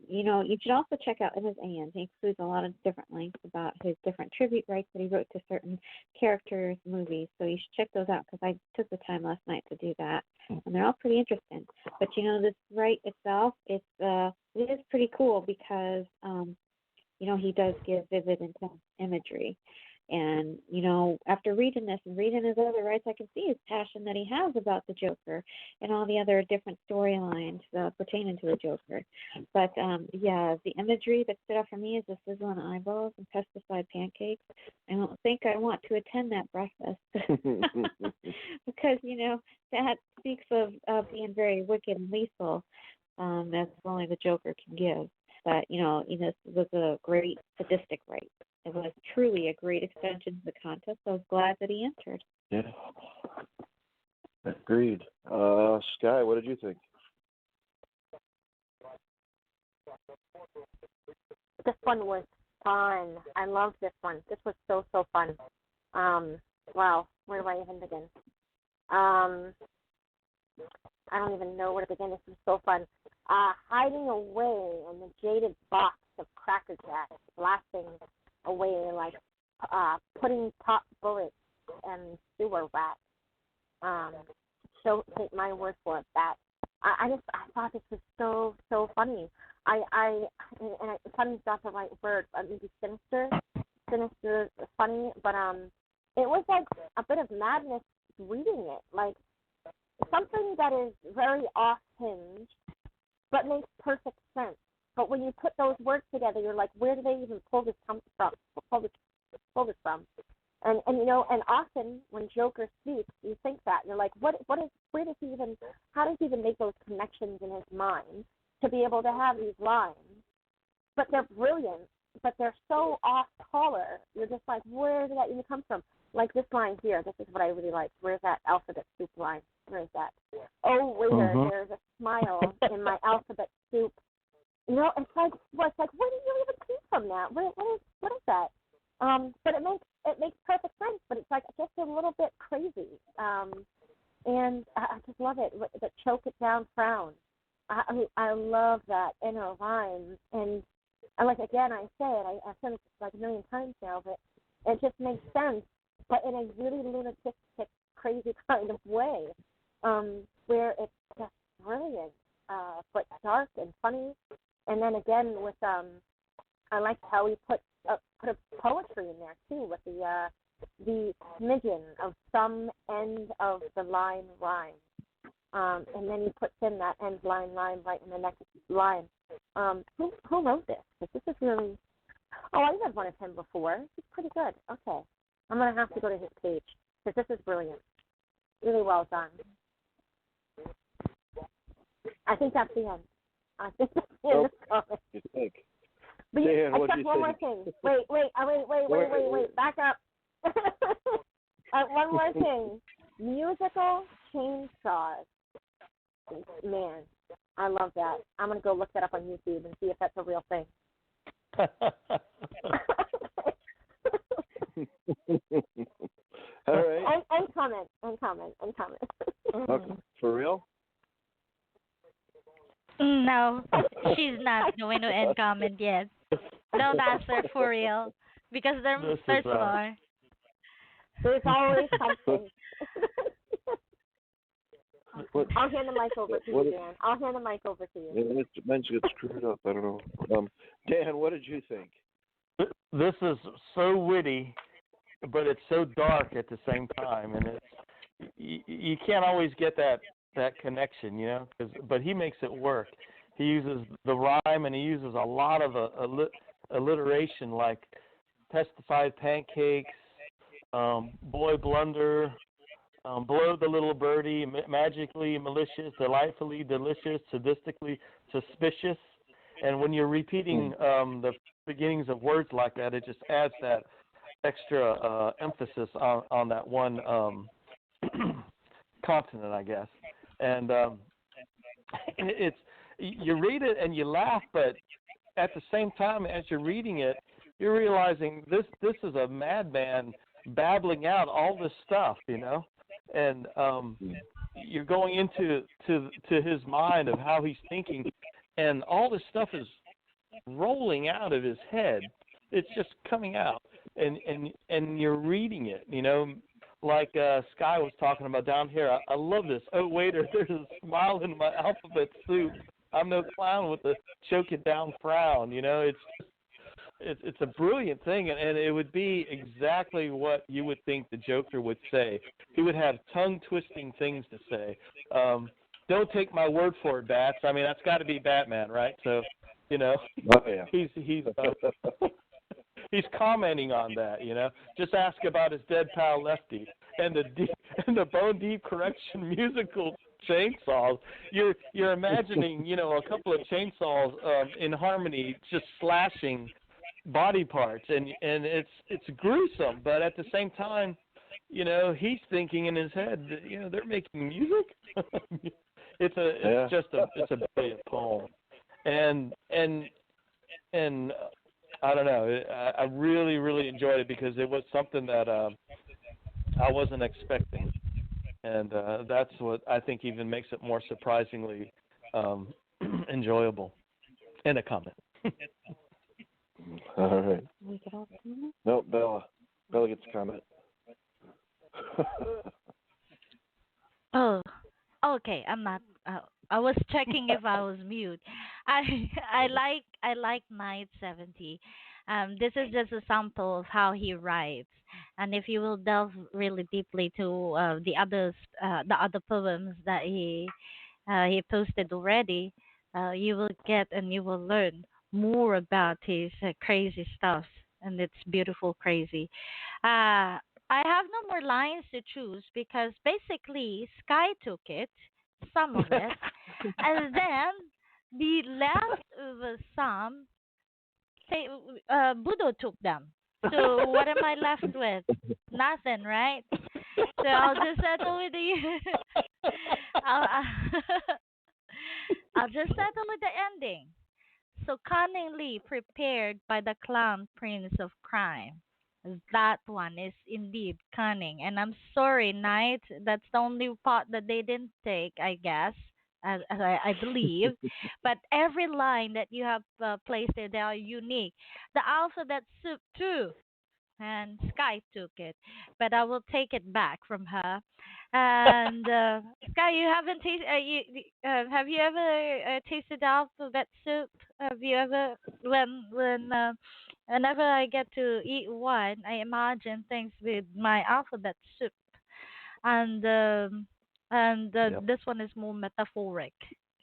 you should also check out in his AN. He includes a lot of different links about his different tribute rights that he wrote to certain characters, movies. So you should check those out because I took the time last night to do that, and they're all pretty interesting. But this right itself, it is pretty cool because he does give vivid, intense imagery. And, after reading this and reading his other rights, I can see his passion that he has about the Joker and all the other different storylines pertaining to the Joker. But, the imagery that stood out for me is the sizzling eyeballs and pesticide pancakes. I don't think I want to attend that breakfast because, that speaks of being very wicked and lethal, as only the Joker can give. But, this was a great sadistic right. It was truly a great extension to the contest. I was glad that he entered. Yeah. Agreed. Sky, what did you think? This one was fun. I loved this one. This was so fun. Wow, where do I even begin? I don't even know where to begin. This was so fun. Hiding away in the jaded box of Cracker Jacks, blasting away, like putting pop bullets and sewer rats. Don't take my word for it. That I thought this was so funny. Funny is not the right word. Maybe sinister, funny, but it was like a bit of madness reading it, like something that is very off hinge, but makes perfect sense. But when you put those words together, you're like, where do they even pull this from? And often when Joker speaks, you think that you're like, how does he even make those connections in his mind to be able to have these lines? But they're brilliant, but they're so off color. You're just like, where did that even come from? Like this line here, this is what I really like. Where's that alphabet soup line? Where is that? Oh, waiter, there's a smile in my alphabet soup. It's like, where do you even come from that? What is that? But it makes perfect sense, but it's like just a little bit crazy. And I just love it. The choke it down frown. I love that inner line. And like, again, I say it, I've said it like a million times now, but it just makes sense, but in a really lunatic, crazy kind of way, where it's just brilliant, but dark and funny. And then again with I liked how he put a poetry in there too, with the smidgen of some end of the line rhyme, and then he puts in that end line right in the next line. Who wrote this? This is really. Oh, I read one of him before. He's pretty good. Okay, I'm gonna have to go to his page because this is brilliant. Really well done. I think that's the end. I think that's the end of the comic. You think? But Dan, I checked one more thing. Wait. Back up. One more thing. Musical chainsaws. Man, I love that. I'm going to go look that up on YouTube and see if that's a real thing. All right. And comment. Okay. For real? No, she's not going to end comment yet. Don't ask her for real, because there's more. There's always something. I'll hand the mic over to you, Dan. I'll hand the mic over to you. Yeah, mine's get screwed up. I don't know. Dan, what did you think? This is so witty but it's so dark at the same time, and you can't always get that connection, you know. But he makes it work. He uses the rhyme, and he uses a lot of alliteration, like pestified pancakes, boy blunder, blow the little birdie, magically malicious, delightfully delicious, sadistically suspicious. And when you're repeating the beginnings of words like that, it just adds that extra emphasis on that one continent, I guess. And it's, you read it and you laugh, but at the same time as you're reading it, you're realizing this is a madman babbling out all this stuff, you know, and you're going into his mind of how he's thinking, and all this stuff is rolling out of his head. It's just coming out, and you're reading it, you know, like Sky was talking about down here. I love this. Oh, waiter, there's a smile in my alphabet soup. I'm no clown with a choke it down frown. You know, it's a brilliant thing, and it would be exactly what you would think the Joker would say. He would have tongue-twisting things to say. Don't take my word for it, Bats. I mean, that's got to be Batman, right? So, you know, he's commenting on that. You know, just ask about his dead pal Lefty and the bone deep correction musical chainsaws. You're imagining, you know, a couple of chainsaws in harmony, just slashing body parts, and it's gruesome, but at the same time, you know, he's thinking in his head, you know, they're making music. It's a brilliant poem, and I don't know, I really, really enjoyed it because it was something that I wasn't expecting, and that's what I think even makes it more surprisingly enjoyable. And a comment. All right. Nope, Bella. Bella gets a comment. Oh, okay. I'm not. I was checking if I was mute. I like Night 70. This is just a sample of how he writes, and if you will delve really deeply to the other poems that he posted already, you will get and you will learn more about his crazy stuff, and it's beautiful crazy. I have no more lines to choose because basically Sky took it, some of it, and then the leftover some, Budo took them. So what am I left with? Nothing, right? So I'll just settle with the. I'll, I'll just settle with the ending. So cunningly prepared by the clown prince of crime. That one is indeed cunning. And I'm sorry, Knight, that's the only part that they didn't take, I guess, as I believe. But every line that you have placed there, they are unique. The alphabet soup, too. And Sky took it, but I will take it back from her. And Sky, you haven't tasted. Have you ever tasted alphabet soup? Have you ever whenever I get to eat one, I imagine things with my alphabet soup, and Yep. this one is more metaphoric.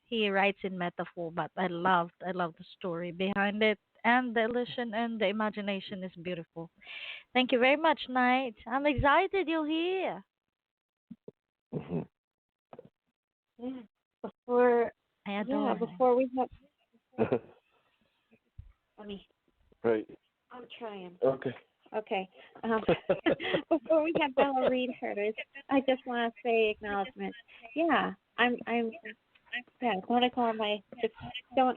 He writes in metaphor, but I love the story behind it, and the illusion and the imagination is beautiful. Thank you very much, Knight. I'm excited you're here. Mm-hmm. Yeah. Before I adore before we have let me Right. I'm trying. Okay. Okay. Before we have Bella read hers, I just want to say acknowledgement. Yeah, I'm yeah, don't ignore my just don't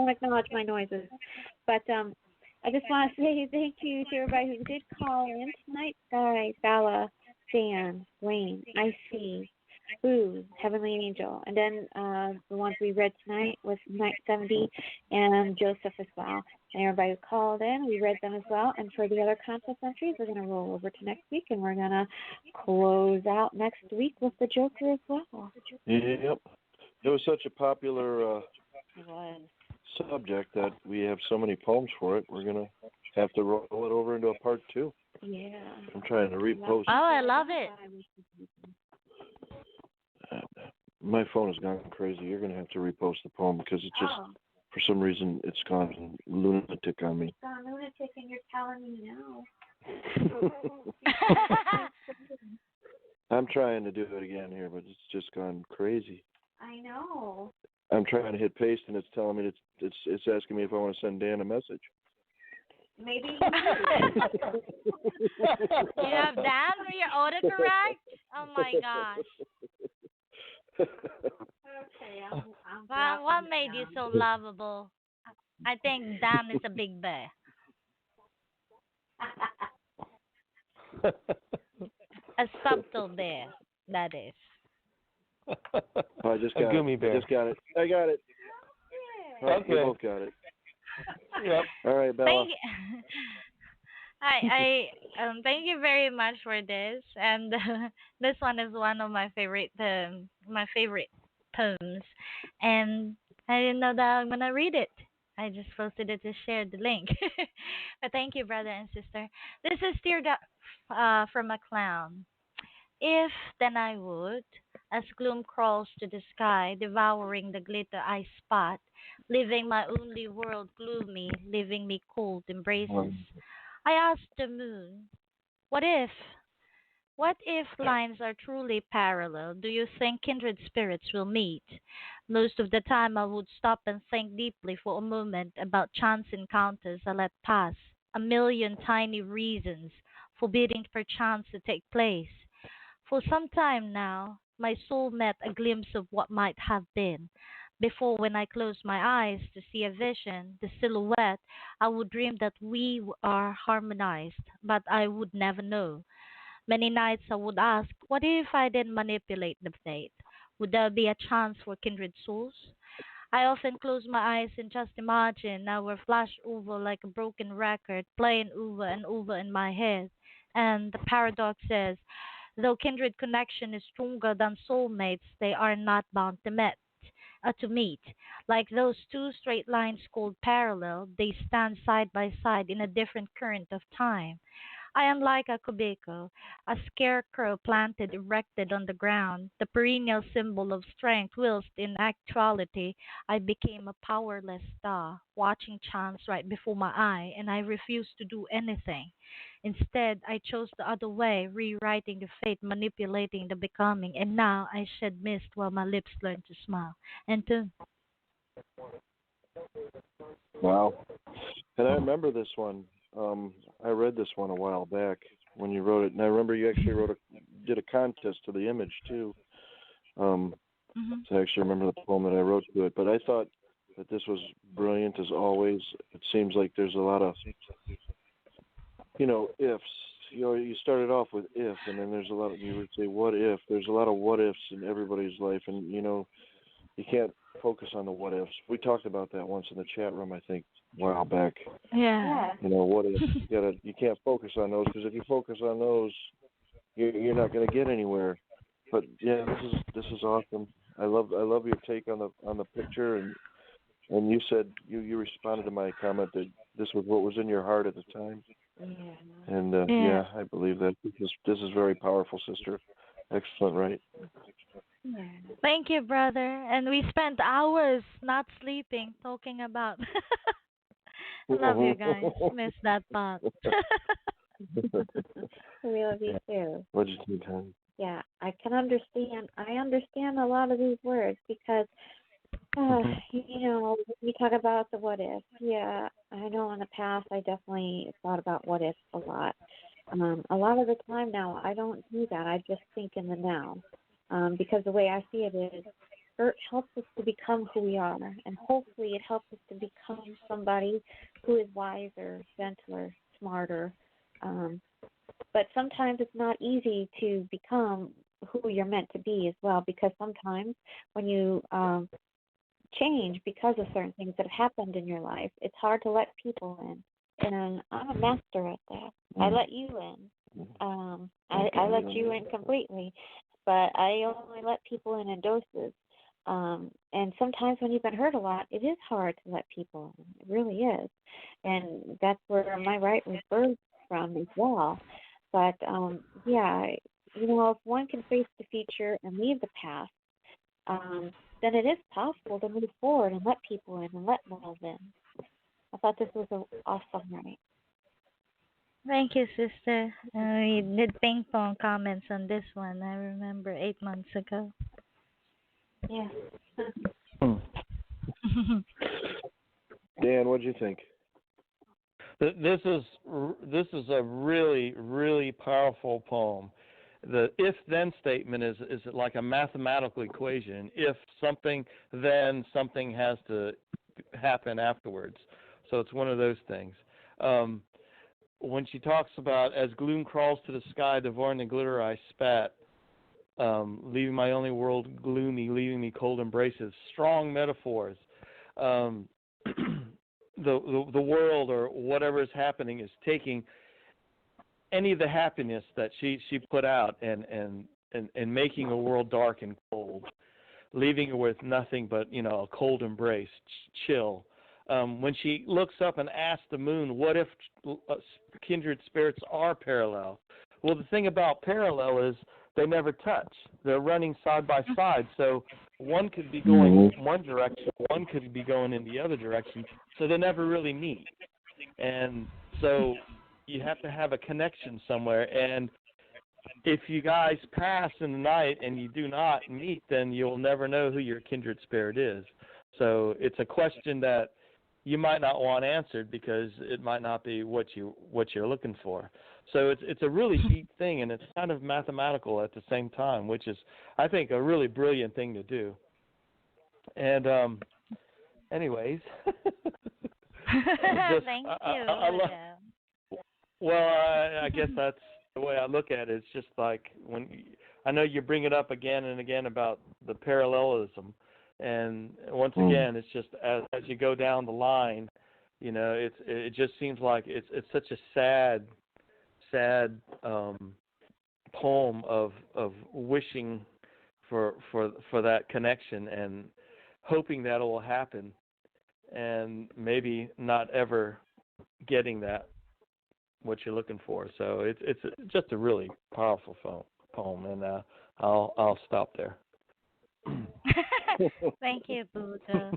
acknowledge my noises. But I just want to say thank you to everybody who did call in tonight. Guys, Bella, Dan, Wayne, I see, Boo, Heavenly Angel, and then the ones we read tonight was Night 70 and Joseph as well. And everybody who called in, we read them as well. And for the other contest entries, we're going to roll over to next week, and we're going to close out next week with the Joker as well. Yep. It was such a popular It was. subject that we have so many poems for it. We're going to have to roll it over into a part 2. Yeah. I'm trying to repost. Oh, I love it. My phone has gone crazy. You're going to have to repost the poem because it's just, for some reason, it's gone lunatic on me. It's gone lunatic and you're telling me now. I'm trying to do it again here, but it's just gone crazy. I know. I'm trying to hit paste and it's telling me it's asking me if I want to send Dan a message. Maybe you You have Dan for your autocorrect? Oh my gosh. Okay, I'm Well, what made you so lovable? I think Dan is a big bear. A subtle bear, that is. I just got a gummy bear. I just got it. I got it. Yeah. Right, we both got it. Yep. All right, Bella. Thank you. Thank you very much for this, and this one is one of my favorite poems, and I didn't know that I'm gonna read it. I just posted it to share the link. But thank you, brother and sister. This is Teardrop from a Clown. If then I would, as gloom crawls to the sky, devouring the glitter I spot, leaving my only world gloomy, leaving me cold embraces. I asked the moon, what if? What if lines are truly parallel? Do you think kindred spirits will meet? Most of the time I would stop and think deeply for a moment about chance encounters I let pass, a million tiny reasons forbidding perchance to take place. For some time now, my soul met a glimpse of what might have been. Before, when I closed my eyes to see a vision, the silhouette, I would dream that we are harmonized, but I would never know. Many nights I would ask, what if I didn't manipulate the fate? Would there be a chance for kindred souls? I often close my eyes and just imagine our flash over like a broken record, playing over and over in my head. And the paradox is, though kindred connection is stronger than soulmates, they are not bound to meet. Like those two straight lines called parallel, they stand side by side in a different current of time. I am like a Kubeko, a scarecrow planted erected on the ground, the perennial symbol of strength, whilst in actuality I became a powerless star, watching chance right before my eye, and I refused to do anything. Instead, I chose the other way, rewriting the fate, manipulating the becoming, and now I shed mist while my lips learn to smile. And to Wow. And I remember this one. I read this one a while back when you wrote it, and I remember you actually did a contest to the image too. To actually remember the poem that I wrote to it. But I thought that this was brilliant as always. It seems like there's a lot of, ifs. You started off with if, and then there's a lot of, you would say what if. There's a lot of what ifs in everybody's life, and you can't focus on the what ifs. We talked about that once in the chat room, I think, a while back. yeah. What if? You can't focus on those, because if you focus on those, you're not going to get anywhere. But yeah, this is awesome. I love your take on the picture, and you said you responded to my comment that this was what was in your heart at the time. Yeah. And Yeah. I believe that this is very powerful, sister. Excellent, right? Yeah. Thank you, brother. And we spent hours not sleeping talking about. Love you guys. Miss that part. We love you too. What'd you think, hon? Yeah, I can understand. I understand a lot of these words because, we talk about the what if. Yeah, I know in the past I definitely thought about what if a lot. A lot of the time now I don't do that. I just think in the now, because the way I see it is, it helps us to become who we are, and hopefully it helps us to become somebody who is wiser, gentler, smarter. But sometimes it's not easy to become who you're meant to be as well, because sometimes when you change because of certain things that have happened in your life, it's hard to let people in. And I'm a master at that. I let you in. I let you in completely, but I only let people in doses. And sometimes when you've been hurt a lot, it is hard to let people in. It really is. And that's where my right was birthed from as well. But yeah, if one can face the future and leave the past, then it is possible to move forward and let people in and let love in. I thought this was an awesome night. Thank you, sister. We did ping pong comments on this one. I remember 8 months ago. Yeah. Dan, what do you think? This is a really, really powerful poem. The if-then statement is like a mathematical equation. If something, then something has to happen afterwards. So it's one of those things. When she talks about, as gloom crawls to the sky, devouring the glitter I spat, leaving my only world gloomy, leaving me cold embraces, strong metaphors. The world or whatever is happening is taking any of the happiness that she put out and making a world dark and cold, leaving her with nothing but a cold embrace, chill. When she looks up and asks the moon, what if kindred spirits are parallel? Well, the thing about parallel is they never touch. They're running side by side. So one could be going one direction, one could be going in the other direction. So they never really meet. And so you have to have a connection somewhere. And if you guys pass in the night and you do not meet, then you'll never know who your kindred spirit is. So it's a question that you might not want answered because it might not be what you're looking for. So it's a really deep thing, and it's kind of mathematical at the same time, which is, I think, a really brilliant thing to do. And anyways, Thank you. I guess that's the way I look at it. It's just like I know you bring it up again and again about the parallelism, and once again, it's just as you go down the line, it just seems like it's such a sad poem of wishing for that connection and hoping that it will happen, and maybe not ever getting that what you're looking for. So it's just a really powerful poem, and I'll stop there. Thank you, Buddha.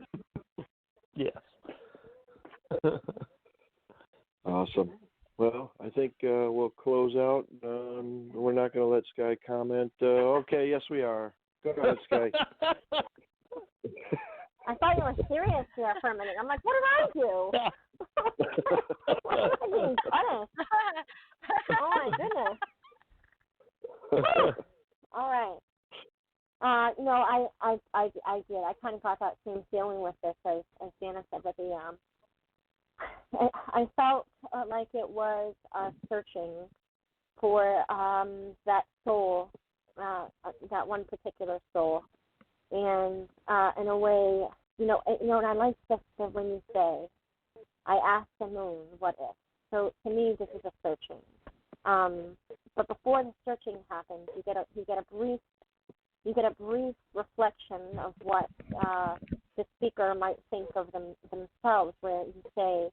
Yes. Awesome. Well, I think we'll close out. We're not going to let Sky comment. Okay, yes, we are. Go ahead, Sky. I thought you were serious there for a minute. I'm like, what did I do? Why am I being punished? Oh my goodness. All right. No, I did. I kind of got that same feeling with this, as Jana said, but I felt like it was searching for that soul, that one particular soul, and in a way, and I like when you say, I asked the moon, what if? So to me, this is a searching. But before the searching happens, you get a brief reflection of what the speaker might think of themselves, where you say,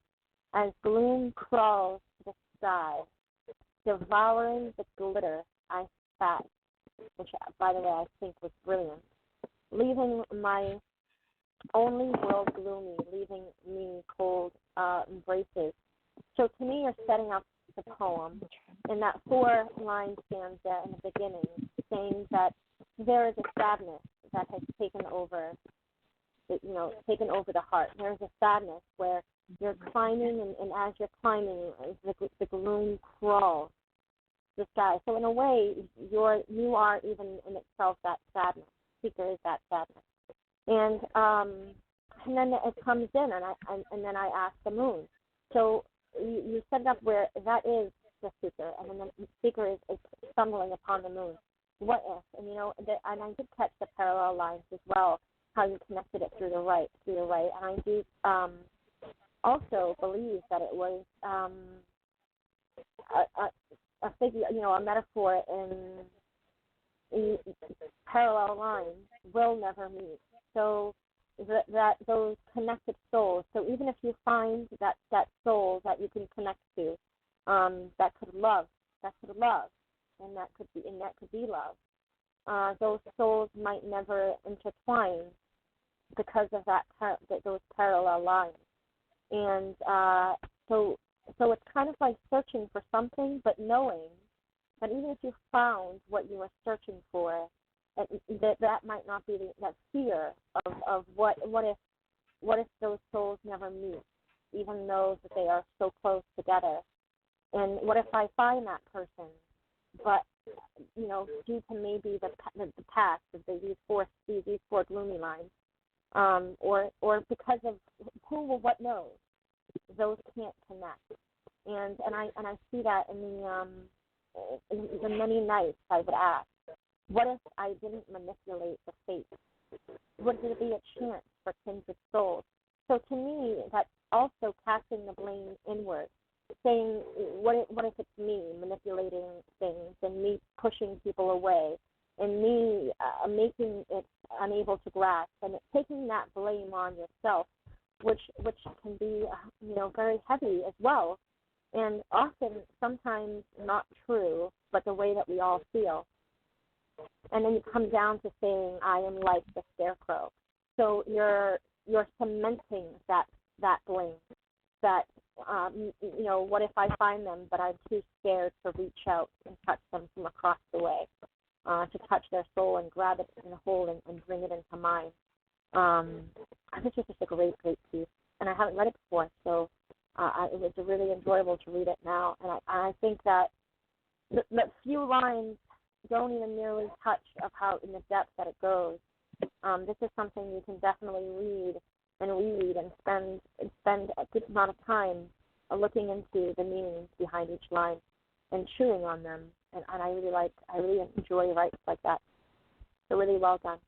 as gloom crawls to the sky, devouring the glitter I spat, which, by the way, I think was brilliant, leaving my only world gloomy, leaving me cold embraces. So to me, you're setting up the poem in that 4-line stanza in the beginning, saying that there is a sadness that has taken over the heart. There is a sadness where you're climbing, and as you're climbing, the gloom crawls the sky. So in a way, you are even in itself that sadness. Seeker is that sadness. And then it comes in, and then I ask the moon. So you set it up where that is the seeker, and then the seeker is stumbling upon the moon. What if? And and I did catch the parallel lines as well, how you connected it through the right. And I do also believe that it was a figure, a metaphor in parallel lines will never meet. So that those connected souls. So even if you find that soul that you can connect to, that could love, and that could be love. Those souls might never intertwine because of those parallel lines, and so it's kind of like searching for something, but knowing that even if you found what you were searching for, that might not be that fear of what if those souls never meet, even though that they are so close together, and what if I find that person, but due to maybe the past of these four gloomy lines, or because of who or what knows, those can't connect, and I see that in the many nights I would ask, what if I didn't manipulate the fate? Would there be a chance for kindred souls? So to me, that's also casting the blame inward, saying, what if it's me manipulating things and me pushing people away and me making it unable to grasp, and taking that blame on yourself, which can be very heavy as well, and often sometimes not true, but the way that we all feel. And then you come down to saying, I am like the scarecrow. So you're cementing that blame. That what if I find them, but I'm too scared to reach out and touch them from across the way, to touch their soul and grab it in a hold and bring it into mine. I think it's just a great piece, and I haven't read it before, so it was really enjoyable to read it now. And I think that the few lines don't even nearly touch of how in the depth that it goes. This is something you can definitely read and reread and spend a good amount of time looking into the meanings behind each line and chewing on them. And I really enjoy writes like that. So really well done.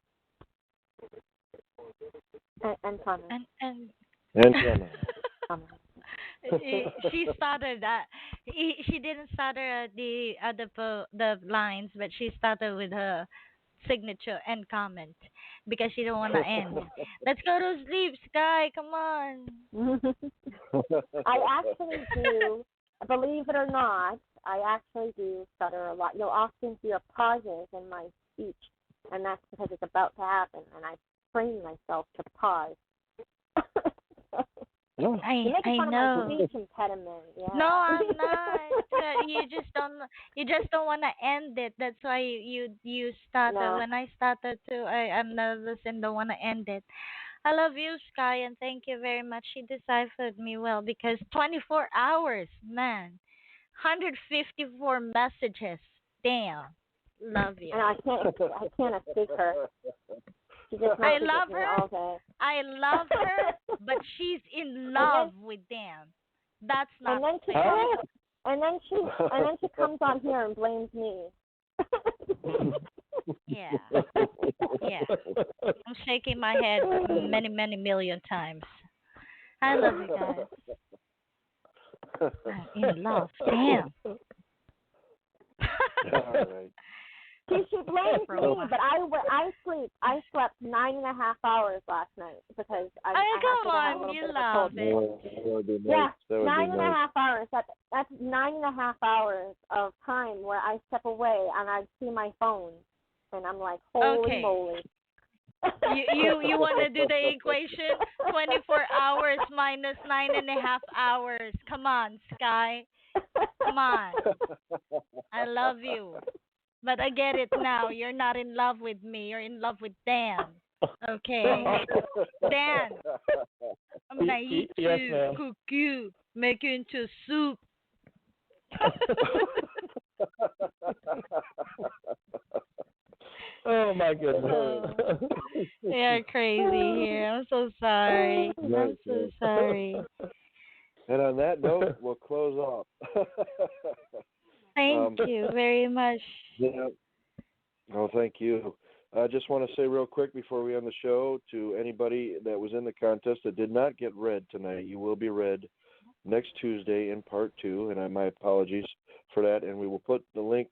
And Thomas. And Thomas. She started that. She didn't stutter the lines, but she started with her signature and comment because she don't want to end. Let's go to sleep, Sky. Come on. I actually do, believe it or not, I actually do stutter a lot. You'll often hear pauses in my speech, and that's because it's about to happen, and I train myself to pause. I know. Speech impediment. Yeah. No, I'm not. You just don't want to end it. That's why you started. No. When I started too, I'm nervous and don't want to end it. I love you, Sky, and thank you very much. She deciphered me well because 24 hours, man, 154 messages. Damn, love you. And I can't escape her. I love her. I love her, but she's in love with them. That's not fair. And then she comes on here and blames me. Yeah. I'm shaking my head many, many million times. I love you guys. I'm in love. Damn. All right. She blames me, but I slept 9.5 hours last night because come on, you love it. Yeah, 9.5 hours. That's 9.5 hours of time where I step away and I see my phone, and I'm like, holy moly. You want to do the equation? 24 hours minus 9.5 hours. Come on, Sky. Come on. I love you. But I get it now. You're not in love with me. You're in love with Dan. Okay? Dan, I'm going to eat you, cook you, make you into soup. Oh, my goodness. You're crazy here. I'm so sorry. I'm so sorry. And on that note, we'll close off. Thank you very much. Yeah. Oh, thank you. I just want to say real quick before we end the show to anybody that was in the contest that did not get read tonight, you will be read next Tuesday in part 2, and my apologies for that. And we will put the link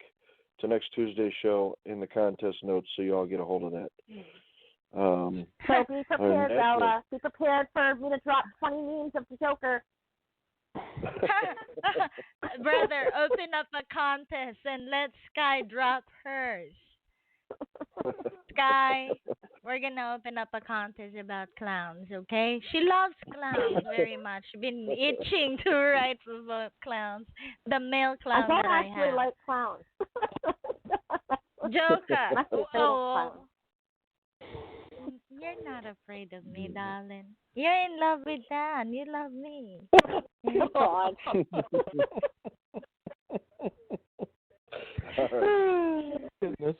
to next Tuesday's show in the contest notes so you all get a hold of that. So be prepared, Bella. Be prepared for me to drop 20 memes of the Joker. Brother, open up a contest and let Sky drop hers. Sky, we're gonna open up a contest about clowns, okay? She loves clowns very much. Been itching to write about clowns. The male I clown don't that I actually have. like clowns. Joker. My favorite Oh, clown. you're not afraid of me, darling. You're in love with Dan. You love me. God. All right. Goodness.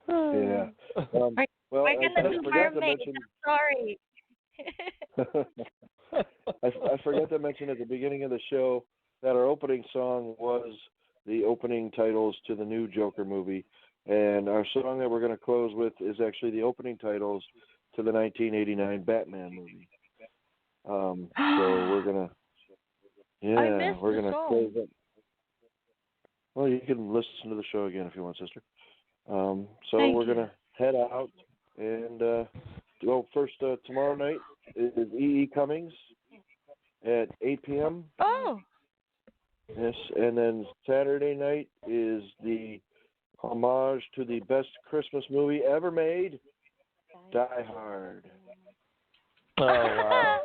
Yeah. Well, We're gonna do forgot to mermaids. mention. I'm sorry. I forgot to mention at the beginning of the show that our opening song was the opening titles to the new Joker movie, and our song that we're going to close with is actually the opening titles to the 1989 Batman movie. So we're gonna, we're gonna close it. Well, you can listen to the show again if you want, sister. So we're gonna head out and first tomorrow night is E.E. Cummings at 8 p.m. Oh. Yes, and then Saturday night is the homage to the best Christmas movie ever made, Die Hard. Oh, wow.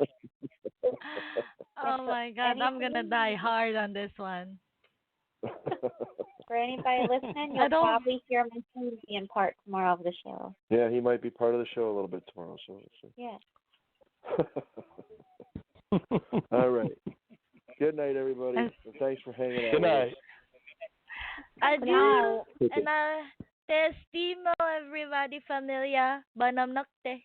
Oh my God, I'm gonna die hard on this one. For anybody listening, you'll probably hear my movie in part tomorrow of the show. Yeah, he might be part of the show a little bit tomorrow. So. Yeah. All right. Good night, everybody. And thanks for hanging out. Good night. Adieu. And te estimo, everybody, familia. Buenas noches.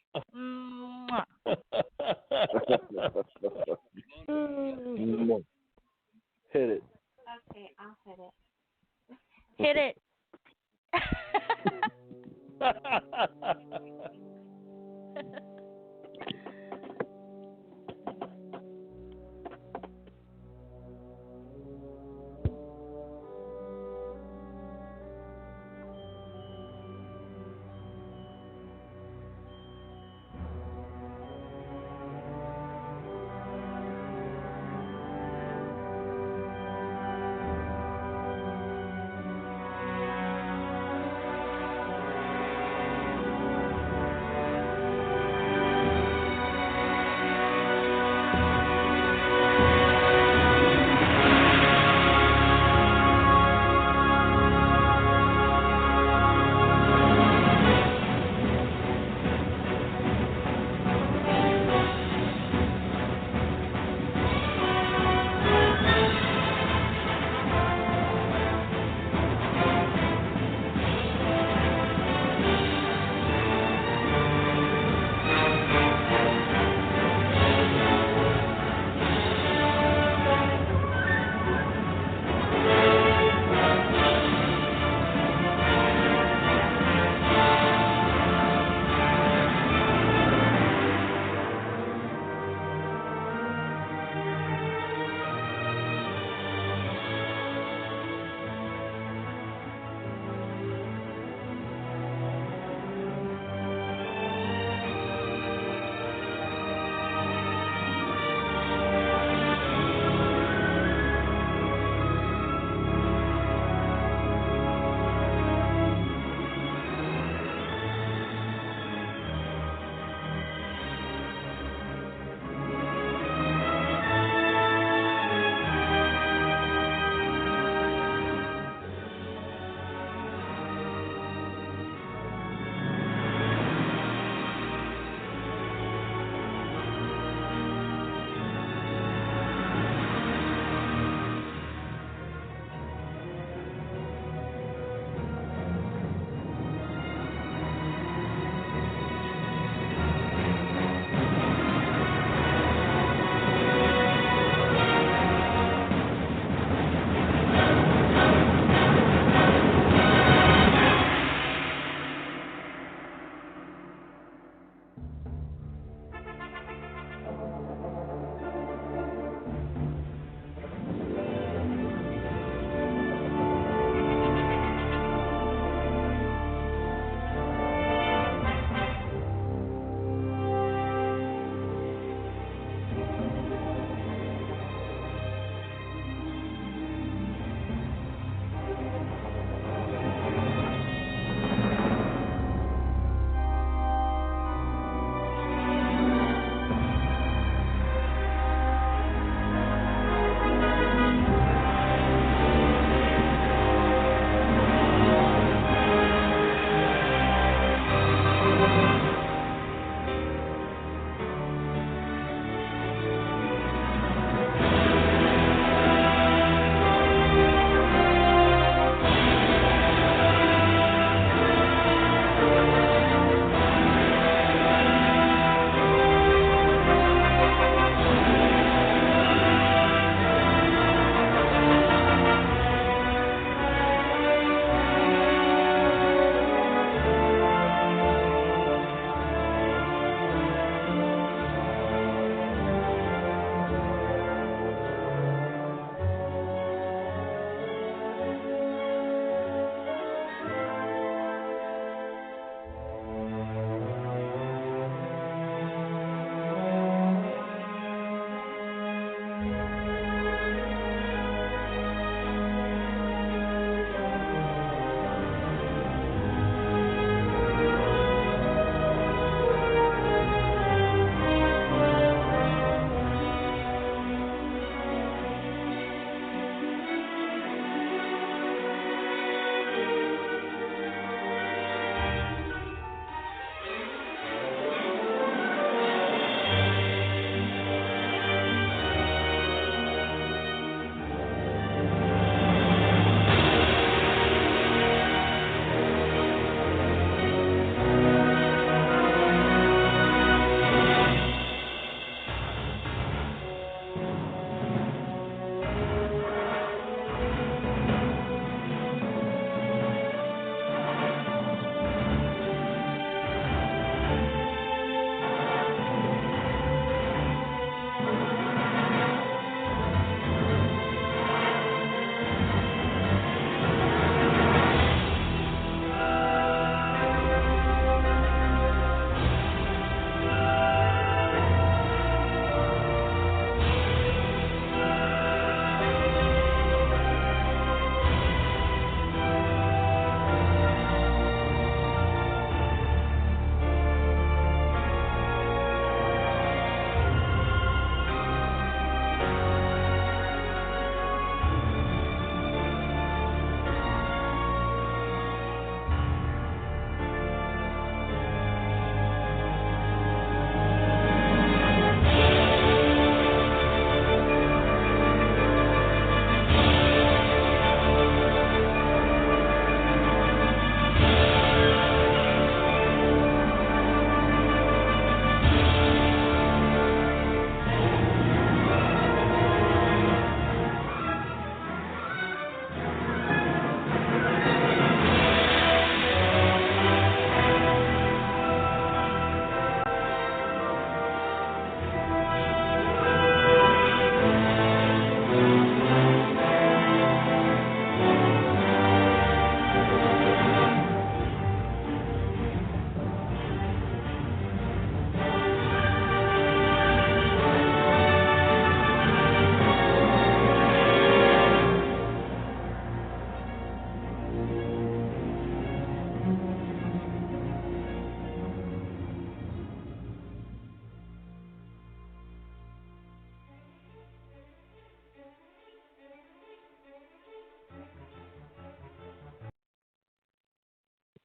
Hit it. Okay, I'll hit it. Hit it.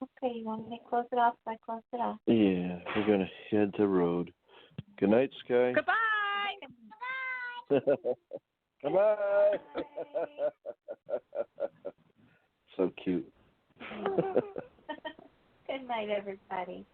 Okay, you want me to close it off? So I close it off. Yeah, we're going to head to road. Good night, Sky. Goodbye. Bye-bye. So cute. Good night, everybody.